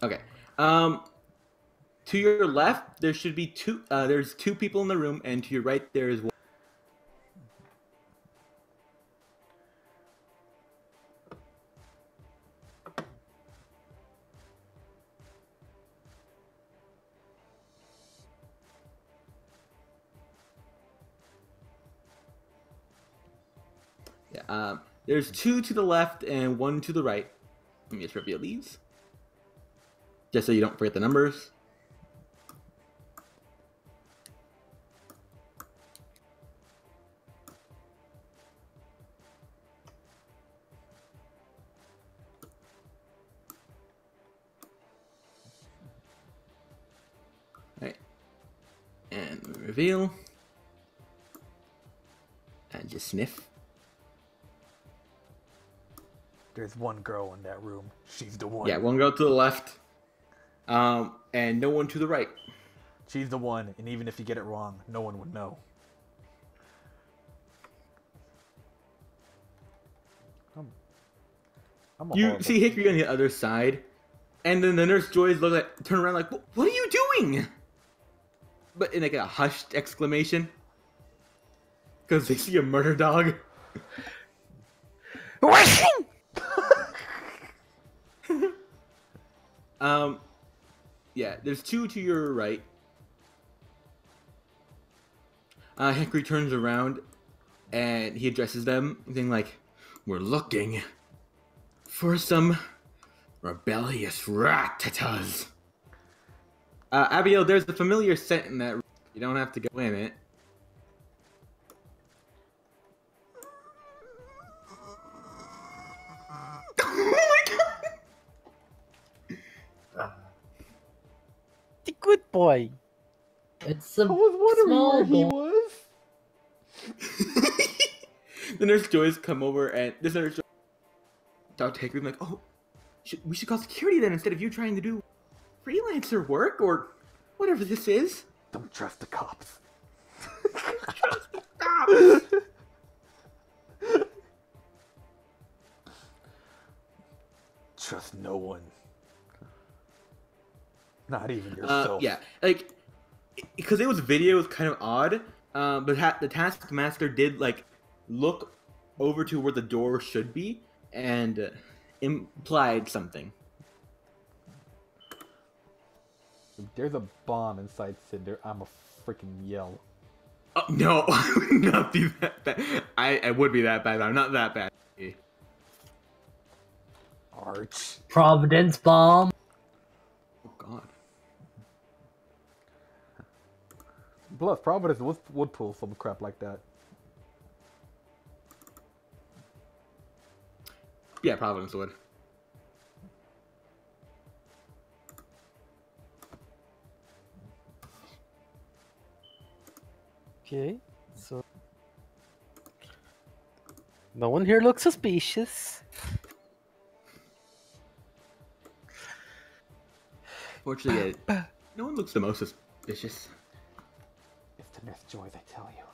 Speaker 3: Okay. To your left, there should be two. There's two people in the room, and to your right, there is one. Yeah. There's 2 to the left and 1 to the right. Let me just reveal these, just so you don't forget the numbers. All right. And reveal. And just sniff.
Speaker 1: There's one girl in that room. She's the one.
Speaker 3: Yeah, 1 girl to the left. And no one to the right.
Speaker 1: She's the one, and even if you get it wrong, no one would know. I'm a
Speaker 3: You
Speaker 1: horrible-
Speaker 3: see Hickory on the other side, and then the Nurse Joys turn around like, "What are you doing?" But in like a hushed exclamation, because they see a murder dog. Yeah, there's 2 to your right. Hickory turns around, and he addresses them, saying like, "We're looking for some rebellious rat-tatas." Abigail, there's a familiar scent in that room. You don't have to go in it. Oh my god!
Speaker 2: The good boy.
Speaker 4: It's a
Speaker 1: I was wondering
Speaker 4: small
Speaker 1: where he
Speaker 4: boy.
Speaker 1: was.
Speaker 3: The Nurse Joys come over, and this Nurse Joy talk to Hickory, like, "Oh, we should call security then instead of you trying to do freelancer work or whatever this is."
Speaker 1: Don't trust the cops. Trust no one. Not even yourself.
Speaker 3: Yeah, like, because it was video, it was kind of odd. But the Taskmaster did like look over to where the door should be and implied something.
Speaker 1: If there's a bomb inside Cinder, I'm a freaking yell.
Speaker 3: Oh, no, I would not be that bad. I would be that bad, but I'm not that bad.
Speaker 1: Arch.
Speaker 4: Providence bomb.
Speaker 3: Oh god.
Speaker 1: Plus, Providence would pull some crap like that.
Speaker 3: Yeah, Providence would.
Speaker 2: Okay, so no one here looks suspicious.
Speaker 3: Fortunately, no one looks the most suspicious.
Speaker 1: It's the Nurse Joys, I tell you.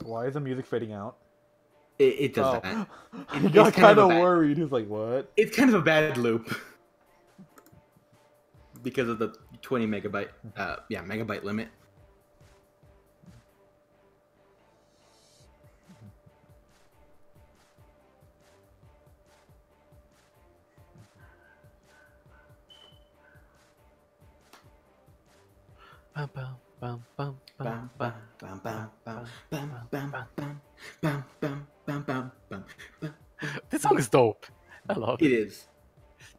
Speaker 1: Why is the music fading out?
Speaker 3: It does that.
Speaker 1: He
Speaker 3: It's
Speaker 1: got kind of
Speaker 3: a bad-
Speaker 1: worried. He's like, what?
Speaker 3: It's kind of a bad loop. Because of the 20 megabyte, megabyte limit.
Speaker 2: Bum, bum, bum, bum, bum,
Speaker 3: Bam,
Speaker 2: bum.
Speaker 3: bam, bam, bam, bam, bam, bam, bam, bam, bam, bam, bam, bam.
Speaker 2: This song is dope. I love
Speaker 3: It
Speaker 2: it.
Speaker 3: is.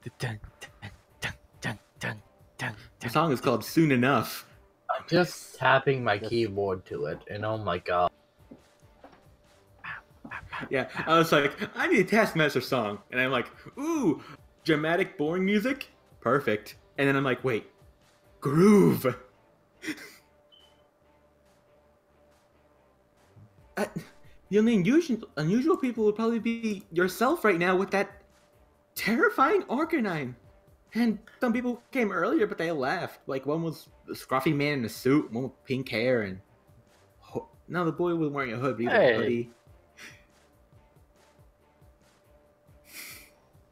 Speaker 2: The dun, dun, dun, dun, dun, dun,
Speaker 3: The
Speaker 2: dun.
Speaker 3: song is called Soon Enough.
Speaker 4: I'm just tapping my
Speaker 1: Yes.
Speaker 4: keyboard to it, and oh my god.
Speaker 3: Yeah, I was like, I need a Taskmaster song. And I'm like, ooh, dramatic, boring music? Perfect. And then I'm like, wait, groove. The only unusual people would probably be yourself right now with that terrifying Arcanine. And some people came earlier, but they left. Like, one was a scruffy man in a suit, one with pink hair, and... No, the boy was wearing a hood, but he had a
Speaker 2: Hey.
Speaker 3: hoodie.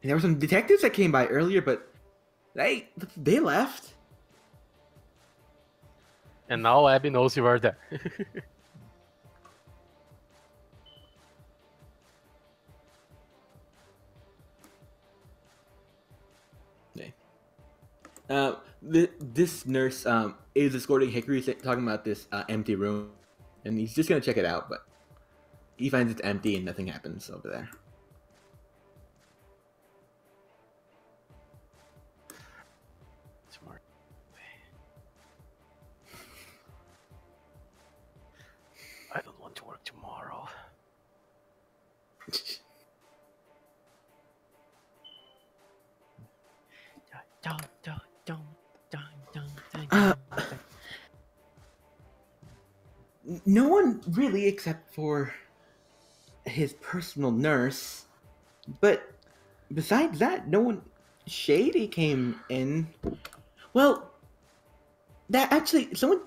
Speaker 3: There were some detectives that came by earlier, but they left.
Speaker 2: And now Abby knows you are there.
Speaker 3: Okay. This nurse is escorting Hickory, talking about this empty room, and he's just gonna check it out, but he finds it's empty and nothing happens over there.
Speaker 2: Smart. I don't want to work tomorrow.
Speaker 3: No one really, except for his personal nurse. But besides that, no one shady came in. Well, that actually, someone.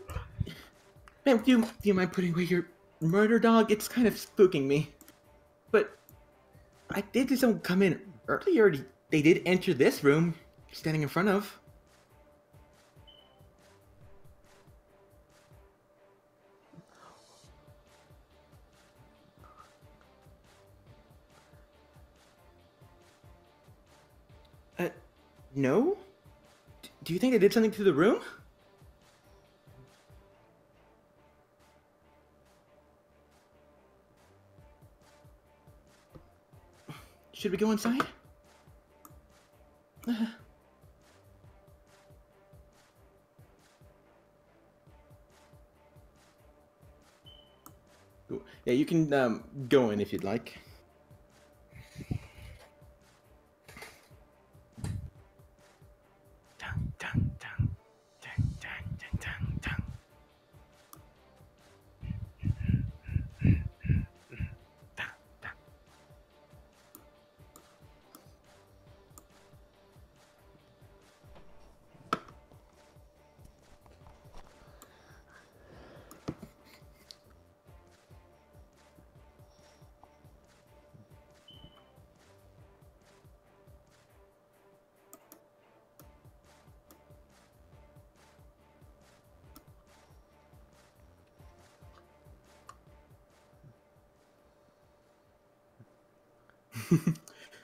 Speaker 3: Man, do you mind putting away your murder dog? It's kind of spooking me. But I did see someone come in earlier. They did enter this room, standing in front of. No? Do you think they did something to the room? Should we go inside? Cool. Yeah, you can go in if you'd like.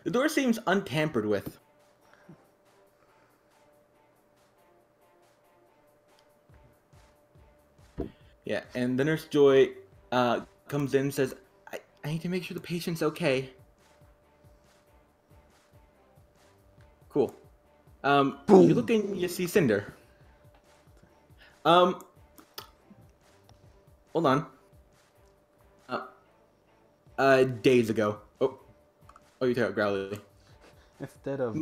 Speaker 3: The door seems untampered with. Yeah, and the nurse Joy comes in and says, I need to make sure the patient's okay. Cool. You look and you see Cinder. Hold on. Days ago. Oh, you talking about Growly.
Speaker 1: Instead of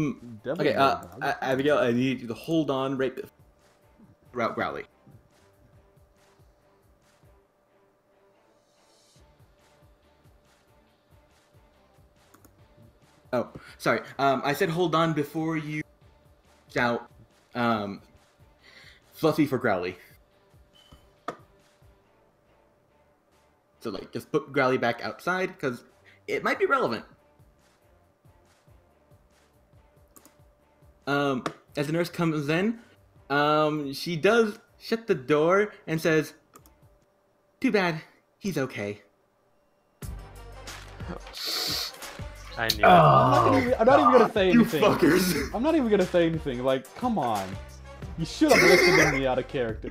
Speaker 3: Okay, Abigail, I need you to hold on right throughout Growly. Oh, sorry. I said hold on before you shout Fluffy for Growly. So, like, just put Growly back outside, because it might be relevant. As the nurse comes in, she does shut the door and says, too bad, he's okay.
Speaker 2: I knew
Speaker 1: I'm not even gonna say
Speaker 3: You
Speaker 1: anything.
Speaker 3: fuckers!
Speaker 1: I'm not even gonna say anything. Like, come on. You should have listened to me out of character.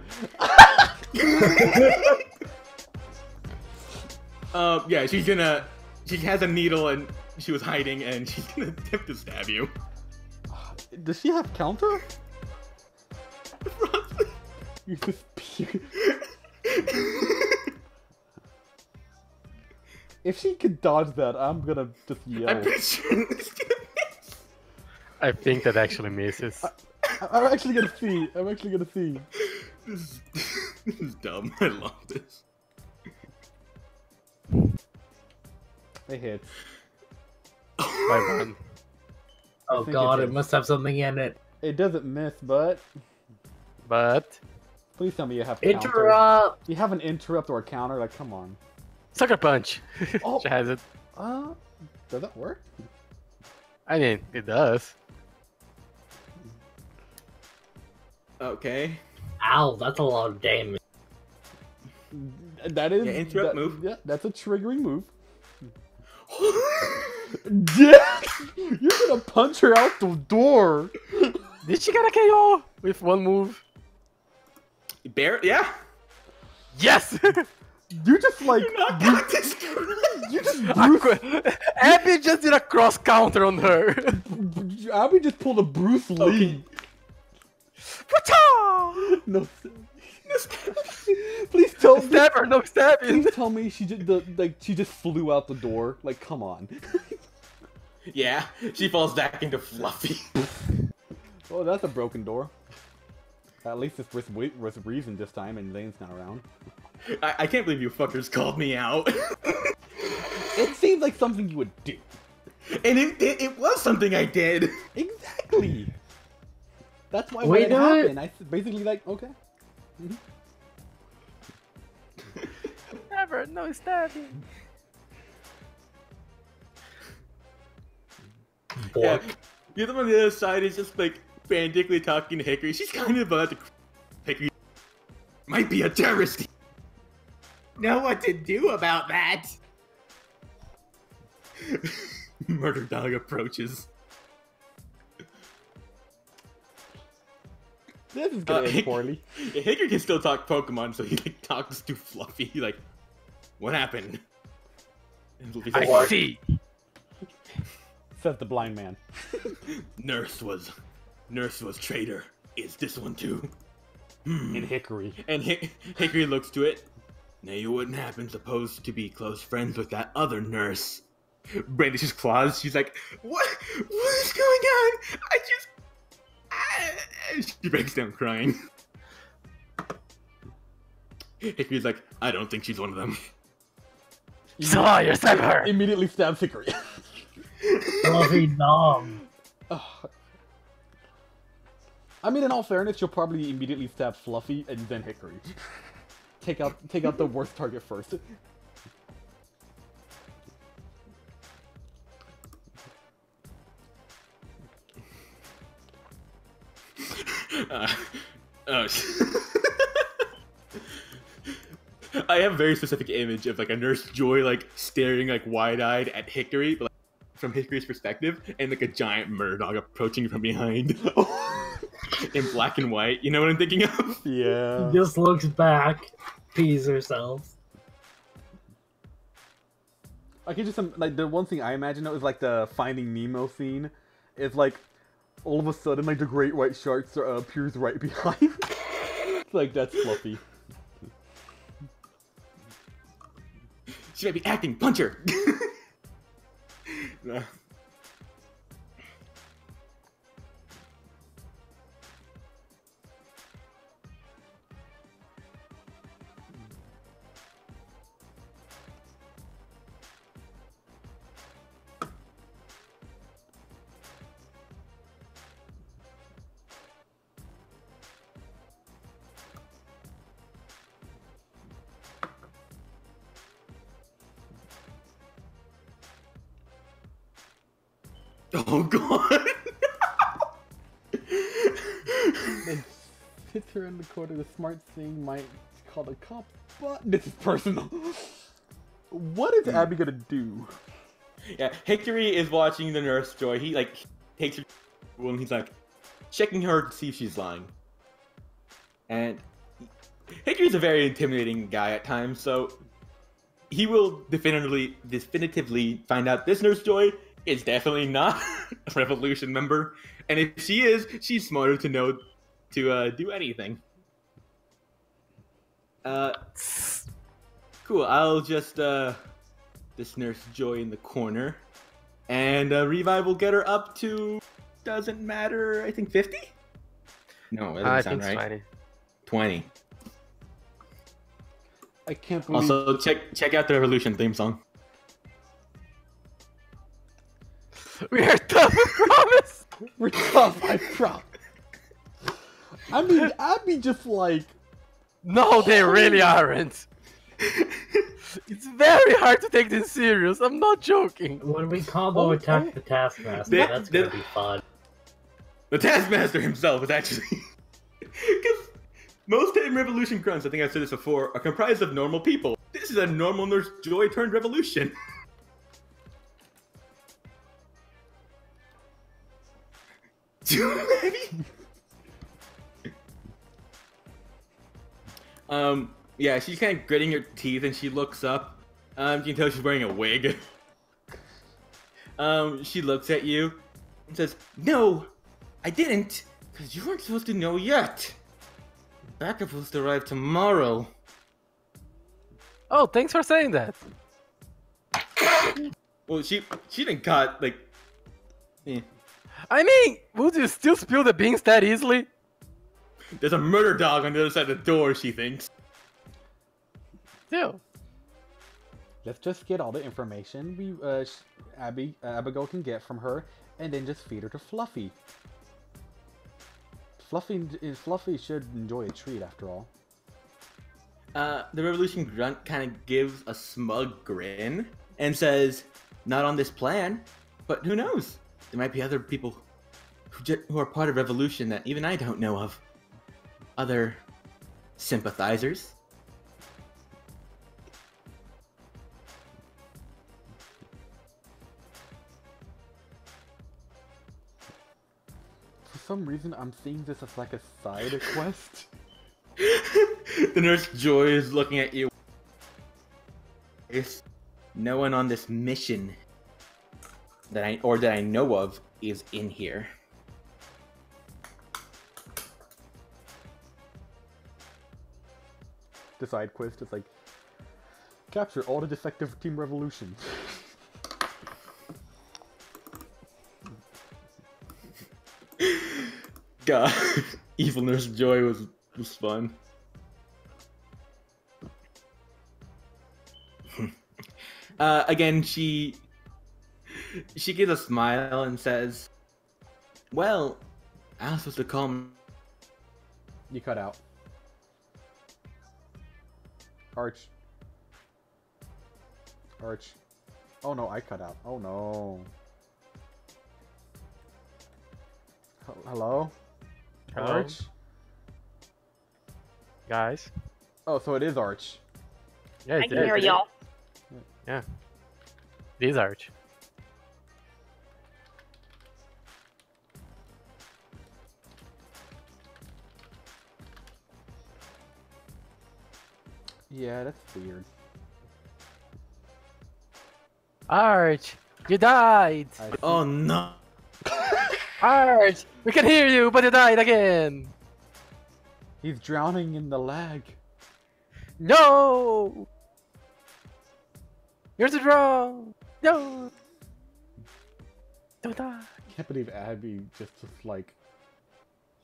Speaker 3: Yeah, she has a needle and she was hiding and she's gonna attempt to stab you.
Speaker 1: Does she have counter? You just If she could dodge that, I'm gonna just yell.
Speaker 3: I'm pretty sure it's gonna miss.
Speaker 2: I think that actually misses.
Speaker 1: I'm actually gonna see.
Speaker 3: This is dumb. I love this.
Speaker 1: It hits.
Speaker 2: By one.
Speaker 4: Oh
Speaker 1: think
Speaker 4: god,
Speaker 1: it
Speaker 4: it
Speaker 1: is.
Speaker 4: must have something in it.
Speaker 1: It doesn't miss, but
Speaker 2: But
Speaker 1: please tell me you have counter.
Speaker 4: Interrupt!
Speaker 1: You have an interrupt or a counter? Like, come on.
Speaker 2: Sucker Punch!
Speaker 1: Oh.
Speaker 2: She has it.
Speaker 1: Does that work?
Speaker 2: I mean, it does.
Speaker 3: Okay.
Speaker 4: Ow, that's a lot of damage.
Speaker 1: That is
Speaker 3: Yeah, interrupt move.
Speaker 1: Yeah, that's a triggering move. Yeah, you're gonna punch her out the door.
Speaker 2: Did she get a KO with one move?
Speaker 3: Yeah.
Speaker 2: Yes!
Speaker 1: You just like you just Bruce,
Speaker 2: Abby just did a cross counter on her.
Speaker 1: Abby just pulled a Bruce Lee.
Speaker 2: Pacha!
Speaker 1: No, please tell me.
Speaker 2: Stab her, no stabbing.
Speaker 1: Please tell me she just flew out the door. Like, come on.
Speaker 3: Yeah, she falls back into Fluffy.
Speaker 1: Oh, that's a broken door. At least it's with reason this time, and Zane's not around.
Speaker 3: I can't believe you fuckers called me out.
Speaker 1: It seems like something you would do.
Speaker 3: And it was something I did.
Speaker 1: Exactly. That's why
Speaker 4: We
Speaker 1: when it
Speaker 4: do it.
Speaker 1: happened, I basically like, okay.
Speaker 2: Never, no stabbing.
Speaker 3: Yeah, the other one on the other side is just like frantically talking to Hickory. She's kind of about to. Hickory might be a terrorist. Know what to do about that? Murder dog approaches.
Speaker 1: This is gonna end poorly.
Speaker 3: Yeah, Hickory can still talk Pokemon, so he like talks to Fluffy. He like, what happened? And Fluffy's like,
Speaker 2: I see.
Speaker 1: Says the blind man.
Speaker 3: Nurse was traitor. Is this one too?
Speaker 1: In Hickory.
Speaker 3: And Hickory looks to it. Now you wouldn't happen supposed to be close friends with that other nurse. Brandishes claws. She's like, what is going on? She breaks down crying. Hickory's like, I don't think she's one of them.
Speaker 2: She's a liar, stab her.
Speaker 1: Immediately stabs Hickory.
Speaker 4: Fluffy nom.
Speaker 1: I mean, in all fairness, you'll probably immediately stab Fluffy and then Hickory. Take out the worst target first.
Speaker 3: I have a very specific image of like a Nurse Joy like staring like wide-eyed at Hickory, but, like, from Hickory's perspective, and like a giant murder dog approaching from behind in black and white. You know what I'm thinking of?
Speaker 1: Yeah.
Speaker 4: Just looks back, pees herself.
Speaker 1: I can just like the one thing I imagine though is like the Finding Nemo scene. Is like all of a sudden like the great white shark appears right behind. Like that's Fluffy.
Speaker 3: She might be acting. Punch her. Oh god!
Speaker 1: Then sits her in the corner. The smart thing might call the cops, but this is personal. What is Abby gonna do?
Speaker 3: Yeah, Hickory is watching the Nurse Joy. He like takes her and he's like checking her to see if she's lying. And Hickory's a very intimidating guy at times, so he will definitively find out this Nurse Joy is definitely not a Revolution member, and if she is, she's smarter to know to do anything. Cool. I'll just this Nurse Joy in the corner, and Revive will get her up to doesn't matter. I think 50. No, that
Speaker 2: I
Speaker 3: doesn't
Speaker 2: think
Speaker 3: sound
Speaker 2: it's
Speaker 3: right. 20.
Speaker 1: I can't believe.
Speaker 3: Also, check out the Revolution theme song.
Speaker 2: We are tough, I promise.
Speaker 1: We're tough, I promise. I mean, Abby just like.
Speaker 2: No, they really aren't. It's very hard to take this serious. I'm not joking.
Speaker 4: When we combo attack the Taskmaster, that's gonna be fun.
Speaker 3: The Taskmaster himself is actually... Because most Time Revolution grunts, I think I've said this before, are comprised of normal people. This is a normal Nurse Joy turned revolution. Too heavy? Yeah, she's kind of gritting her teeth and she looks up. You can tell she's wearing a wig. She looks at you and says, "No, I didn't, because you weren't supposed to know yet. Backup was to arrive tomorrow."
Speaker 2: Oh, thanks for saying that.
Speaker 3: Well, she didn't cut, like... Eh.
Speaker 2: I mean, would you still spill the beans that easily?
Speaker 3: There's a murder dog on the other side of the door, she thinks.
Speaker 2: Still.
Speaker 1: Let's just get all the information Abigail can get from her, and then just feed her to Fluffy. Fluffy should enjoy a treat after all.
Speaker 3: The Revolution Grunt kind of gives a smug grin and says, "Not on this plan, but who knows? There might be other people who are part of Revolution that even I don't know of. Other sympathizers."
Speaker 1: For some reason, I'm seeing this as like a side quest.
Speaker 3: The Nurse Joy is looking at you. If no one on this mission that I know of is in here.
Speaker 1: The side quest is like, capture all the defective Team Revolution.
Speaker 3: God, Evil Nurse Joy was fun. Again, she gives a smile and says, "Well, I was supposed to call him."
Speaker 1: You cut out. Arch. Oh no, I cut out. Oh no. Hello?
Speaker 2: Hello?
Speaker 1: Arch?
Speaker 2: Guys.
Speaker 1: Oh, so it is Arch.
Speaker 2: Yeah,
Speaker 5: I
Speaker 2: it
Speaker 5: can
Speaker 2: is.
Speaker 5: hear y'all.
Speaker 2: Yeah. It is Arch.
Speaker 1: Yeah, that's weird.
Speaker 2: Arch! You died!
Speaker 3: Oh no!
Speaker 2: Arch! We can hear you, but you died again!
Speaker 1: He's drowning in the lag.
Speaker 2: No! You're too wrong! No! Don't die!
Speaker 1: I can't believe Abby just was like,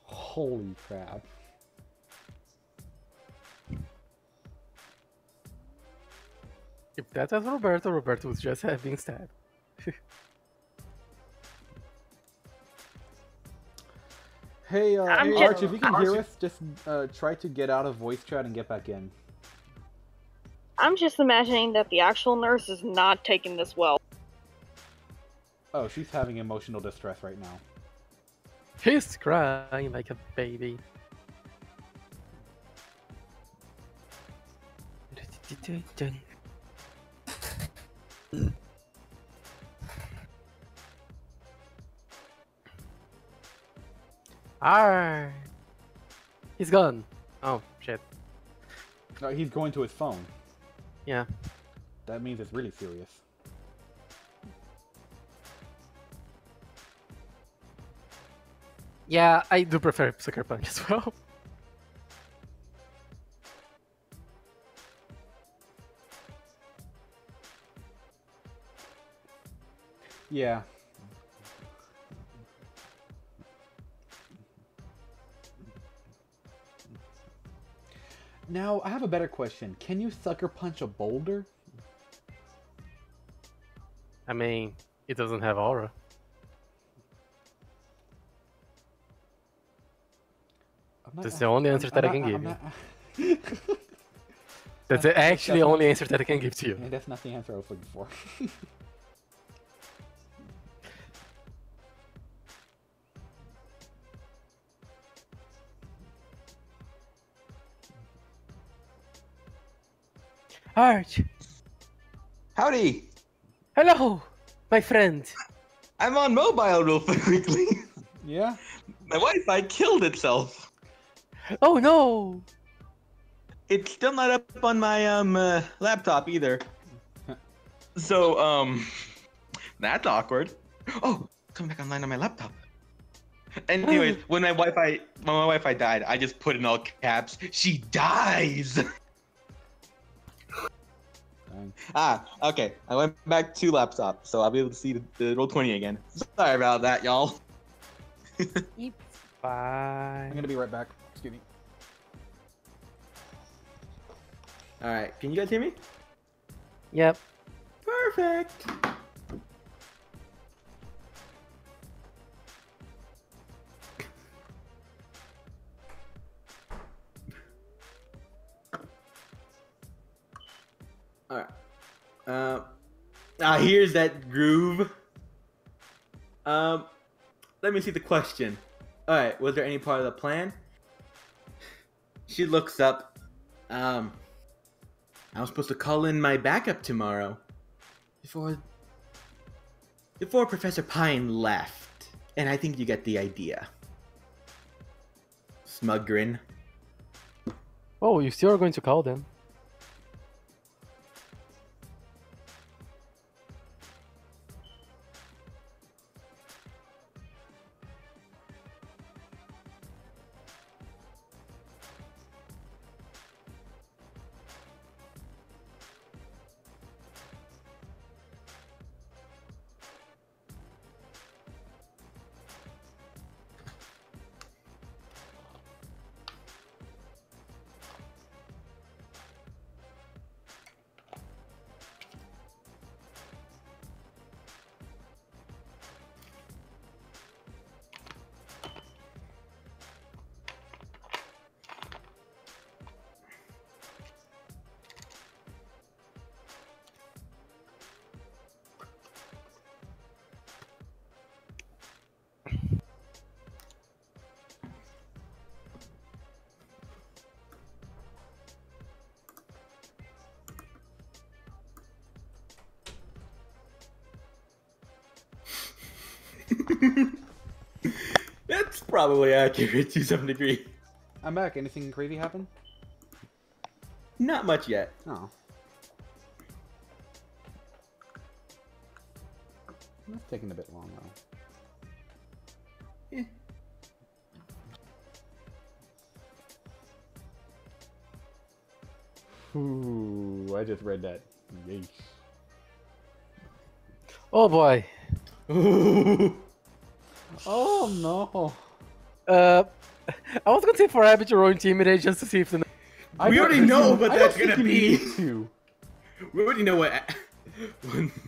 Speaker 1: holy crap.
Speaker 2: If that was Roberto, Roberto would just have been stabbed.
Speaker 1: Hey,
Speaker 5: I'm
Speaker 1: Arch,
Speaker 5: just-
Speaker 1: if you can hear us, just try to get out of voice chat and get back in.
Speaker 5: I'm just imagining that the actual nurse is not taking this well.
Speaker 1: Oh, she's having emotional distress right now.
Speaker 2: He's crying like a baby. Arr! He's gone. Oh, shit.
Speaker 1: No, he's going to his phone.
Speaker 2: Yeah.
Speaker 1: That means it's really serious.
Speaker 2: Yeah, I do prefer Sucker Punch as well.
Speaker 1: Yeah. Now, I have a better question. Can you sucker punch a boulder?
Speaker 2: I mean, it doesn't have aura.
Speaker 1: I'm not-
Speaker 2: That's the only answer that I can give
Speaker 1: I'm
Speaker 2: you.
Speaker 1: not-
Speaker 2: That's the actually only answer that I can give to you.
Speaker 1: And that's not the answer I was looking for.
Speaker 2: Arch!
Speaker 6: Howdy!
Speaker 2: Hello, my friend.
Speaker 6: I'm on mobile real quickly.
Speaker 1: Yeah?
Speaker 6: My Wi-Fi killed itself.
Speaker 2: Oh no!
Speaker 6: It's still not up on my laptop either. So that's awkward. Oh, coming back online on my laptop. Anyways, when my Wi-Fi died, I just put in all caps. She dies. Okay. I went back to laptop, so I'll be able to see the Roll20 again. Sorry about that, y'all.
Speaker 2: It's fine.
Speaker 1: I'm gonna be right back. Excuse me.
Speaker 3: All right, can you guys hear me?
Speaker 2: Yep.
Speaker 3: Perfect. All right. Here's that groove. Let me see the question. All right, was there any part of the plan? She looks up. I was supposed to call in my backup tomorrow. Before Professor Pine left. And I think you get the idea. Smug grin.
Speaker 2: Oh, you still are going to call them?
Speaker 3: That's probably accurate to some degree.
Speaker 1: I'm back. Anything crazy happen?
Speaker 3: Not much yet.
Speaker 1: Oh. That's taking a bit long though.
Speaker 3: Eh.
Speaker 1: Ooh, I just read that. Yeesh.
Speaker 2: Oh boy.
Speaker 1: Oh no.
Speaker 2: I was gonna say for Abby to roll Intimidate just to see if the.
Speaker 3: We already know what
Speaker 1: I
Speaker 3: that's
Speaker 1: don't
Speaker 3: gonna
Speaker 1: think you
Speaker 3: be.
Speaker 1: need to.
Speaker 3: We already know what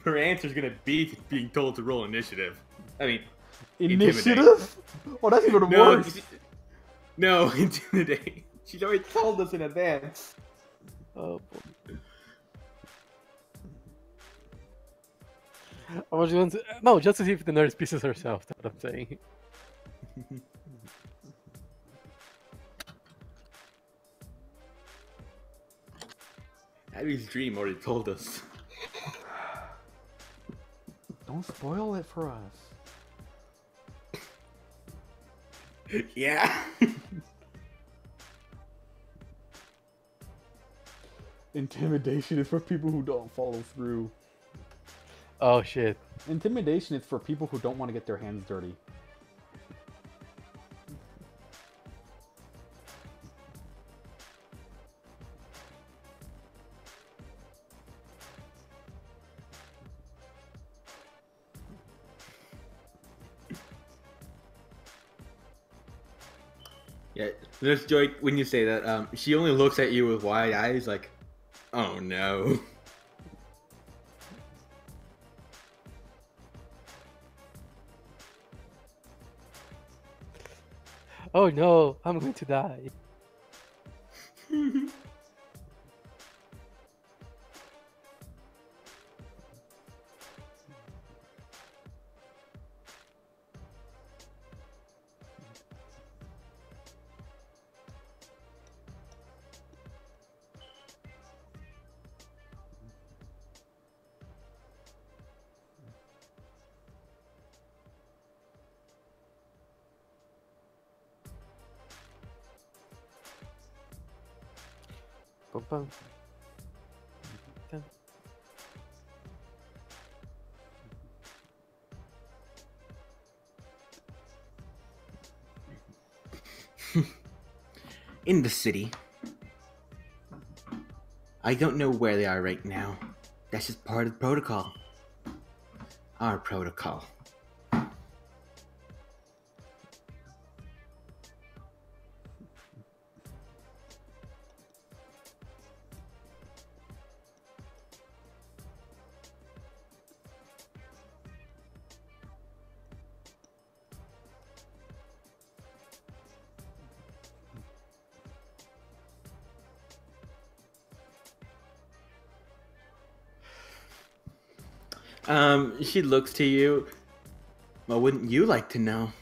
Speaker 3: her answer's gonna be being told to roll initiative. I mean,
Speaker 1: Initiative? Oh, that's even
Speaker 3: no,
Speaker 1: worse.
Speaker 3: no, intimidate. She's already told us in advance.
Speaker 2: Oh boy. I was going to no, just to see if the nurse pieces herself. That's what I'm saying.
Speaker 3: Abby's dream already told us.
Speaker 1: Don't spoil it for us.
Speaker 3: Yeah.
Speaker 1: Intimidation is for people who don't follow through.
Speaker 2: Oh shit.
Speaker 1: Intimidation is for people who don't want to get their hands dirty.
Speaker 3: Yeah, Nurse Joy, when you say that, she only looks at you with wide eyes like, oh no.
Speaker 2: Oh no, I'm going to die. Bum, bum.
Speaker 3: In the city. I don't know where they are right now. That's just part of the protocol. Our protocol. She looks to you. Well, wouldn't you like to know?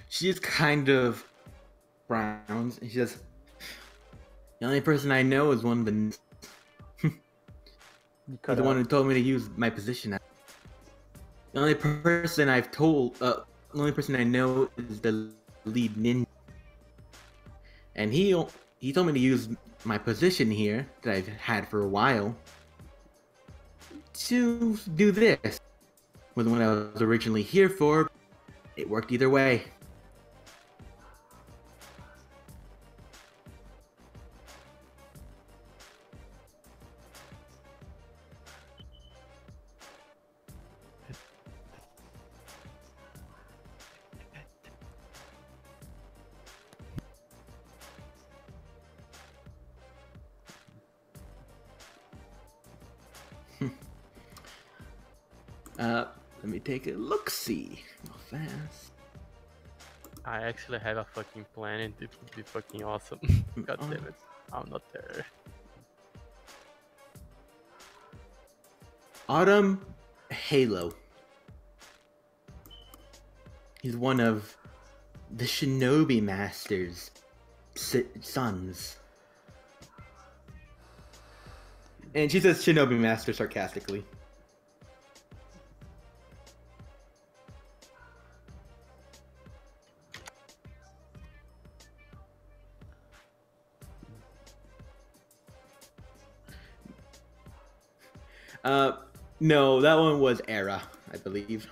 Speaker 3: She just kind of frowns and she says, "The only person I know is one of the. He's the one who told me to use my position. The only person the only person I know is the lead ninja, and he told me to use my position here that I've had for a while to do this. Wasn't what I was originally here for. It worked either way." Let me take a look-see real fast.
Speaker 2: I actually have a fucking plan and it would be fucking awesome. God damn it. I'm not there.
Speaker 3: Autumn Halo. He's one of the Shinobi Master's sons. And she says Shinobi Master sarcastically. No, that one was Era, I believe.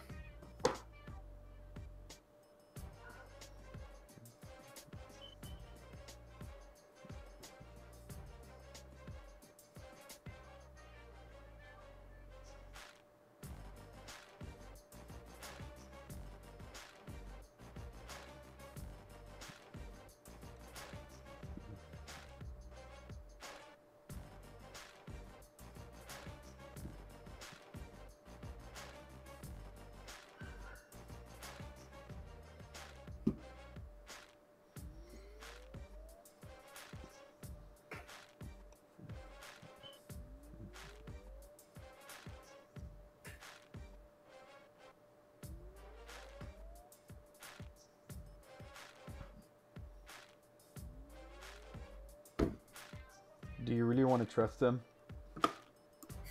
Speaker 1: Do you really want to trust them?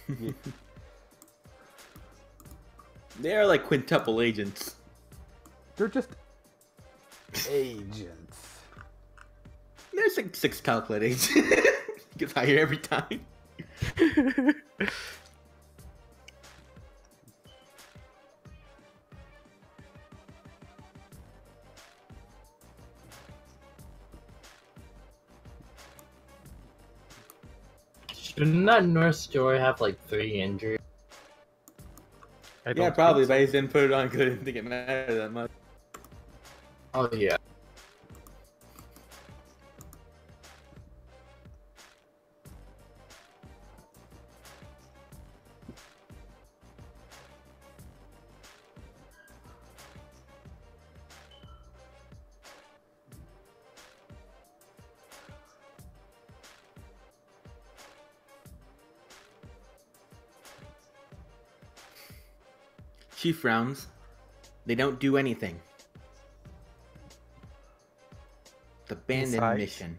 Speaker 1: Yeah.
Speaker 3: They are like quintuple agents.
Speaker 1: They're just agents.
Speaker 3: There's like 6 calculate agents. Gets higher every time.
Speaker 4: Shouldn't that Nurse Joy have like 3 injuries?
Speaker 3: Yeah, probably, but he didn't put it on because he didn't think it mattered that much.
Speaker 4: Oh yeah.
Speaker 3: She frowns. They don't do anything. The abandoned
Speaker 2: Insight.
Speaker 3: mission.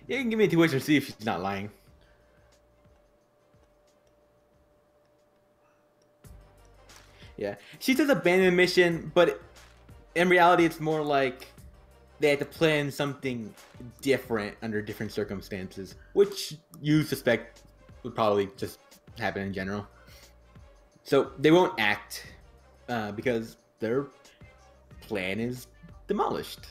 Speaker 3: You can give me a tuition to see if she's not lying. Yeah, she says abandoned mission, but in reality, it's more like they had to plan something different under different circumstances, which you suspect would probably just happen in general. So they won't act because their plan is demolished.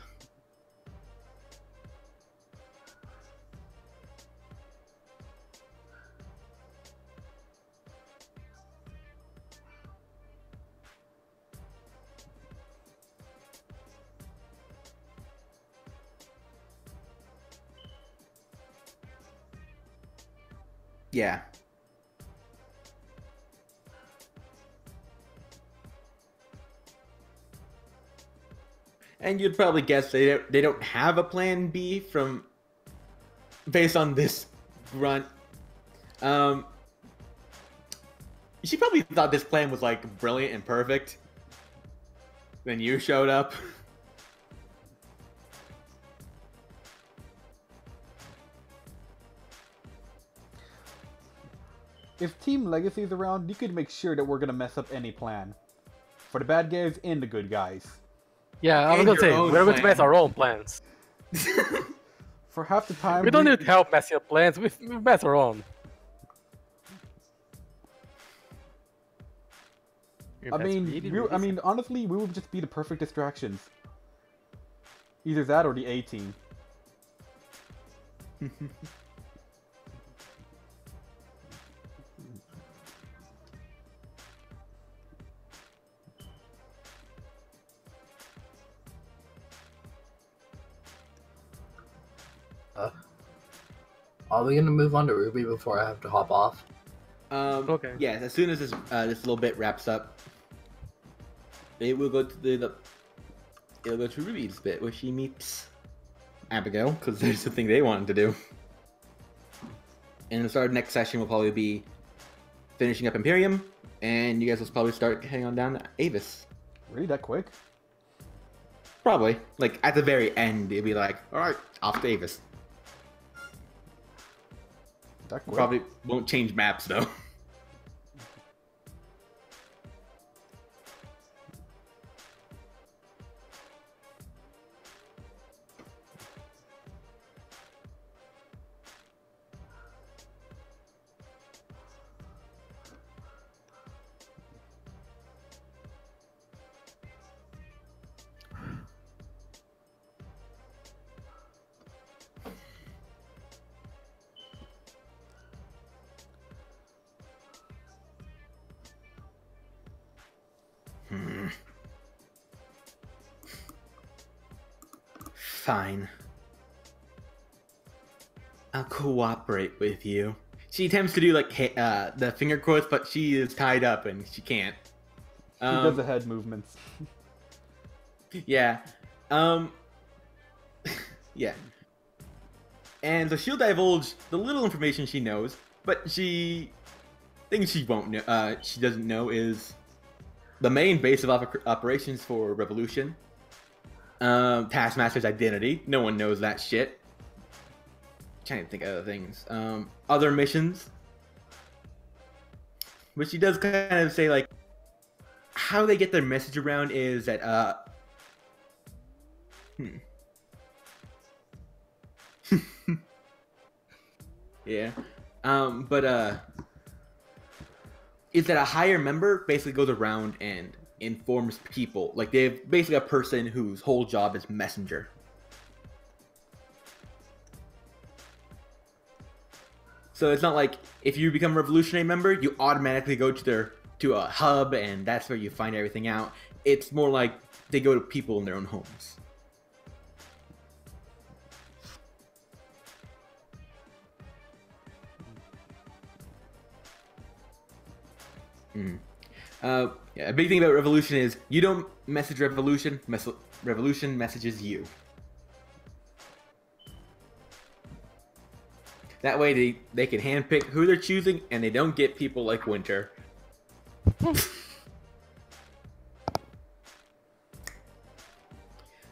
Speaker 3: Yeah. And you'd probably guess they don't have a plan B from based on this grunt. She probably thought this plan was like brilliant and perfect. Then you showed up.
Speaker 1: If Team Legacy is around, you could make sure that we're gonna mess up any plan. For the bad guys and the good guys.
Speaker 2: Yeah, I was
Speaker 3: And
Speaker 2: gonna
Speaker 3: your
Speaker 2: say,
Speaker 3: own
Speaker 2: we're going to
Speaker 3: plan.
Speaker 2: mess our own plans.
Speaker 1: For half the time,
Speaker 2: We don't need help messing up plans, we mess our own.
Speaker 1: I mean, honestly, we would just be the perfect distractions. Either that or the A team.
Speaker 4: Are we gonna move on to Ruby before I have to hop off?
Speaker 2: Okay.
Speaker 3: Yeah, as soon as this little bit wraps up, it will go to it'll go to Ruby's bit where she meets Abigail, because there's the thing they wanted to do. And the start of next session will probably be finishing up Imperium, and you guys will probably start heading on down to Avis.
Speaker 1: Really, that quick?
Speaker 3: Probably. Like, at the very end, it'll be like, alright, off to Avis.
Speaker 1: That quick?
Speaker 3: Probably won't change maps, though. Fine. I'll cooperate with you. She attempts to do like the finger quotes, but she is tied up and she can't.
Speaker 1: She does the head movements.
Speaker 3: Yeah. Yeah. And so she'll divulge the little information she knows, but things she won't know, she doesn't know is the main base of operations for Revolution. Taskmaster's identity. No one knows that shit. Trying to think of other things. Other missions. But she does kind of say, like, how they get their message around is that, yeah. Is that a higher member basically goes around and informs people. Like, they have basically a person whose whole job is messenger. So it's not like if you become a revolutionary member, you automatically go to a hub and that's where you find everything out. It's more like they go to people in their own homes. Yeah, a big thing about Revolution is you don't message Revolution, Revolution messages you. That way they can handpick who they're choosing, and they don't get people like Winter.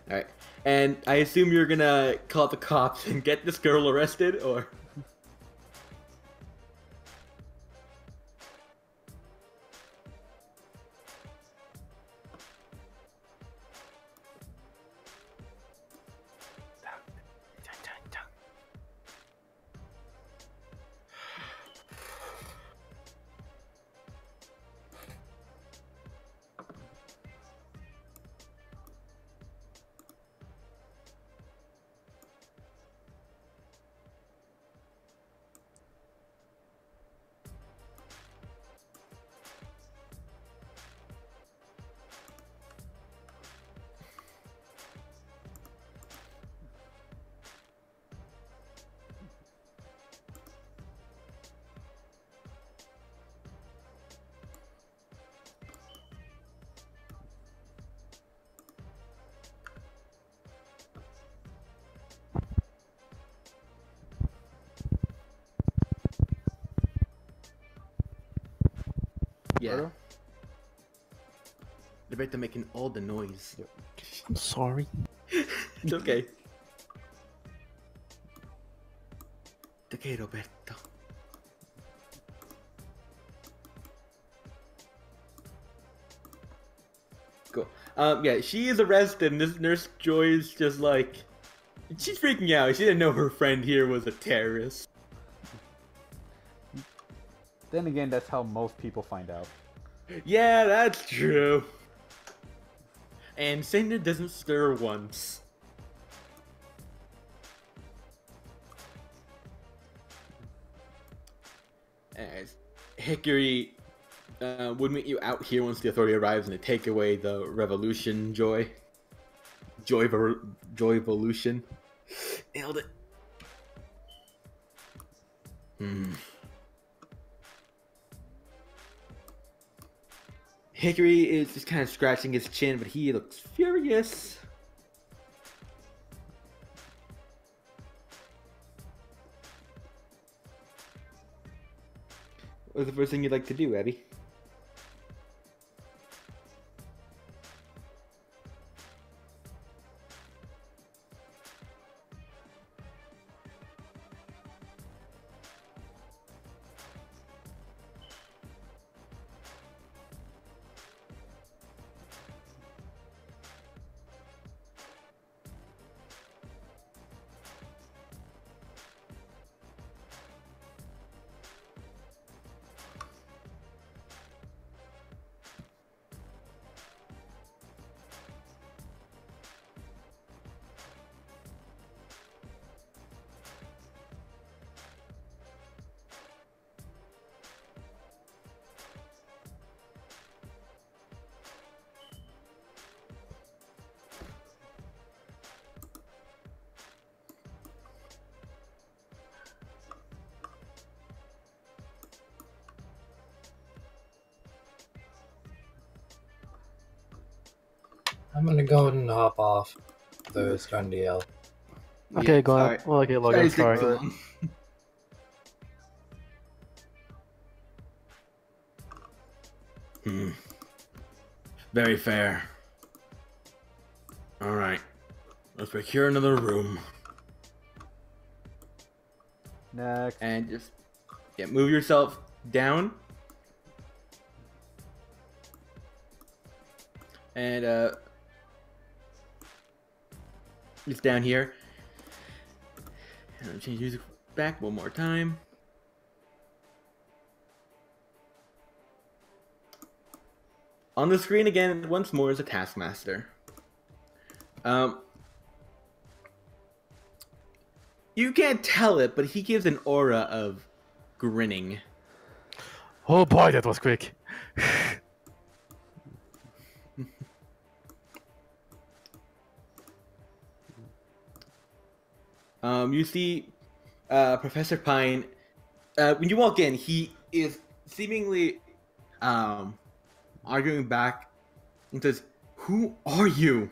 Speaker 3: Alright. And I assume you're gonna call the cops and get this girl arrested, or? Yeah.
Speaker 1: Birdo?
Speaker 3: They're back to making all the noise.
Speaker 1: Yep.
Speaker 2: I'm sorry.
Speaker 3: It's okay. It's okay, Roberto. Cool. Yeah, she is arrested, and this Nurse Joy is just like... She's freaking out. She didn't know her friend here was a terrorist.
Speaker 1: Then again, that's how most people find out.
Speaker 3: Yeah, that's true. And Cinder doesn't stir once. As Hickory would meet you out here once the authority arrives and they take away the revolution, Joy. Joy-volution. Nailed it. Hickory is just kind of scratching his chin, but he looks furious. What's the first thing you'd like to do, Abby?
Speaker 4: I'm gonna go ahead and hop off. Though it's starting to yell.
Speaker 2: Okay,
Speaker 3: Yeah,
Speaker 2: go
Speaker 3: sorry.
Speaker 2: ahead. Well, okay, Logan,
Speaker 3: Sorry to
Speaker 2: sorry.
Speaker 3: take so long. Very fair. Alright. Let's procure another room.
Speaker 1: Next.
Speaker 3: And just move yourself down. And it's down here. And I'll change music back one more time. On the screen again, once more, is a Taskmaster. You can't tell it, but he gives an aura of grinning.
Speaker 2: Oh boy, that was quick.
Speaker 3: You see Professor Pine. When you walk in, he is seemingly arguing back and says, "Who are you?"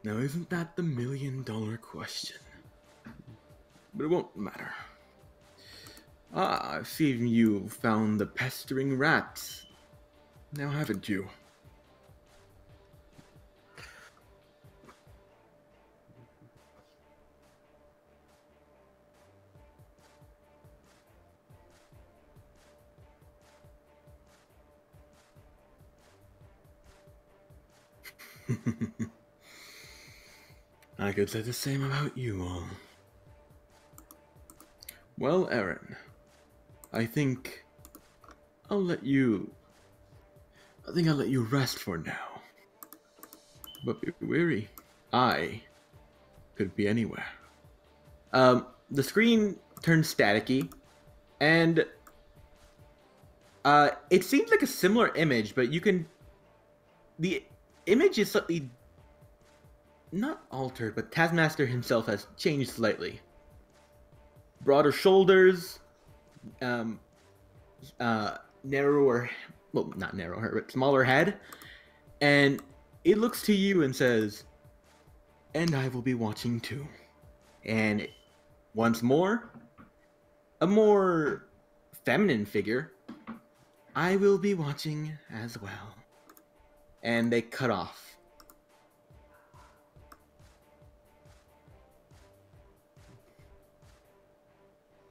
Speaker 3: Now, isn't that the $1 million question? But it won't matter. Ah, I see you found the pestering rats. Now haven't you? I could say the same about you all. Well, Aaron, I think I'll let you rest for now. But be wary. I could be anywhere. The screen turns staticky, and it seems like a similar image, but the image is slightly not altered, but Taskmaster himself has changed slightly. Broader shoulders, narrower, well, not narrower, but smaller head, and it looks to you and says, "And I will be watching too." And once more, a more feminine figure, "I will be watching as well." And they cut off.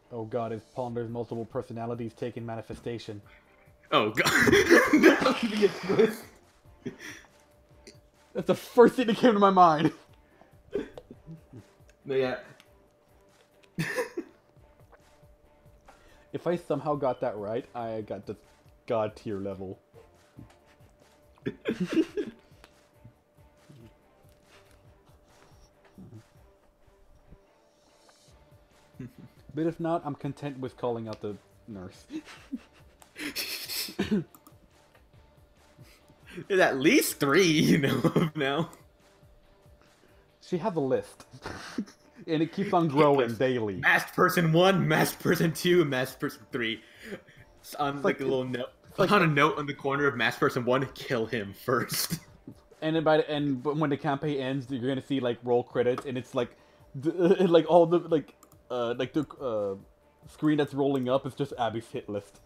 Speaker 1: Oh god, is Ponder's multiple personalities taking manifestation?
Speaker 3: Oh god. That would be a twist.
Speaker 1: That's the first thing that came to my mind.
Speaker 3: But yeah.
Speaker 1: If I somehow got that right, I got the god tier level. But if not, I'm content with calling out the nurse.
Speaker 3: There's at least 3 you know of now.
Speaker 1: She has a list. And it keeps on growing daily.
Speaker 3: Masked person 1, masked person 2, and masked person 3. On like a little note.
Speaker 1: like-
Speaker 3: On a note on the corner of masked person 1, kill him first.
Speaker 1: And then by the end, but when the campaign ends, you're gonna see like roll credits, and it's like, like all the the screen that's rolling up is just Abby's hit list.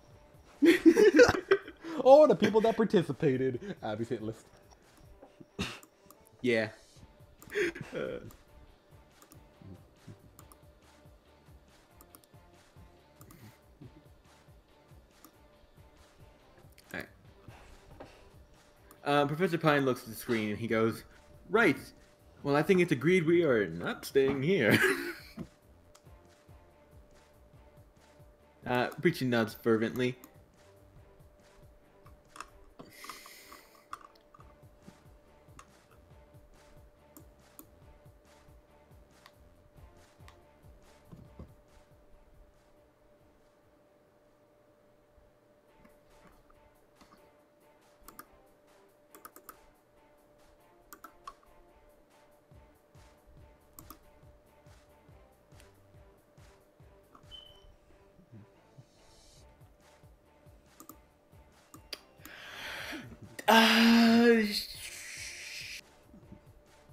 Speaker 1: Oh, the people that participated, Abby's hit list.
Speaker 3: Yeah. Alright. Professor Pine looks at the screen and he goes, "Right. Well, I think it's agreed we are not staying here." Preaching nods fervently.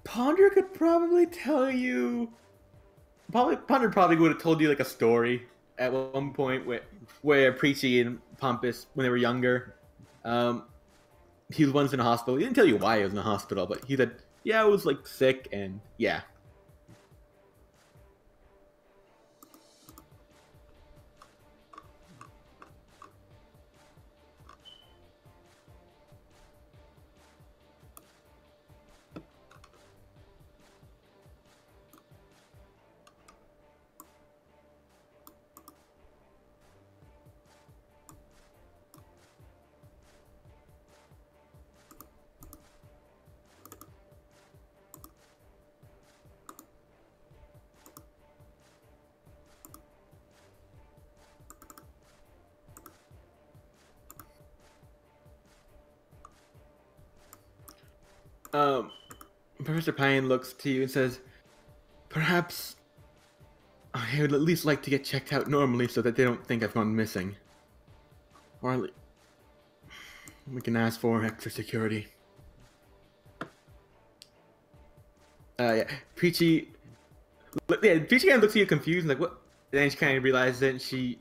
Speaker 3: Ponder could probably tell you. Ponder probably would have told you like a story at one point where Preachy and Pompous, when they were younger, he was once in a hospital. He didn't tell you why he was in the hospital, but he said, "Yeah, I was like sick," and yeah. Professor Pine looks to you and says, "Perhaps I would at least like to get checked out normally so that they don't think I've gone missing. Or at least we can ask for extra security." Yeah, Peachy kind of looks at you confused, like, what? And then she kind of realizes it, and she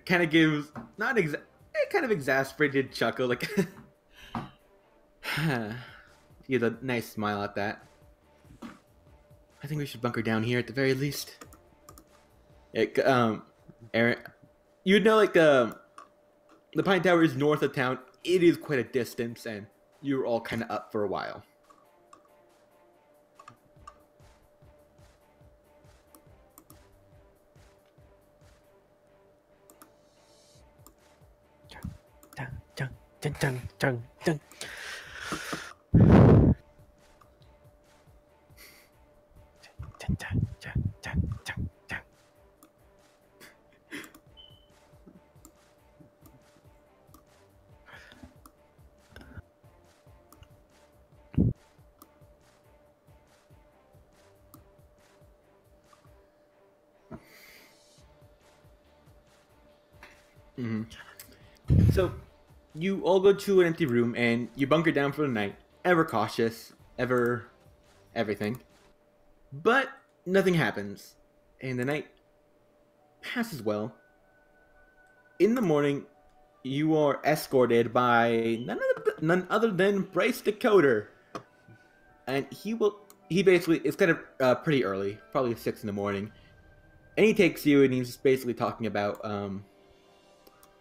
Speaker 3: kind of gives kind of exasperated chuckle, like he gives a nice smile at that. I think we should bunker down here at the very least. Aaron, you'd know like the Pine Tower is north of town. It is quite a distance, and you're all kind of up for a while.
Speaker 2: Dun, dun, dun, dun. Dun, dun, dun, dun, dun, dun.
Speaker 3: So, you all go to an empty room and you bunker down for the night, ever cautious, ever everything. But nothing happens, and the night passes well. In the morning, you are escorted by none other than Bryce the Coder, and he basically it's kind of pretty early, probably 6 in the morning, and he takes you and he's just basically talking about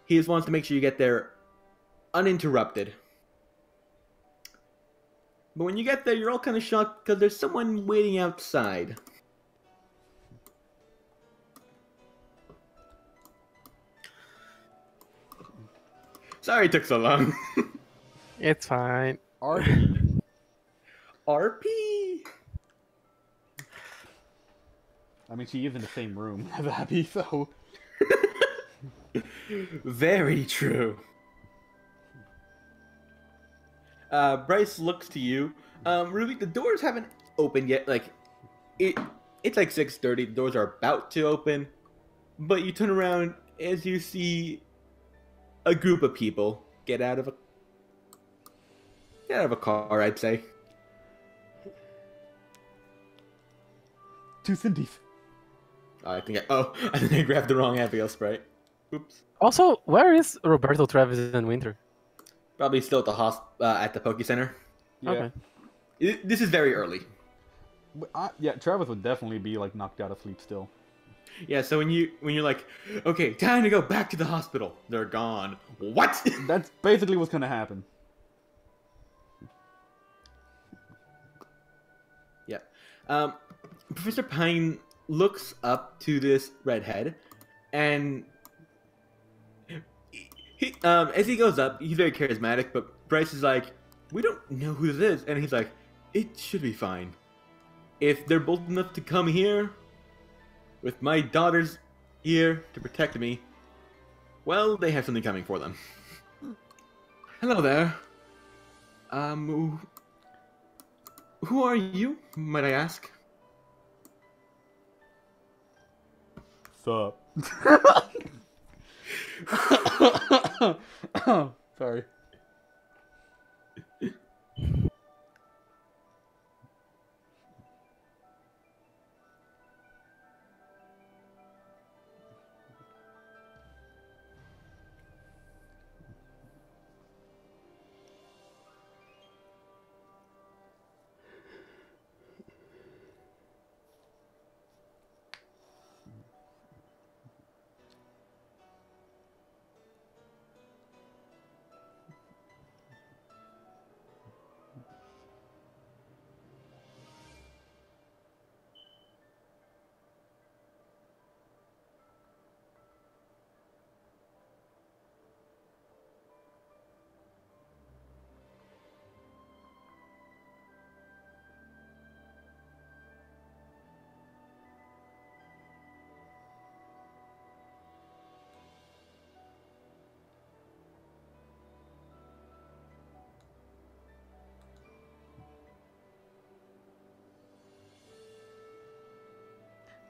Speaker 3: he just wants to make sure you get there uninterrupted. But when you get there, you're all kind of shocked because there's someone waiting outside. Sorry it took so long.
Speaker 2: It's fine.
Speaker 1: RP.
Speaker 3: RP.
Speaker 1: I mean, she is in the same room as Abby, so...
Speaker 3: Very true. Bryce looks to you. Ruby, the doors haven't opened yet. Like, it's like 6:30. The doors are about to open, but you turn around as you see a group of people get out of a car. I'd say.
Speaker 1: Two Cindy's.
Speaker 3: I think I grabbed the wrong Abigail Sprite. Oops.
Speaker 2: Also, where is Roberto, Travis, and Winter?
Speaker 3: Probably still at the Poke Center.
Speaker 1: Yeah.
Speaker 2: Okay.
Speaker 3: This is very early.
Speaker 1: Yeah, Travis would definitely be like knocked out of sleep still.
Speaker 3: Yeah, so when you're like, okay, time to go back to the hospital, they're gone. What?
Speaker 1: That's basically what's gonna happen.
Speaker 3: Yeah. Professor Pine looks up to this redhead, and he as he goes up, he's very charismatic, but Bryce is like, we don't know who this is, and he's like, it should be fine. If they're bold enough to come here, with my daughters here to protect me, well, they have something coming for them. Hello there. Who are you, might I ask?
Speaker 1: Sup? Sorry.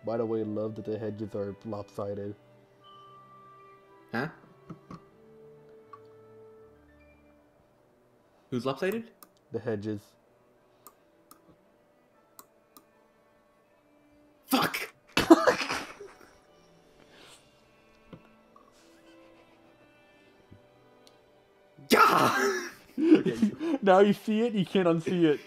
Speaker 1: By the way, love that the hedges are lopsided.
Speaker 3: Huh? Who's lopsided?
Speaker 1: The hedges.
Speaker 3: Fuck! Ah!
Speaker 1: Now you see it, you can't unsee it.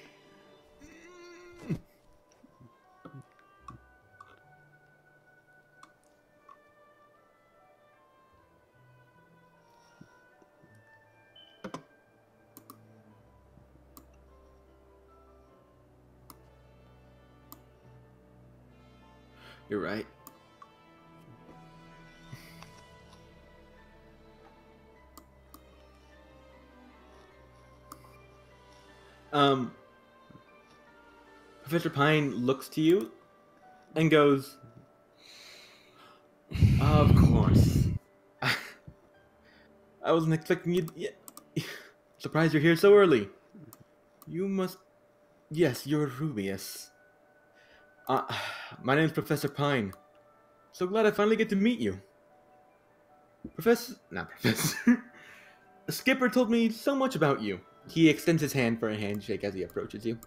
Speaker 3: You're right. Professor Pine looks to you and goes, "Of course. I wasn't expecting you. Surprised you're here so early. You must. Yes, you're Rubius. Uh, my name's Professor Pine. So glad I finally get to meet you. Not Professor. Skipper told me so much about you." He extends his hand for a handshake as he approaches you.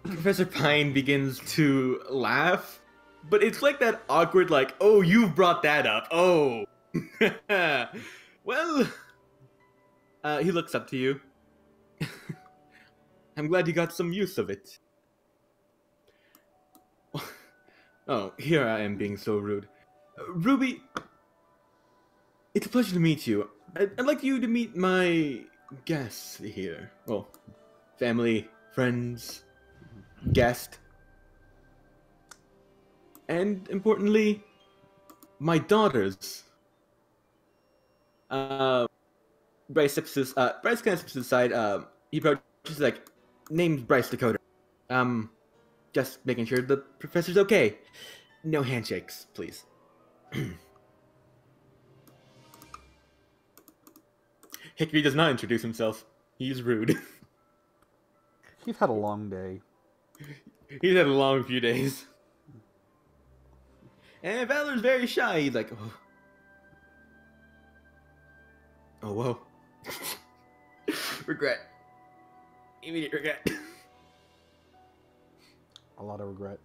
Speaker 3: Professor Pine begins to laugh, but it's like that awkward, like, "Oh, you brought that up. Oh." Well, he looks up to you. "I'm glad you got some use of it." Oh, here I am being so rude. Ruby, it's a pleasure to meet you. I'd like you to meet my guests here. Well, family, friends, guest. And importantly, my daughters. Bryce kind of steps to the side. He approaches like, "Name's Bryce Dakota. Just making sure the professor's okay. No handshakes, please." Hickory does not introduce himself. He's rude.
Speaker 1: He's had a long day.
Speaker 3: He's had a long few days. And Valor's very shy. He's like, "Oh, oh whoa." Regret. Immediate regret.
Speaker 1: A lot of regret.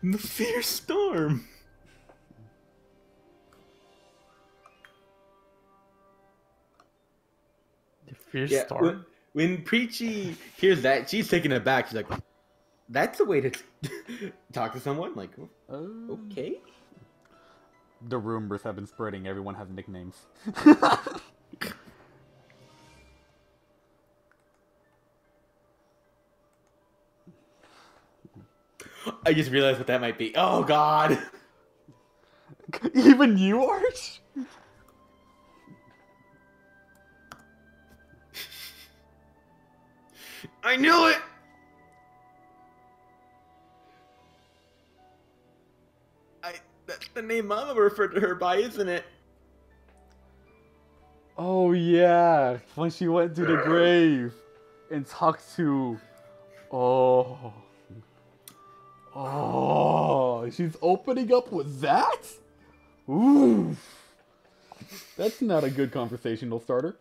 Speaker 3: The fierce storm.
Speaker 2: The fierce
Speaker 3: Yeah,
Speaker 2: storm.
Speaker 3: when Preachy hears that, she's taken aback. She's like, "That's a way to talk to someone." Like, okay.
Speaker 1: The rumors have been spreading. Everyone has nicknames.
Speaker 3: I just realized what that might be. Oh God.
Speaker 1: Even you, Arch?
Speaker 3: I knew it. That's the name Mama referred to her by, isn't it?
Speaker 1: Oh yeah, when she went to the grave and talked to... Oh... Oh, she's opening up with that? Ooh. That's not a good conversational starter.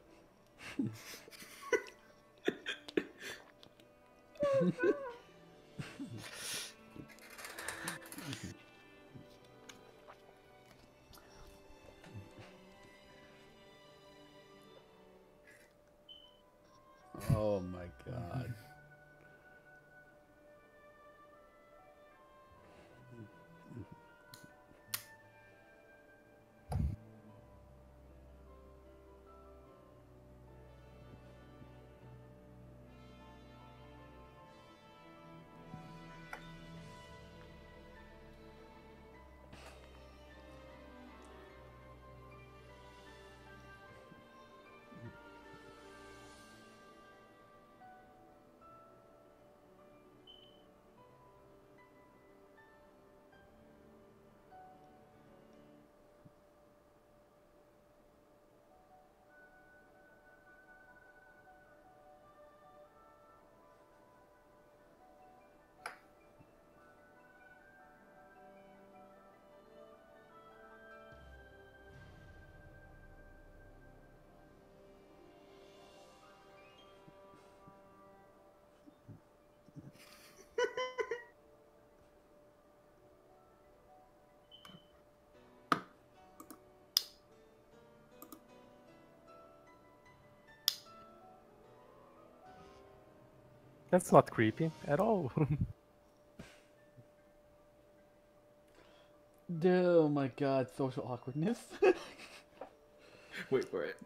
Speaker 1: Oh my god.
Speaker 2: That's not creepy at all.
Speaker 1: Oh my god, social awkwardness.
Speaker 3: Wait for it.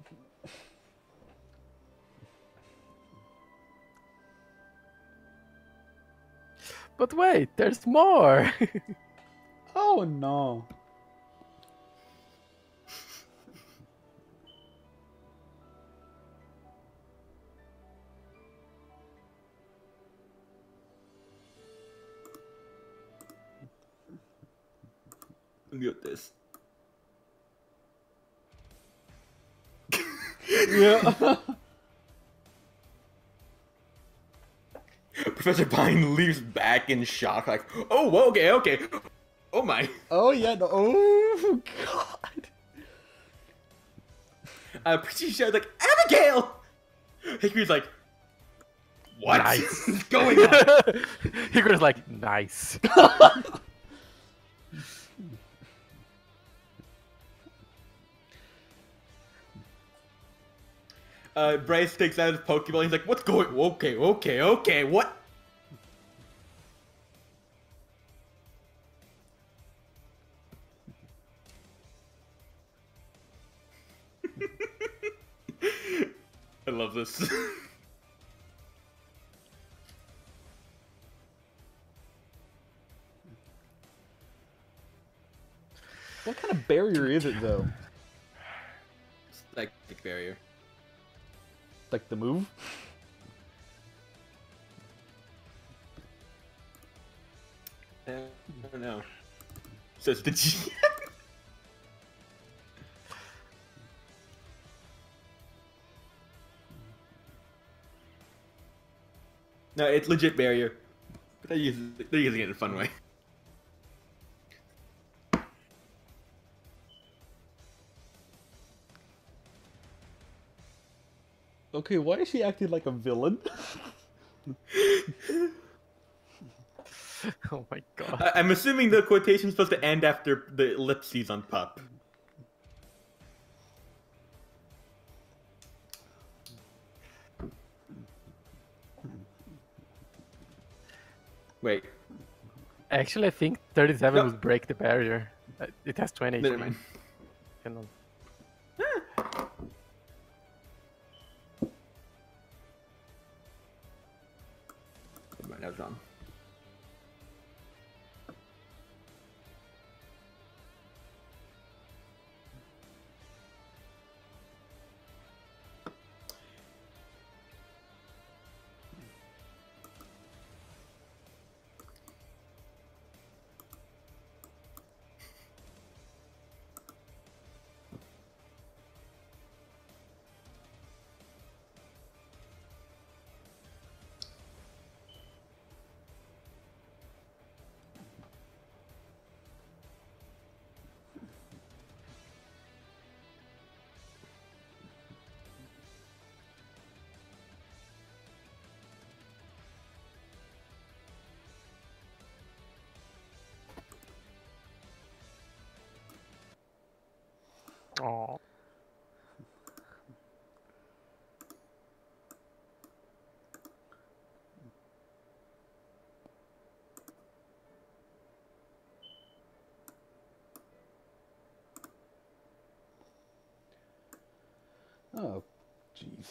Speaker 2: But wait, there's more.
Speaker 1: Oh no.
Speaker 3: Look at this.
Speaker 1: Yeah.
Speaker 3: Professor Pine leaps back in shock, like, "Oh, okay. Oh my."
Speaker 1: Oh yeah, no. Oh god.
Speaker 3: Preachy shouts like, "Abigail!" Hickory's like, "What
Speaker 2: Nice.
Speaker 3: is going on?"
Speaker 2: Hickory's like, nice.
Speaker 3: Bryce takes out his Pokeball. He's like, "What's going? Okay. What?" I love this.
Speaker 1: What kind of barrier is it though?
Speaker 3: Psychic barrier.
Speaker 1: Like the move?
Speaker 3: I don't know. Says the G. No, it's legit barrier. But they're using it in a fun way.
Speaker 1: Okay, why is she acting like a villain?
Speaker 2: Oh my god.
Speaker 3: I'm assuming the quotation's supposed to end after the ellipses on pup. Wait.
Speaker 2: Actually, I think 37
Speaker 3: No.
Speaker 2: would break the barrier. It has 20
Speaker 3: Never
Speaker 2: HP.
Speaker 3: mind.
Speaker 2: Cannot.
Speaker 3: Never mind, I was wrong.
Speaker 2: Oh.
Speaker 1: Oh, jeez.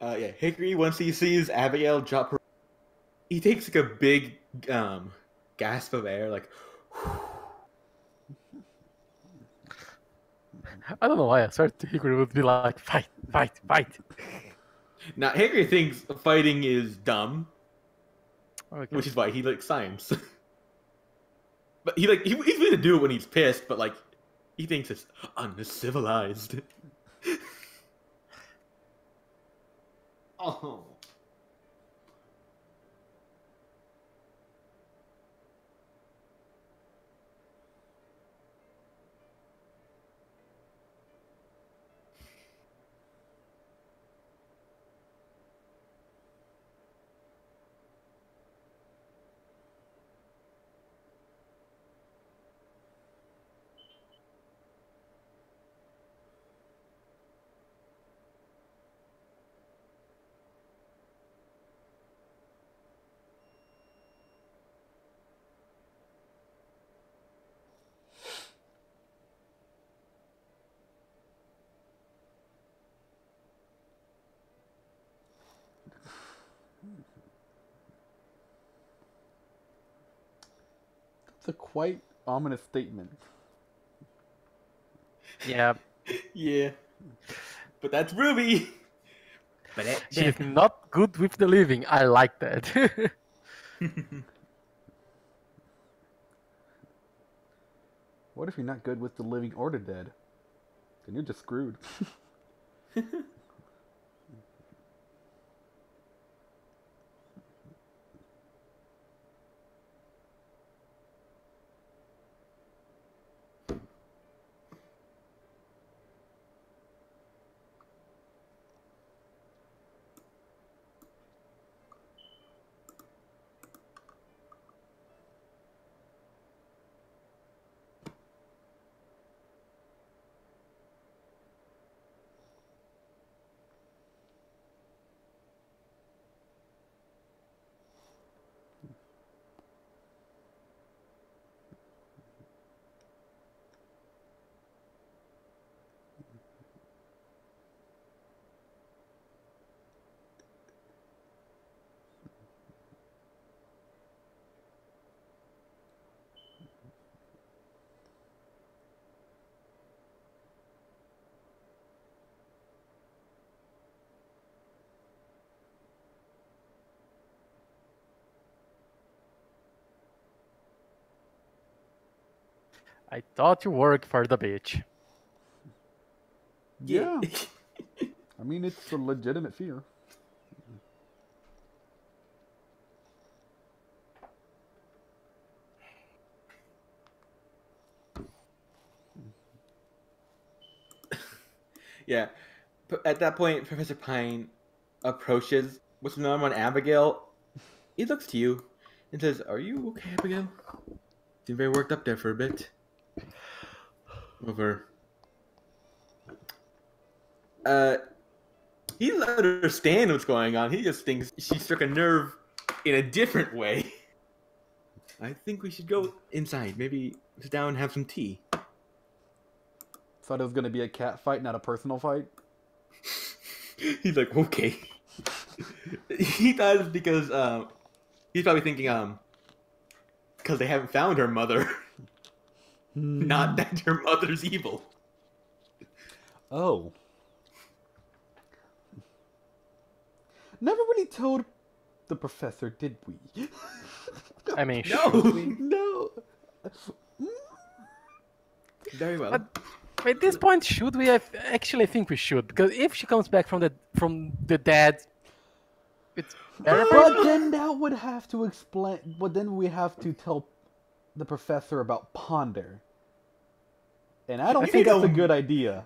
Speaker 3: Yeah, Hickory, once he sees Abigail drop her, he takes like a big gasp of air, like.
Speaker 2: I don't know why I started to Hickory would be like, fight, fight, fight.
Speaker 3: Now Hickory thinks fighting is dumb,
Speaker 2: Okay.
Speaker 3: which is why he likes science. But he's going to do it when he's pissed, but like he thinks it's uncivilized. Oh.
Speaker 1: It's a quite ominous statement.
Speaker 2: Yeah,
Speaker 3: Yeah. But that's Ruby. But
Speaker 2: she's not good with the living. I like that.
Speaker 1: What if you're not good with the living or the dead? Then you're just screwed.
Speaker 2: I thought you worked for the bitch.
Speaker 1: Yeah. I mean, it's a legitimate fear.
Speaker 3: Yeah. At that point, Professor Pine approaches what's the name on Abigail. He looks to you and says, "Are you okay, Abigail? Seemed very worked up there for a bit." Over. He doesn't understand what's going on. He just thinks she struck a nerve in a different way. I think we should go inside. Maybe sit down and have some tea.
Speaker 1: Thought it was gonna be a cat fight, not a personal fight.
Speaker 3: He's like, okay. He thought it was because he's probably thinking because they haven't found her mother. Not that her mother's evil.
Speaker 1: Oh. Never really told the professor, did we?
Speaker 2: I mean,
Speaker 3: No.
Speaker 2: should we?
Speaker 1: No.
Speaker 3: Very well.
Speaker 2: At this point, should we? Actually, I think we should, because if she comes back from the dead, it's better for
Speaker 1: But
Speaker 2: her.
Speaker 1: then that would have to explain. But then we have to tell the professor about Ponder. And I don't think that's a good idea.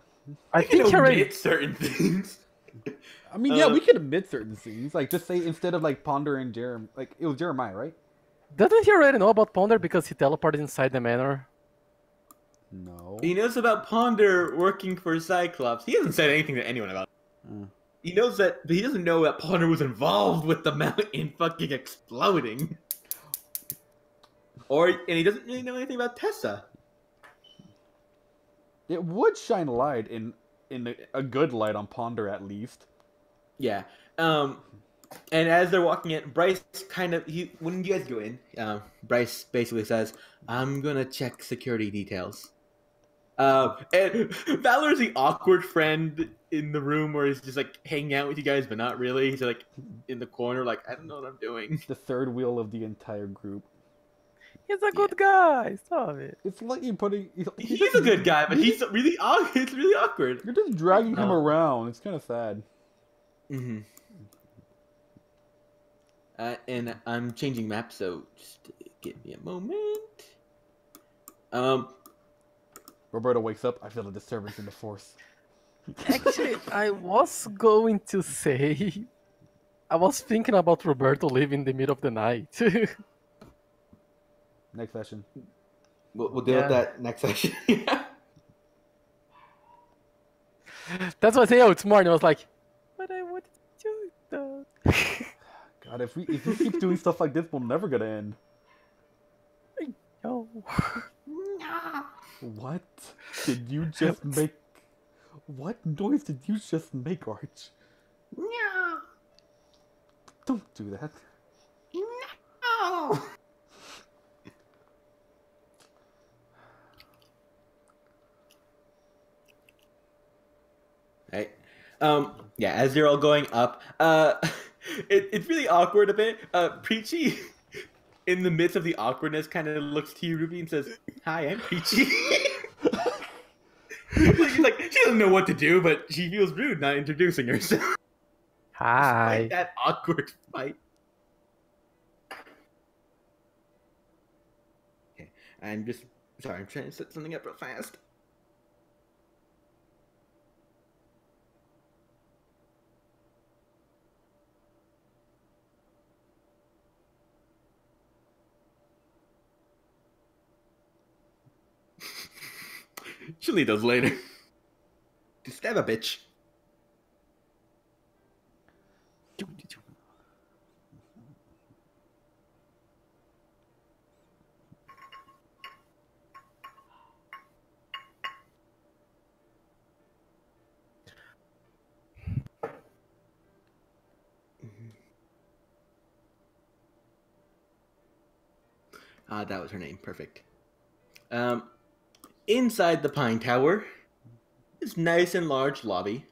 Speaker 2: I
Speaker 3: You can
Speaker 2: think you're
Speaker 3: omit
Speaker 2: right.
Speaker 3: certain things.
Speaker 1: I mean, yeah, we could admit certain things. Like, just say instead of, like, Ponder and Jeremiah. Like, it was Jeremiah, right?
Speaker 2: Doesn't he already know about Ponder because he teleported inside the manor?
Speaker 1: No.
Speaker 3: He knows about Ponder working for Cyclops. He hasn't said anything to anyone about it.
Speaker 1: Mm.
Speaker 3: He knows that, but he doesn't know that Ponder was involved with the mountain fucking exploding. And he doesn't really know anything about Tessa.
Speaker 1: It would shine light in a good light on Ponder, at least.
Speaker 3: Yeah. And as they're walking in, Bryce when you guys go in, Bryce basically says, "I'm gonna check security details." And Valor's the awkward friend in the room where he's just like hanging out with you guys, but not really. He's like in the corner, like, I don't know what I'm doing.
Speaker 1: The third wheel of the entire group.
Speaker 2: He's a good guy. Stop it.
Speaker 1: It's like you're putting.
Speaker 3: He's a good guy, but he's really awkward. It's really awkward.
Speaker 1: You're just dragging him around. It's kind of sad.
Speaker 3: Mm-hmm. And I'm changing maps, so just give me a moment.
Speaker 1: Roberto wakes up. I feel a disturbance in the force.
Speaker 2: Actually, I was going to say, I was thinking about Roberto leaving in the middle of the night.
Speaker 1: Next session.
Speaker 3: We'll deal with that next session.
Speaker 2: That's why I say, oh, it's morning. I was like, but I wanted to do that.
Speaker 1: God, if we keep doing stuff like this, we're never gonna end.
Speaker 2: No.
Speaker 1: What did you just make? What noise did you just make, Arch?
Speaker 3: No.
Speaker 1: Don't do that.
Speaker 3: No. Right. Yeah, as you're all going up, it's really awkward a bit. Preachy, in the midst of the awkwardness, kind of looks to you, Ruby, and says, "Hi, I'm Preachy." She's like, she doesn't know what to do, but she feels rude not introducing herself.
Speaker 2: Hi.
Speaker 3: Like that awkward fight. Okay, I'm trying to set something up real fast. She'll need those later. To stab a bitch. That was her name. Perfect. Inside the Pine Tower, this nice and large lobby.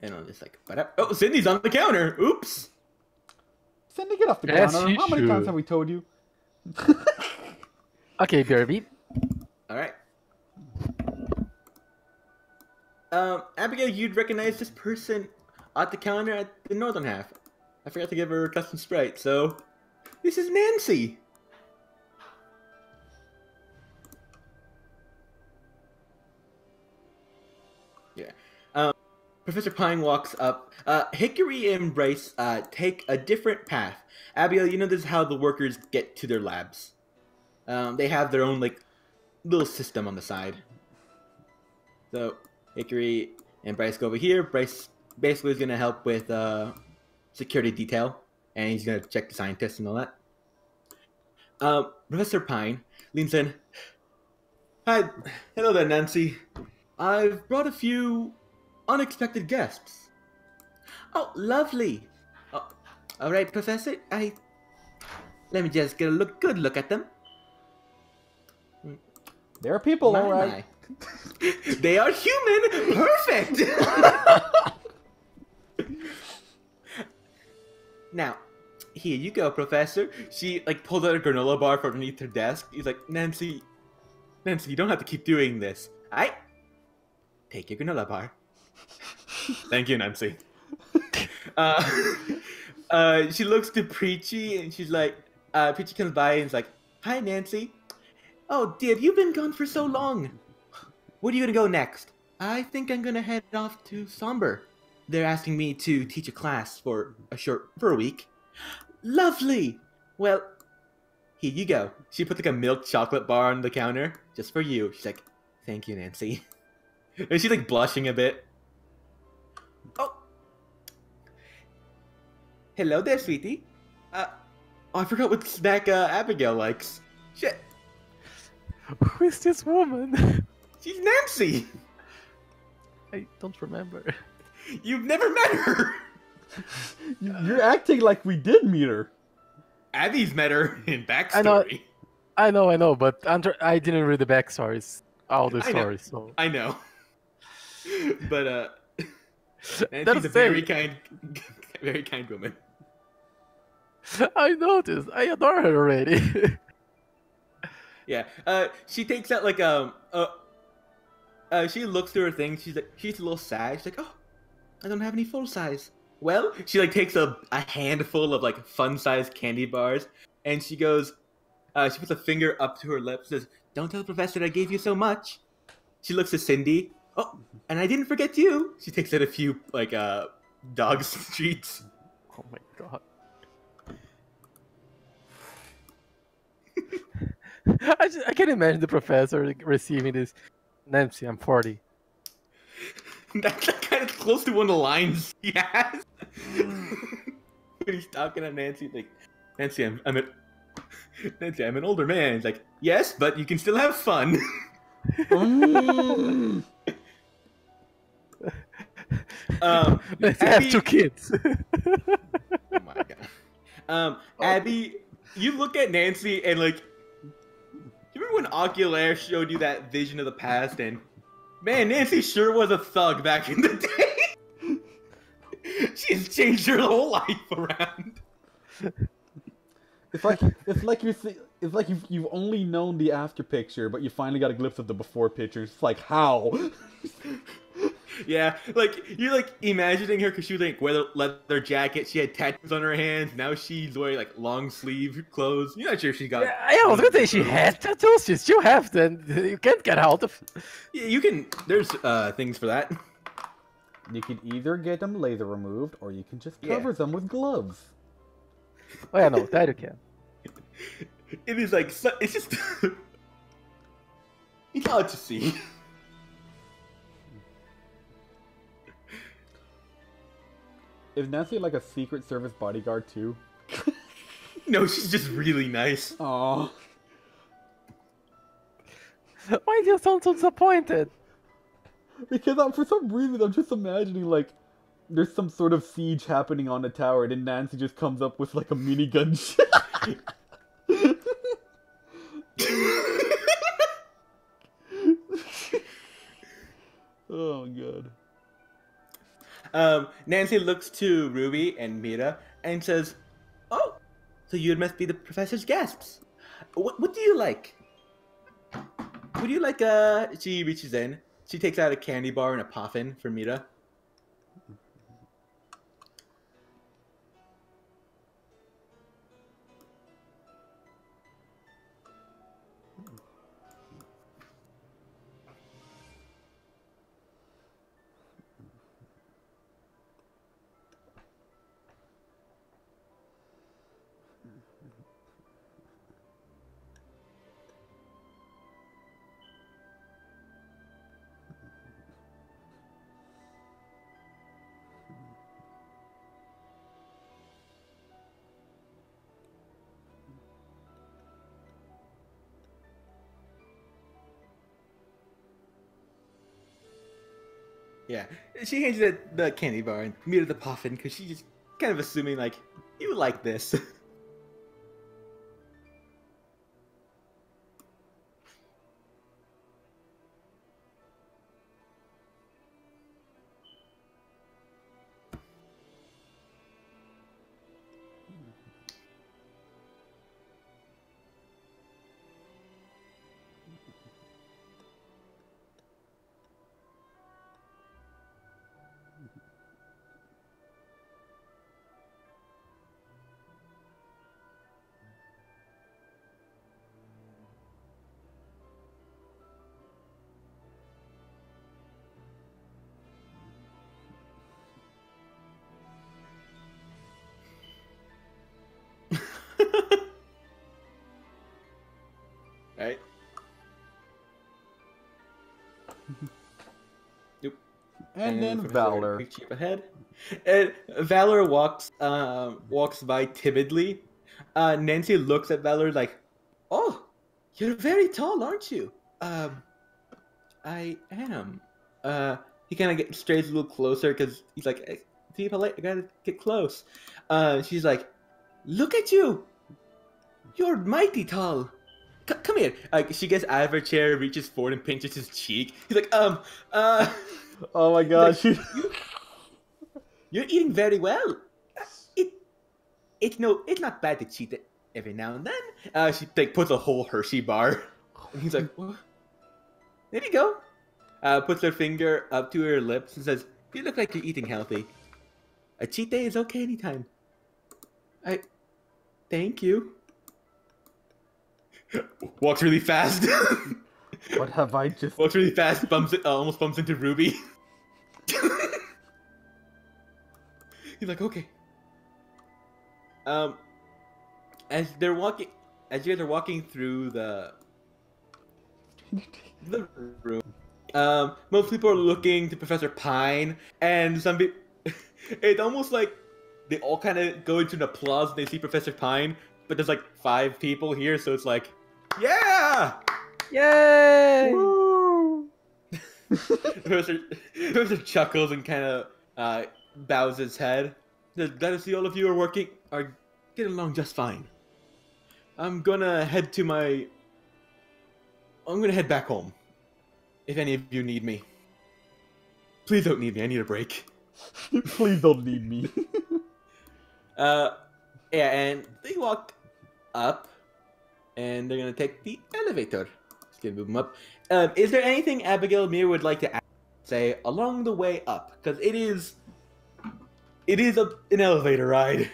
Speaker 3: And I'm just like, oh, Cindy's on the counter. Oops.
Speaker 1: Cindy, get off the
Speaker 2: Yes,
Speaker 1: counter.
Speaker 2: you
Speaker 1: How many times
Speaker 2: should.
Speaker 1: have we told you?
Speaker 2: Okay, BRB.
Speaker 3: All right. Abigail, you'd recognize this person at the counter at the northern half. I forgot to give her a custom sprite, so this is Nancy. Professor Pine walks up. Hickory and Bryce take a different path. Abigail, you know this is how the workers get to their labs. They have their own like little system on the side. So Hickory and Bryce go over here. Bryce basically is gonna help with security detail, and he's gonna check the scientists and all that. Professor Pine leans in. Hi, hello there, Nancy. I've brought a few unexpected guests. Oh, lovely. Oh, all right, Professor. Let me just get a good look at them.
Speaker 1: There are people,
Speaker 3: My,
Speaker 1: all right.
Speaker 3: my. They are human. Perfect. Now, here you go, Professor. She like pulled out a granola bar from underneath her desk. He's like, Nancy, you don't have to keep doing this. Take your granola bar. Thank you, Nancy. She looks to Preachy and she's like, Preachy comes by and is like, hi, Nancy. Oh, dear, you've been gone for so long. Where are you gonna go next? I think I'm gonna head off to Somber. They're asking me to teach a class for a week. Lovely. Well, here you go. She put like a milk chocolate bar on the counter just for you. She's like, thank you, Nancy. And she's like blushing a bit. Oh. Hello there, sweetie. I forgot what snack Abigail likes. Shit.
Speaker 2: Who is this woman?
Speaker 3: She's Nancy.
Speaker 2: I don't remember.
Speaker 3: You've never met her.
Speaker 1: You're acting like we did meet her.
Speaker 3: Abby's met her in backstory.
Speaker 2: I know, but I didn't read the backstories, all the
Speaker 3: I know.
Speaker 2: stories. So
Speaker 3: I know. But Nancy's
Speaker 2: That's
Speaker 3: a very kind woman.
Speaker 2: I noticed. I adore her already.
Speaker 3: Yeah. She takes out like she looks through her thing. She's a little sad. She's like, oh, I don't have any full size. Well, she like takes a handful of like fun size candy bars, and she goes, she puts a finger up to her lips, says, "Don't tell the professor I gave you so much." She looks at Cindy. Oh, and I didn't forget you. She takes out a few like dog treats.
Speaker 2: Oh my god. I can imagine the professor receiving this. Nancy, I'm 40.
Speaker 3: That's like, kind of close to one of the lines he has. When he's talking to Nancy, like, Nancy, Nancy, I'm an older man. He's like, yes, but you can still have fun.
Speaker 2: Let's
Speaker 3: Abby,
Speaker 2: have 2 kids.
Speaker 3: oh my god. Abby, you look at Nancy and like, you remember when Oculaire showed you that vision of the past and man, Nancy sure was a thug back in the day. She's changed her whole life around.
Speaker 1: It's like you've only known the after picture, but you finally got a glimpse of the before picture. It's like how?
Speaker 3: Yeah, like you're like imagining her because she was like wear a leather jacket. She had tattoos on her hands. Now she's wearing like long sleeve clothes. You're not sure if she got.
Speaker 2: Yeah, I was gonna say she had tattoos. She still have them. You can't get out of.
Speaker 3: Yeah, you can. There's things for that.
Speaker 1: You can either get them laser removed, or you can just cover them with gloves.
Speaker 2: Oh yeah, no, that you can.
Speaker 3: It is like it's just. It's hard to see.
Speaker 1: Is Nancy like a Secret Service bodyguard too?
Speaker 3: No, she's just really nice.
Speaker 1: Aww.
Speaker 2: Why do you sound so disappointed?
Speaker 1: Because for some reason I'm just imagining like there's some sort of siege happening on the tower, and then Nancy just comes up with like a minigun. Oh god.
Speaker 3: Nancy looks to Ruby and Mira and says, "Oh, so you must be the professor's guests. What do you like? Would you like She reaches in. She takes out a candy bar and a puffin for Mira. Yeah, she hands you the candy bar and meet at the puffin because she's just kind of assuming like you like this. Right? Yep.
Speaker 1: And then
Speaker 3: Professor
Speaker 1: Valor.
Speaker 3: quick cheap ahead. And Valor walks by timidly. Nancy looks at Valor like, "Oh, you're very tall, aren't you?" I am. He kind of strays a little closer because he's like, hey, "Be polite. I gotta get close." She's like, "Look at you. You're mighty tall. Come here." She gets out of her chair, reaches forward, and pinches his cheek. He's like,
Speaker 1: Oh my gosh.
Speaker 3: Like, you're eating very well. It's not bad to cheat it every now and then." She puts a whole Hershey bar, and he's like, "What? There you go." Puts her finger up to her lips and says, "You look like you're eating healthy. A cheat day is okay anytime." Thank you. Walks really fast.
Speaker 1: What have I just...
Speaker 3: Walks really fast, almost bumps into Ruby. He's like, "Okay." As you guys are walking through the room, most people are looking to Professor Pine, and some people, it's almost like they all kind of go into an applause when they see Professor Pine, but there's like 5 people here, so it's like, yeah!
Speaker 2: Yay!
Speaker 1: Woo!
Speaker 3: Professor chuckles and kind of bows his head. Glad to see all of you are getting along just fine. I'm gonna head back home. If any of you need me. Please don't need me, I need a break.
Speaker 1: Please don't need me.
Speaker 3: Yeah, and they walk up, and they're gonna take the elevator. Just gonna move them up. Is there anything Abigail Mir would like to say along the way up? Because it is an elevator ride.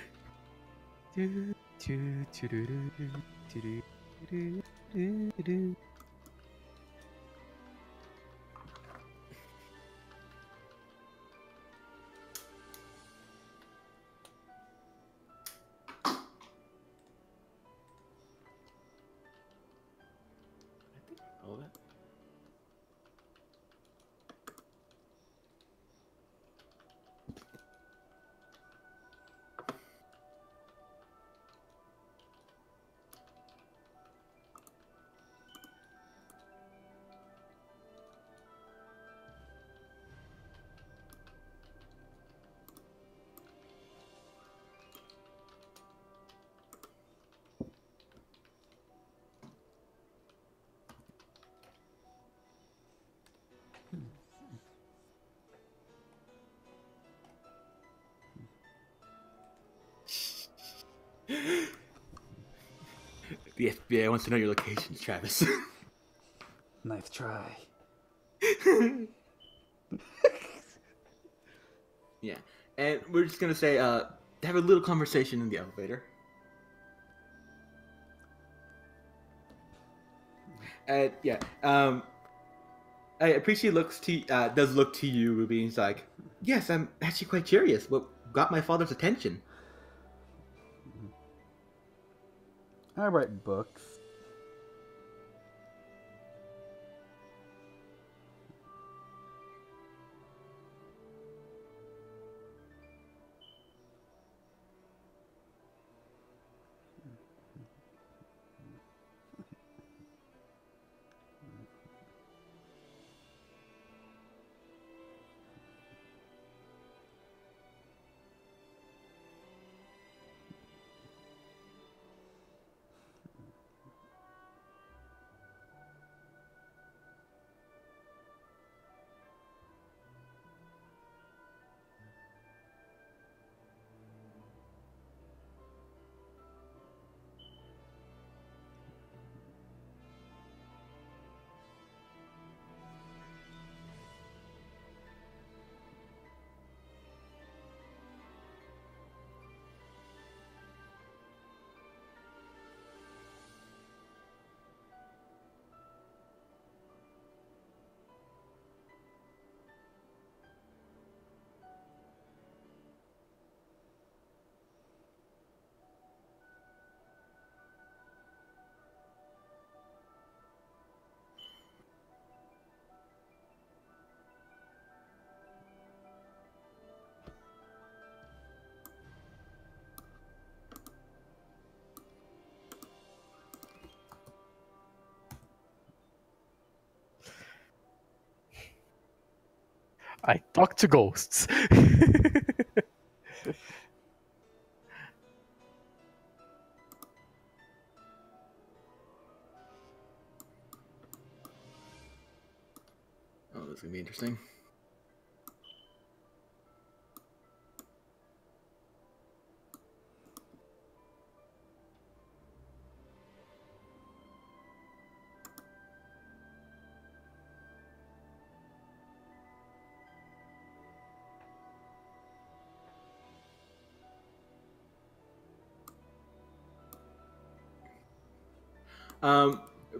Speaker 3: All that. The FBI wants to know your locations, Travis.
Speaker 1: Nice try.
Speaker 3: Yeah, and we're just gonna say, have a little conversation in the elevator. And yeah, I appreciate does look to you, Ruby. And he's like, "Yes, I'm actually quite curious. What got my father's attention?"
Speaker 1: I write books.
Speaker 2: I talk to ghosts.
Speaker 3: Oh, this is gonna be interesting.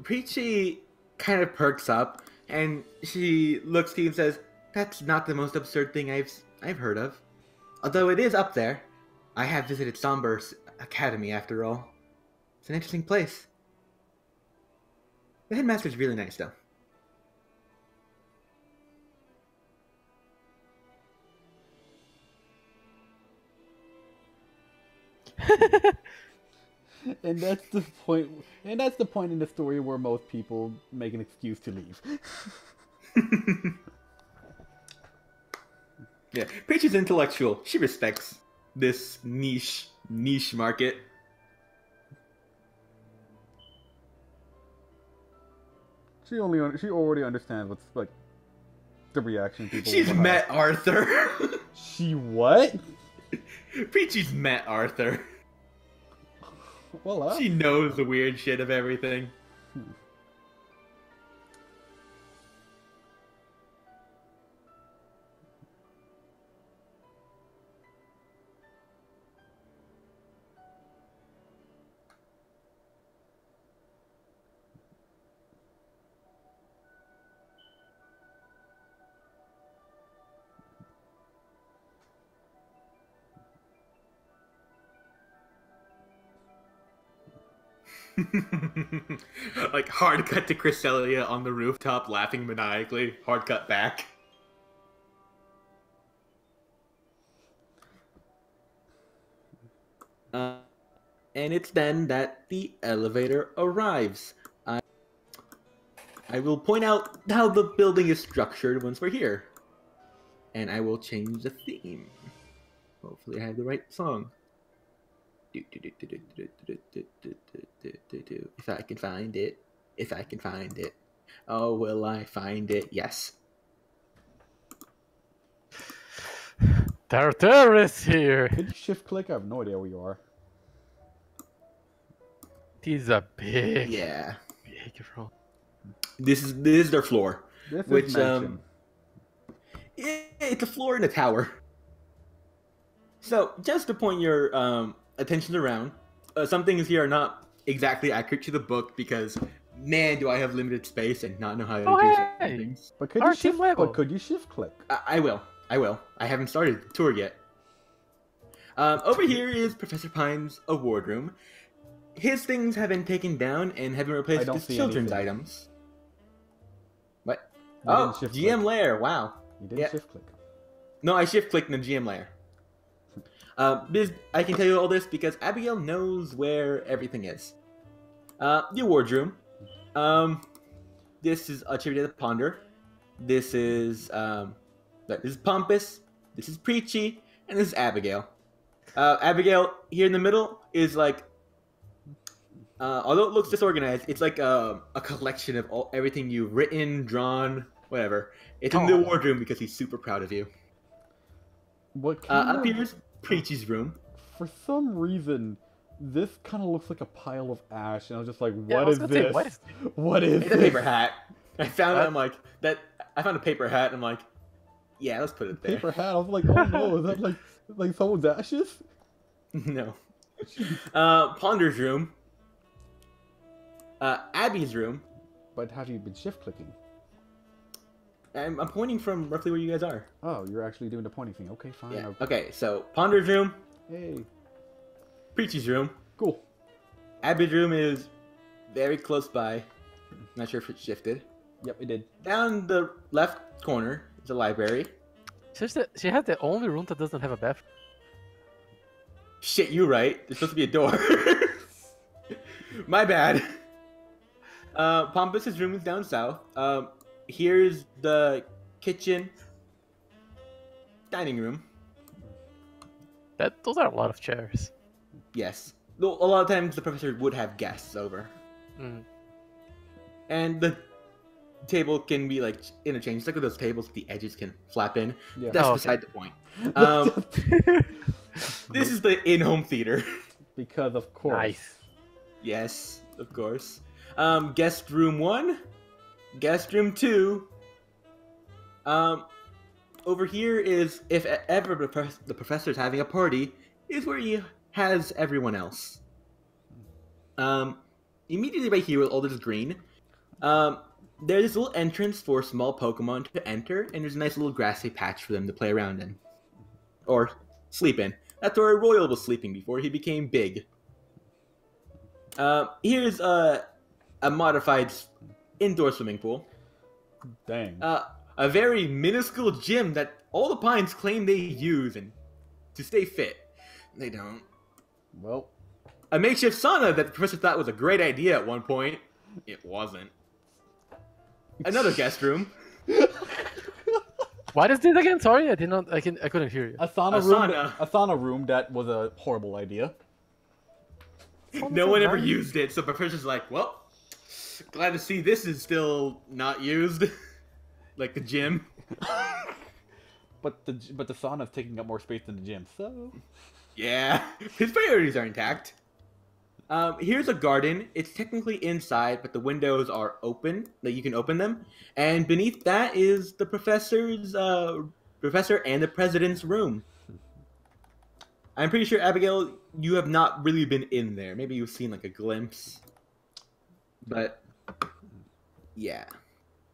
Speaker 3: Peachy kind of perks up, and she looks to you and says, "That's not the most absurd thing I've heard of. Although it is up there. I have visited Somber's Academy after all. It's an interesting place. The headmaster's really nice, though."
Speaker 1: And that's the point. And that's the point in the story where most people make an excuse to leave.
Speaker 3: Yeah, Peachy's intellectual. She respects this niche market.
Speaker 1: She already understands what's like the reaction people.
Speaker 3: She's
Speaker 1: will have.
Speaker 3: met Arthur.
Speaker 1: She what?
Speaker 3: Peachy's met Arthur.
Speaker 1: Well,
Speaker 3: She knows the weird shit of everything. Like hard cut to Cresselia on the rooftop laughing maniacally. Hard cut back. And it's then that the elevator arrives. I will point out how the building is structured once we're here. And I will change the theme. Hopefully I have the right song. If I can find it. If I can find it. Oh, will I find it? Yes.
Speaker 2: There are terrorists here.
Speaker 1: Could you shift click? I have no idea where you are.
Speaker 2: These are big.
Speaker 3: Yeah.
Speaker 2: Big room.
Speaker 3: This is their floor.
Speaker 1: This
Speaker 3: Which
Speaker 1: is mansion.
Speaker 3: It's a floor in a tower. So just to point your attention around, some things here are not exactly accurate to the book because man, do I have limited space and not know how to do certain things.
Speaker 1: But could
Speaker 2: Our
Speaker 1: you shift?
Speaker 2: team Lego.
Speaker 1: But could you shift click?
Speaker 3: I will. I haven't started the tour yet. Over here is Professor Pine's award room. his things have been taken down and have been replaced
Speaker 1: don't
Speaker 3: with
Speaker 1: see
Speaker 3: children's
Speaker 1: anything.
Speaker 3: items. What?
Speaker 1: You
Speaker 3: Oh,
Speaker 1: didn't shift
Speaker 3: GM
Speaker 1: click.
Speaker 3: layer. Wow.
Speaker 1: You didn't
Speaker 3: Yeah.
Speaker 1: shift click.
Speaker 3: No, I shift clicked in the GM layer. I can tell you all this because Abigail knows where everything is. Your wardroom. This is a tribute to the Ponder. This is Pompous. This is Preachy, and this is Abigail. Abigail here in the middle is like, although it looks disorganized, it's like a collection of everything you've written, drawn, whatever. It's in the wardroom because he's super proud of you.
Speaker 1: What
Speaker 3: Up here is Preachy's room.
Speaker 1: For some reason, this kind of looks like a pile of ash, and I was just like,
Speaker 2: Yeah, I
Speaker 1: what
Speaker 2: was
Speaker 1: is
Speaker 2: gonna say,
Speaker 1: this?
Speaker 2: what is
Speaker 1: What is
Speaker 3: It's a
Speaker 1: this?
Speaker 3: paper hat. I found it. I'm like that. I found a paper hat. And I'm like, yeah, let's put it there.
Speaker 1: Paper hat. I was like, oh no, is that like someone's ashes?
Speaker 3: No. Ponder's room. Abby's room.
Speaker 1: But have you been shift clicking?
Speaker 3: I'm pointing from roughly where you guys are.
Speaker 1: Oh, you're actually doing the pointing thing. Okay, fine.
Speaker 3: Yeah. Okay, so Ponder's room,
Speaker 1: Hey,
Speaker 3: Preachy's room.
Speaker 1: cool.
Speaker 3: Abby's room is very close by. Not sure if it shifted.
Speaker 1: Yep, it did.
Speaker 3: Down the left corner is a library.
Speaker 2: She has the only room that doesn't have a bathroom.
Speaker 3: Shit, you right. There's supposed to be a door. My bad. Pompous' room is down south. Here's the kitchen, dining room.
Speaker 2: Those are a lot of chairs.
Speaker 3: Yes. Though a lot of times the professor would have guests over.
Speaker 2: Mm.
Speaker 3: And the table can be like interchanged. It's like those tables the edges can flap in.
Speaker 1: Yeah.
Speaker 3: That's
Speaker 2: Oh, okay.
Speaker 3: beside the point. This is the in-home theater.
Speaker 1: Because of course.
Speaker 2: Nice.
Speaker 3: Yes, of course. Guest room 1. Guest room 2. Over here is, if ever the professor's having a party, is where he has everyone else. Immediately right here with all this green, there's this little entrance for small Pokemon to enter, and there's a nice little grassy patch for them to play around in. Or sleep in. That's where Royal was sleeping before he became big. Here's a modified indoor swimming pool.
Speaker 1: Dang.
Speaker 3: A very minuscule gym that all the Pines claim they use and to stay fit. They don't.
Speaker 1: Well,
Speaker 3: A makeshift sauna that the professor thought was a great idea at one point. It wasn't. Another guest room.
Speaker 2: What is this again? Sorry, I couldn't hear you.
Speaker 1: a sauna
Speaker 3: A
Speaker 1: room.
Speaker 3: sauna.
Speaker 1: A sauna room that was a horrible idea.
Speaker 3: No one ever used it, so the professor's like, well, glad to see this is still not used. Like the gym.
Speaker 1: But the sauna's taking up more space than the gym, so
Speaker 3: Yeah, his priorities are intact. Here's a garden. It's technically inside, but the windows are open. Like you can open them. And beneath that is the professor and the president's room. I'm pretty sure, Abigail, you have not really been in there. Maybe you've seen like a glimpse. But yeah,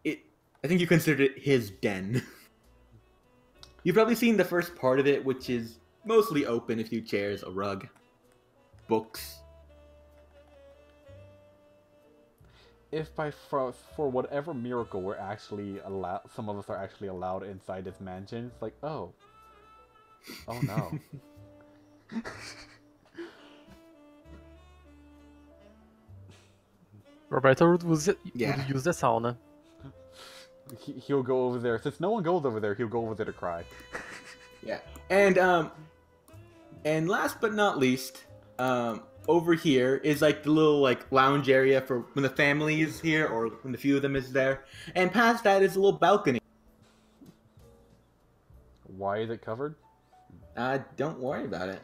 Speaker 3: I think you considered it his den. You've probably seen the first part of it, which is mostly open, a few chairs, a rug, books.
Speaker 1: if for whatever miracle we're actually allowed, some of us are actually allowed inside this mansion, it's like, oh no.
Speaker 2: Roberto would use
Speaker 3: Yeah.
Speaker 2: the sauna.
Speaker 1: He'll go over there. Since no one goes over there, he'll go over there to cry.
Speaker 3: Yeah, and last but not least, over here is like the little like lounge area for when the family is here or when the few of them is there, and past that is a little balcony.
Speaker 1: Why is it covered?
Speaker 3: Don't worry about it.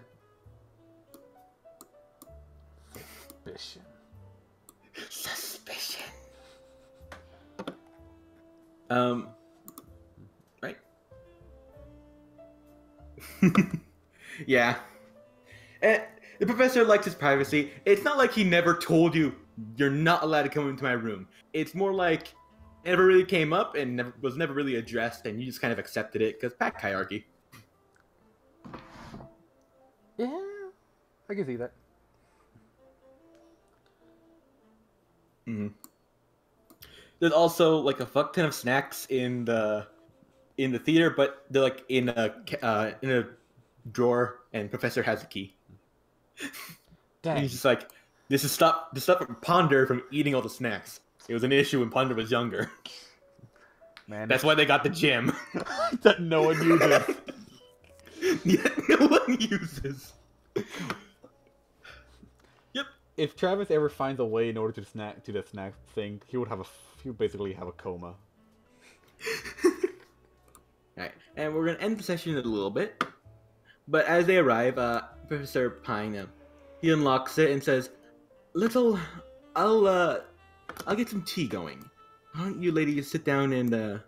Speaker 1: Suspicion.
Speaker 3: Right? Yeah. The professor likes his privacy. It's not like he never told you you're not allowed to come into my room. It's more like it never really came up and was never really addressed, and you just kind of accepted it because pack hierarchy.
Speaker 1: Yeah, I can see that.
Speaker 3: Mm-hmm. There's also like a fuck ton of snacks in the theater, but they're like in a drawer, and Professor has a key. And
Speaker 1: Dang.
Speaker 3: he's just like, this is stop Ponder from eating all the snacks. It was an issue when Ponder was younger.
Speaker 1: Man,
Speaker 3: That's why they got the gym.
Speaker 1: that no one uses.
Speaker 3: Yet no one uses. Yep.
Speaker 1: If Travis ever finds a way in order to the snack thing, he would basically have a coma.
Speaker 3: Alright, and we're gonna end the session in a little bit. But as they arrive, Professor Pine, he unlocks it and says, I'll get some tea going. Why don't you ladies sit down and,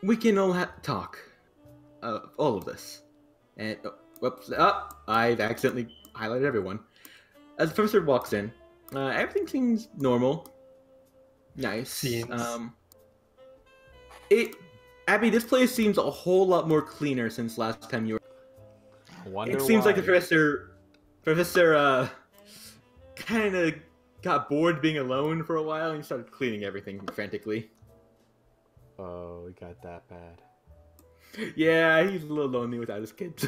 Speaker 3: we can all talk. All of this. And, whoops, I've accidentally highlighted everyone. As the professor walks in, everything seems normal. Nice. Abby, this place seems a whole lot more cleaner since last time you were. It seems like the professor kind of got bored being alone for a while and started cleaning everything frantically.
Speaker 1: Oh, it got that bad.
Speaker 3: Yeah, he's a little lonely without his kids.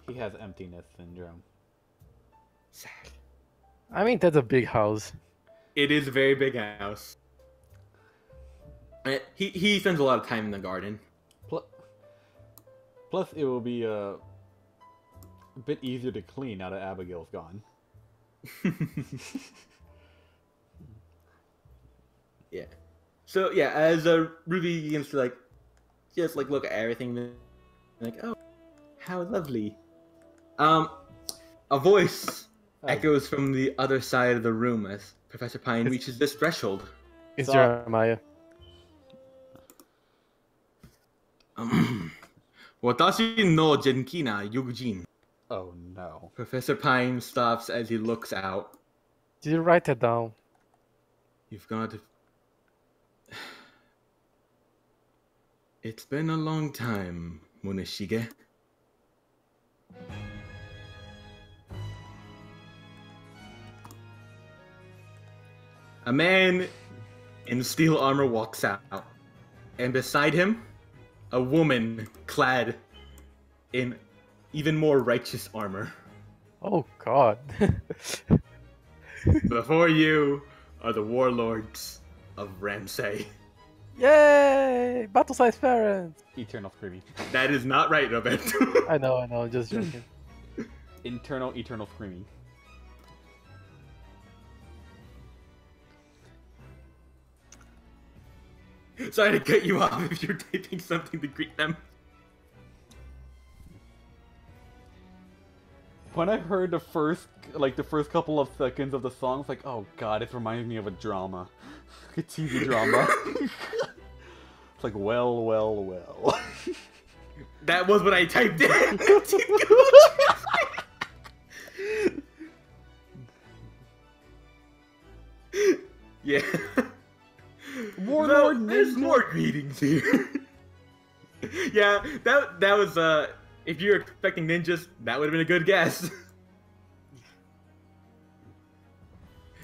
Speaker 1: He has emptiness syndrome.
Speaker 3: Sad.
Speaker 2: I mean, that's a big house.
Speaker 3: It is a very big house. He spends a lot of time in the garden.
Speaker 1: Plus, it will be a bit easier to clean now that Abigail's gone.
Speaker 3: Yeah. So yeah, as Ruby begins to just look at everything, like, oh, how lovely. A voice echoes from the other side of the room as Professor Pine reaches this threshold.
Speaker 2: It's Jeremiah.
Speaker 3: Watashi no Genkina Yugujin.
Speaker 1: Oh no.
Speaker 3: Professor Pine stops as he looks out.
Speaker 2: Did you write that down?
Speaker 3: You've got to... It's been a long time, Muneshige. A man in steel armor walks out, and beside him, a woman clad in even more righteous armor.
Speaker 2: Oh god.
Speaker 3: Before you are the warlords of Ramsay.
Speaker 2: Yay! Battle-sized parents!
Speaker 1: Eternal screaming.
Speaker 3: That is not right, Roberto.
Speaker 2: I know, just joking.
Speaker 1: Eternal screaming.
Speaker 3: Sorry to cut you off if you're typing something to greet them.
Speaker 1: When I heard the first couple of seconds of the song, it's like, oh god, it reminds me of a drama. A TV drama. It's like, well.
Speaker 3: That was what I typed in. Yeah.
Speaker 1: Warlord
Speaker 3: there's
Speaker 1: Ninja.
Speaker 3: more greetings here. Yeah, that was if you're expecting ninjas, that would have been a good guess.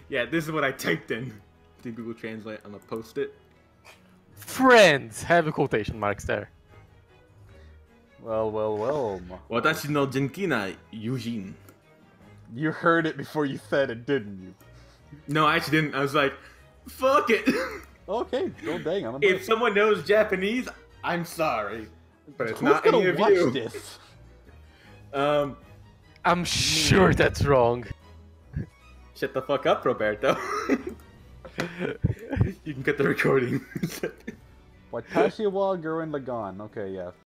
Speaker 3: Yeah, this is what I typed in. Did Google Translate? I'm gonna post it.
Speaker 2: Friends! Have a quotation marks there.
Speaker 1: Well.
Speaker 3: Watashi no Genkina Yujin.
Speaker 1: You heard it before you said it, didn't you?
Speaker 3: No, I actually didn't. I was like, fuck it.
Speaker 1: Okay, go dang.
Speaker 3: If someone knows Japanese, I'm sorry. But it's
Speaker 1: Who's
Speaker 3: not
Speaker 1: gonna
Speaker 3: any of
Speaker 1: watch
Speaker 3: you.
Speaker 1: this?
Speaker 2: I'm sure that's wrong.
Speaker 3: Shut the fuck up, Roberto. You can cut the recording.
Speaker 1: Watashi wa Gurren Lagann. Okay, yeah.